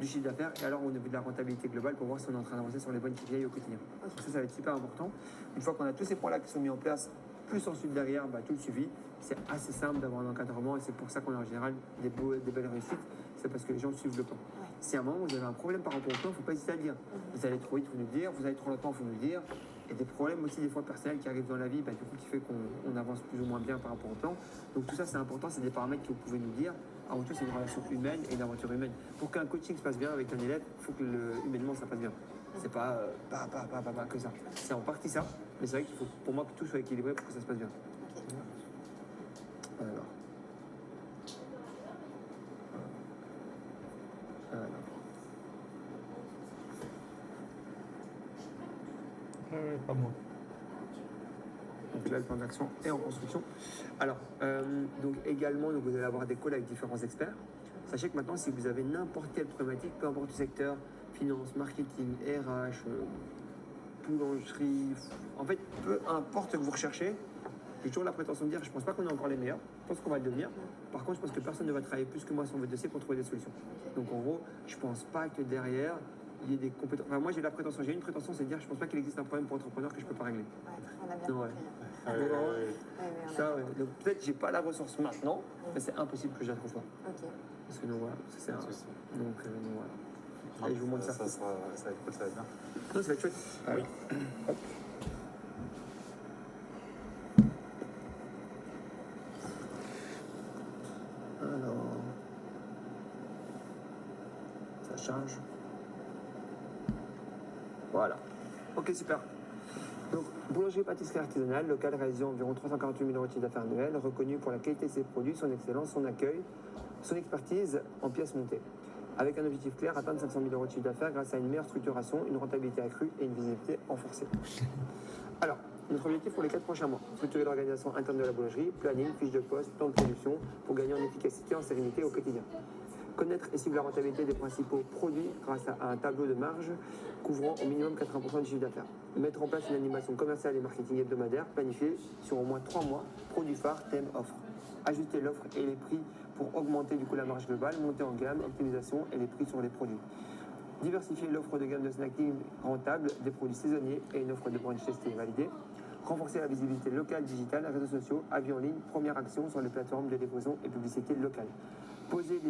du chiffre d'affaires et alors au niveau de la rentabilité globale pour voir si on est en train d'avancer sur les bonnes KPI au quotidien. Donc ça va être super important. Une fois qu'on a tous ces points-là qui sont mis en place, plus ensuite derrière, tout le suivi, c'est assez simple d'avoir un encadrement et c'est pour ça qu'on a en général des belles réussites. C'est parce que les gens suivent le plan. Si à un moment vous avez un problème par rapport au plan, il ne faut pas hésiter à le dire. Vous allez trop vite, il faut nous le dire. Vous allez trop longtemps, il faut nous le dire. Et des problèmes aussi des fois personnels qui arrivent dans la vie, du coup qui fait qu'on avance plus ou moins bien par rapport au plan. Donc tout ça c'est important, c'est des paramètres que vous pouvez nous dire. Avant tout c'est une relation humaine et une aventure humaine. Pour qu'un coaching se passe bien avec un élève, il faut que humainement ça passe bien. C'est pas que ça. C'est en partie ça, mais c'est vrai qu'il faut pour moi que tout soit équilibré pour que ça se passe bien. Alors. Pas moi. Donc là, le plan d'action est en construction. Alors, donc également, donc vous allez avoir des calls avec différents experts. Sachez que maintenant, si vous avez n'importe quelle problématique, peu importe le secteur, finance, marketing, RH, boulangerie, en fait, peu importe ce que vous recherchez, j'ai toujours la prétention de dire, je ne pense pas qu'on est encore les meilleurs, je pense qu'on va le devenir. Par contre, je pense que personne ne va travailler plus que moi sur votre dossier pour trouver des solutions. Donc en gros, je ne pense pas que derrière, il y ait des compétences. Enfin, moi, j'ai une prétention, c'est de dire, je ne pense pas qu'il existe un problème pour entrepreneur que je ne peux pas régler. On a bien Ouais. compris. Ça, ouais. Donc peut-être que j'ai pas la ressource maintenant, mais c'est impossible que je la trouve pas. Ok. Parce que donc voilà, ça, c'est un. Souci. Donc voilà. Allez, je vous montre ça. Ça va être cool, ça va être bien. Non, ça va être chouette. Oui. Hop. Alors. Ça charge. Voilà. Ok, super. Donc, boulangerie-pâtisserie artisanale, locale réalisant environ 348 000 € de chiffre d'affaires annuel, reconnue pour la qualité de ses produits, son excellence, son accueil, son expertise en pièces montées. Avec un objectif clair, atteindre 500 000 € de chiffre d'affaires grâce à une meilleure structuration, une rentabilité accrue et une visibilité renforcée. Alors, notre objectif pour les 4 prochains mois, structurer l'organisation interne de la boulangerie, planning, fiche de poste, plan de production, pour gagner en efficacité, en sérénité au quotidien. Connaître et suivre la rentabilité des principaux produits grâce à un tableau de marge couvrant au minimum 80% du chiffre d'affaires. Mettre en place une animation commerciale et marketing hebdomadaire planifiée sur au moins 3 mois, produits phares, thème, offre. Ajuster l'offre et les prix pour augmenter du coup la marge globale, monter en gamme, optimisation et les prix sur les produits. Diversifier l'offre de gamme de snacking rentable, des produits saisonniers et une offre de brunch testée et validée. Renforcer la visibilité locale, digitale, réseaux sociaux, avis en ligne, première action sur les plateformes de livraison et publicité locale. Poser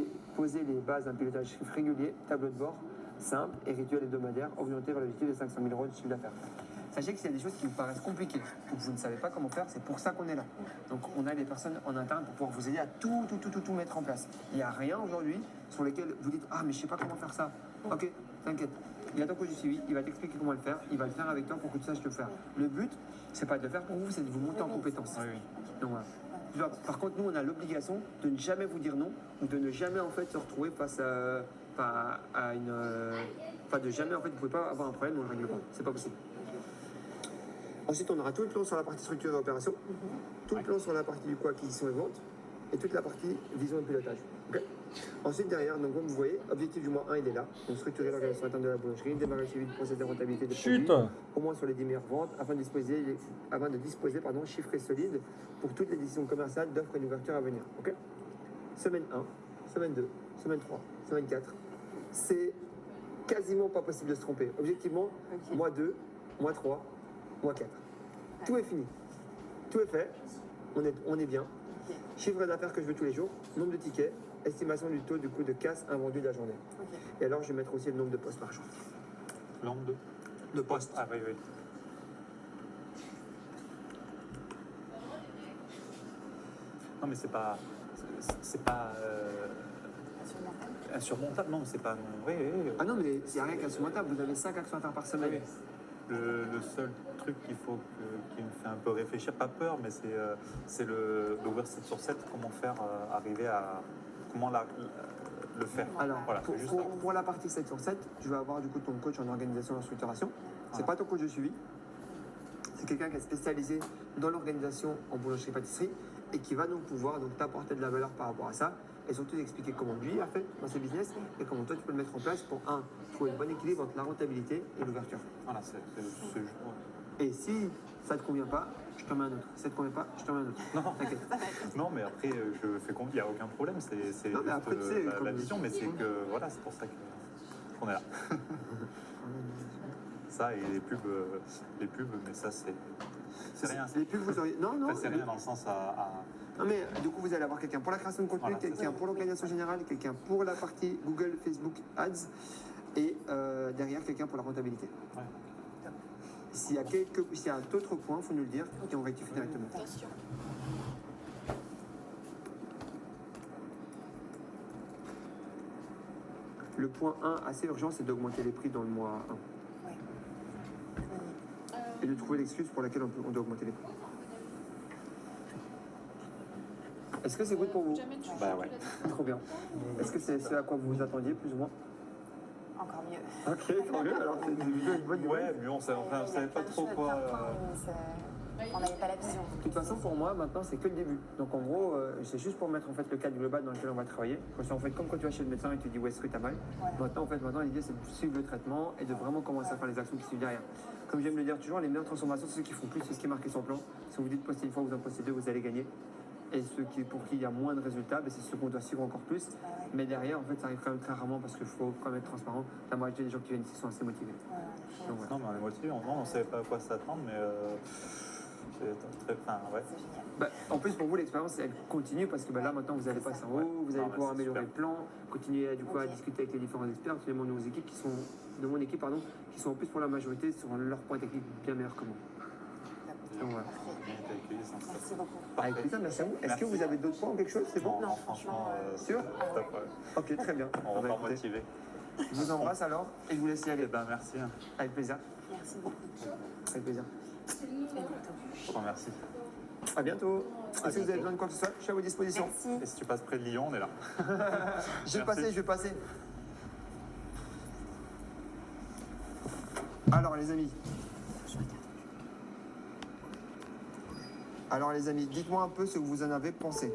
les bases d'un pilotage chiffre régulier, tableau de bord, simple et rituel hebdomadaire, orienté vers l'objectif de 500 000 € de chiffre d'affaires. Sachez que s'il y a des choses qui vous paraissent compliquées, que vous ne savez pas comment faire, c'est pour ça qu'on est là. Donc on a des personnes en interne pour pouvoir vous aider à tout mettre en place. Il n'y a rien aujourd'hui sur lesquels vous dites « Ah mais je ne sais pas comment faire ça ». Ok, t'inquiète. Il y a ton coach du suivi, il va t'expliquer comment le faire, il va le faire avec toi pour que tu saches le faire. Le but, c'est pas de le faire pour vous, c'est de vous monter en compétence. Oui, oui. Donc voilà. Par contre, nous, on a l'obligation de ne jamais vous dire non, ou de ne jamais en fait se retrouver face à une. Enfin, de jamais en fait, vous pouvez pas avoir un problème, on ne le règle pas. C'est pas possible. Ensuite, on aura tout le plan sur la partie structure et opération, tout le plan sur la partie du coup acquisition et vente, et toute la partie vision et pilotage. Ok. Ensuite, derrière, donc comme vous voyez, objectif du mois 1, il est là. Donc structurer l'organisation interne de la boulangerie, démarrer le suivi du processus de rentabilité des Chut. produits, au moins sur les 10 meilleures ventes, afin de disposer, chiffres et solides pour toutes les décisions commerciales d'offres et d'ouverture à venir. Ok. Semaine 1, semaine 2, semaine 3, semaine 4. C'est quasiment pas possible de se tromper. Objectivement, Ok. mois 2, mois 3, mois 4. Tout est fini. Tout est fait. On est bien. Ok. Chiffre d'affaires que je veux tous les jours, nombre de tickets, estimation du taux du coût de casse invendu de la journée. Ok. Et alors, je vais mettre aussi le nombre de postes par jour. Lampe de De postes. Ah oui, oui. Non, mais c'est pas. C'est pas. Insurmontable, non, c'est pas. Oui, oui, oui. Ah non, mais il n'y a rien qu'insurmontable. Vous avez 5 actions à faire par semaine. Le seul truc qui me fait un peu réfléchir, pas peur, mais c'est l'ouvrir 7 sur 7, comment faire arriver à. Comment le faire. Alors, Voilà, c'est juste ça. pour la partie 7 sur 7, je vais avoir du coup ton coach en organisation et en structuration. C'est Voilà. pas ton coach de suivi. C'est quelqu'un qui est spécialisé dans l'organisation en boulangerie-pâtisserie et qui va donc pouvoir donc t'apporter de la valeur par rapport à ça et surtout expliquer comment lui a fait dans ses business et comment toi tu peux le mettre en place pour trouver le bon équilibre entre la rentabilité et l'ouverture. Voilà, c'est juste. Et si ça te convient pas, je t'en mets un autre. Si ça te convient pas, je t'en mets un autre. Non, T'inquiète. non, mais après, je fais il n'y a aucun problème, c'est Non, mais juste, après, tu sais, comme- la vision, mais c'est que voilà, c'est pour ça qu'on est là. Ça et les pubs, mais ça c'est rien. Les pubs, vous auriez. Non, non. Enfin, c'est rien dans le sens à. Non, mais du coup, vous allez avoir quelqu'un pour la création de contenu, Voilà, c'est quelqu'un ça. pour l'organisation générale, quelqu'un pour la partie Google, Facebook, Ads et derrière quelqu'un pour la rentabilité. Ouais. S'il y a d'autres points, il faut nous le dire et on rectifie directement. Attention. Le point 1 assez urgent, c'est d'augmenter les prix dans le mois 1 Ouais. et de trouver l'excuse pour laquelle on doit augmenter les prix. Est-ce que c'est good pour vous? Jamais tu Bah ouais. Trop bien. Est-ce que c'est ce à quoi vous vous attendiez, plus ou moins? Encore mieux. Ok, tant mieux. Alors, c'est une bonne nouvelle. Ouais, mais on savait pas trop quoi. On n'avait pas la vision. De toute façon, pour moi, maintenant, c'est que le début. Donc, en gros, c'est juste pour mettre en fait le cadre global dans lequel on va travailler. En fait, comme quand tu vas chez le médecin et tu dis où est-ce que tu as mal. Ouais. Maintenant, l'idée, c'est de suivre le traitement et de vraiment commencer à faire les actions qui suivent derrière. Comme j'aime le dire toujours, les meilleures transformations, c'est ceux qui font plus, c'est ce qui est marqué sur le plan. Si vous dites poster une fois, vous en postez deux, vous allez gagner. Et pour qui il y a moins de résultats, ben, c'est ceux qu'on doit suivre encore plus. Mais derrière, en fait, ça arrive quand même très rarement parce qu'il faut quand même être transparent. La majorité des gens qui viennent ici sont assez motivés. Donc, voilà. Non, mais on est motivé, on ne savait pas à quoi s'attendre, mais c'est très. Enfin, ouais. C'est génial. Bah, en plus, pour vous, l'expérience, elle continue parce que bah, là, maintenant, vous allez passer en haut, vous allez Non, mais pouvoir c'est améliorer le super. plan, continuer du coup, à Ok. discuter avec les différents experts, tous les membres de nos équipes qui sont, de mon équipe, pardon, qui sont en plus pour la majorité sur leurs points techniques bien meilleurs que moi. Donc, voilà. Parfait. Bien été accueilli, ça. Merci beaucoup. Avec plaisir, merci à vous. Est-ce que vous avez d'autres points ou quelque chose? C'est bon? Non, franchement, Sûr? top, ouais. Ok, très bien. On Bah, repart écoutez, motivé. je vous embrasse alors et je vous laisse y aller. Eh ben, merci. Hein. Avec plaisir. Merci beaucoup. Avec plaisir. Et bientôt. Je te remercie. À bientôt. Et si vous avez besoin de quoi que ce soit, je suis à vos dispositions. Merci. Et si tu passes près de Lyon, on est là. Je vais Merci. passer. Alors les amis. Dites-moi un peu ce que vous en avez pensé.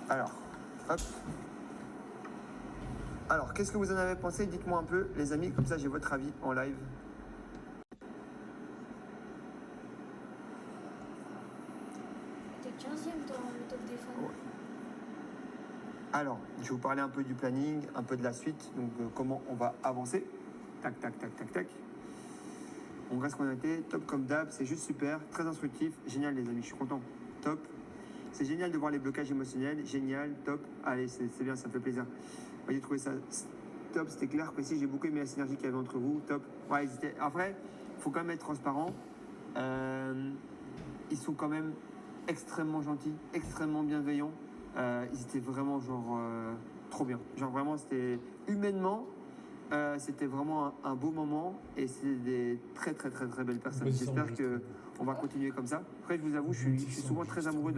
Alors, hop. Alors, qu'est-ce que vous en avez pensé? Dites-moi un peu, les amis, comme ça j'ai votre avis en live. T'es 15e dans le top des femmes. Alors, je vais vous parler un peu du planning, un peu de la suite, donc comment on va avancer. Tac, tac, tac, tac, tac. On reste qu'on a été, top comme d'hab, c'est juste super, très instructif, génial les amis, je suis content, top. C'est génial de voir les blocages émotionnels, génial, top. Allez, c'est bien, ça me fait plaisir. Ouais, j'ai trouvé ça top, c'était clair, précis, j'ai beaucoup aimé la synergie qu'il y avait entre vous, top. Ouais, après, il faut quand même être transparent. Ils sont quand même extrêmement gentils, extrêmement bienveillants. Ils étaient vraiment genre trop bien. Genre vraiment, c'était humainement, c'était vraiment un beau moment et c'est des très très très très belles personnes. Position J'espère juste. qu'on va continuer comme ça. Après, je vous avoue, je suis souvent très amoureux de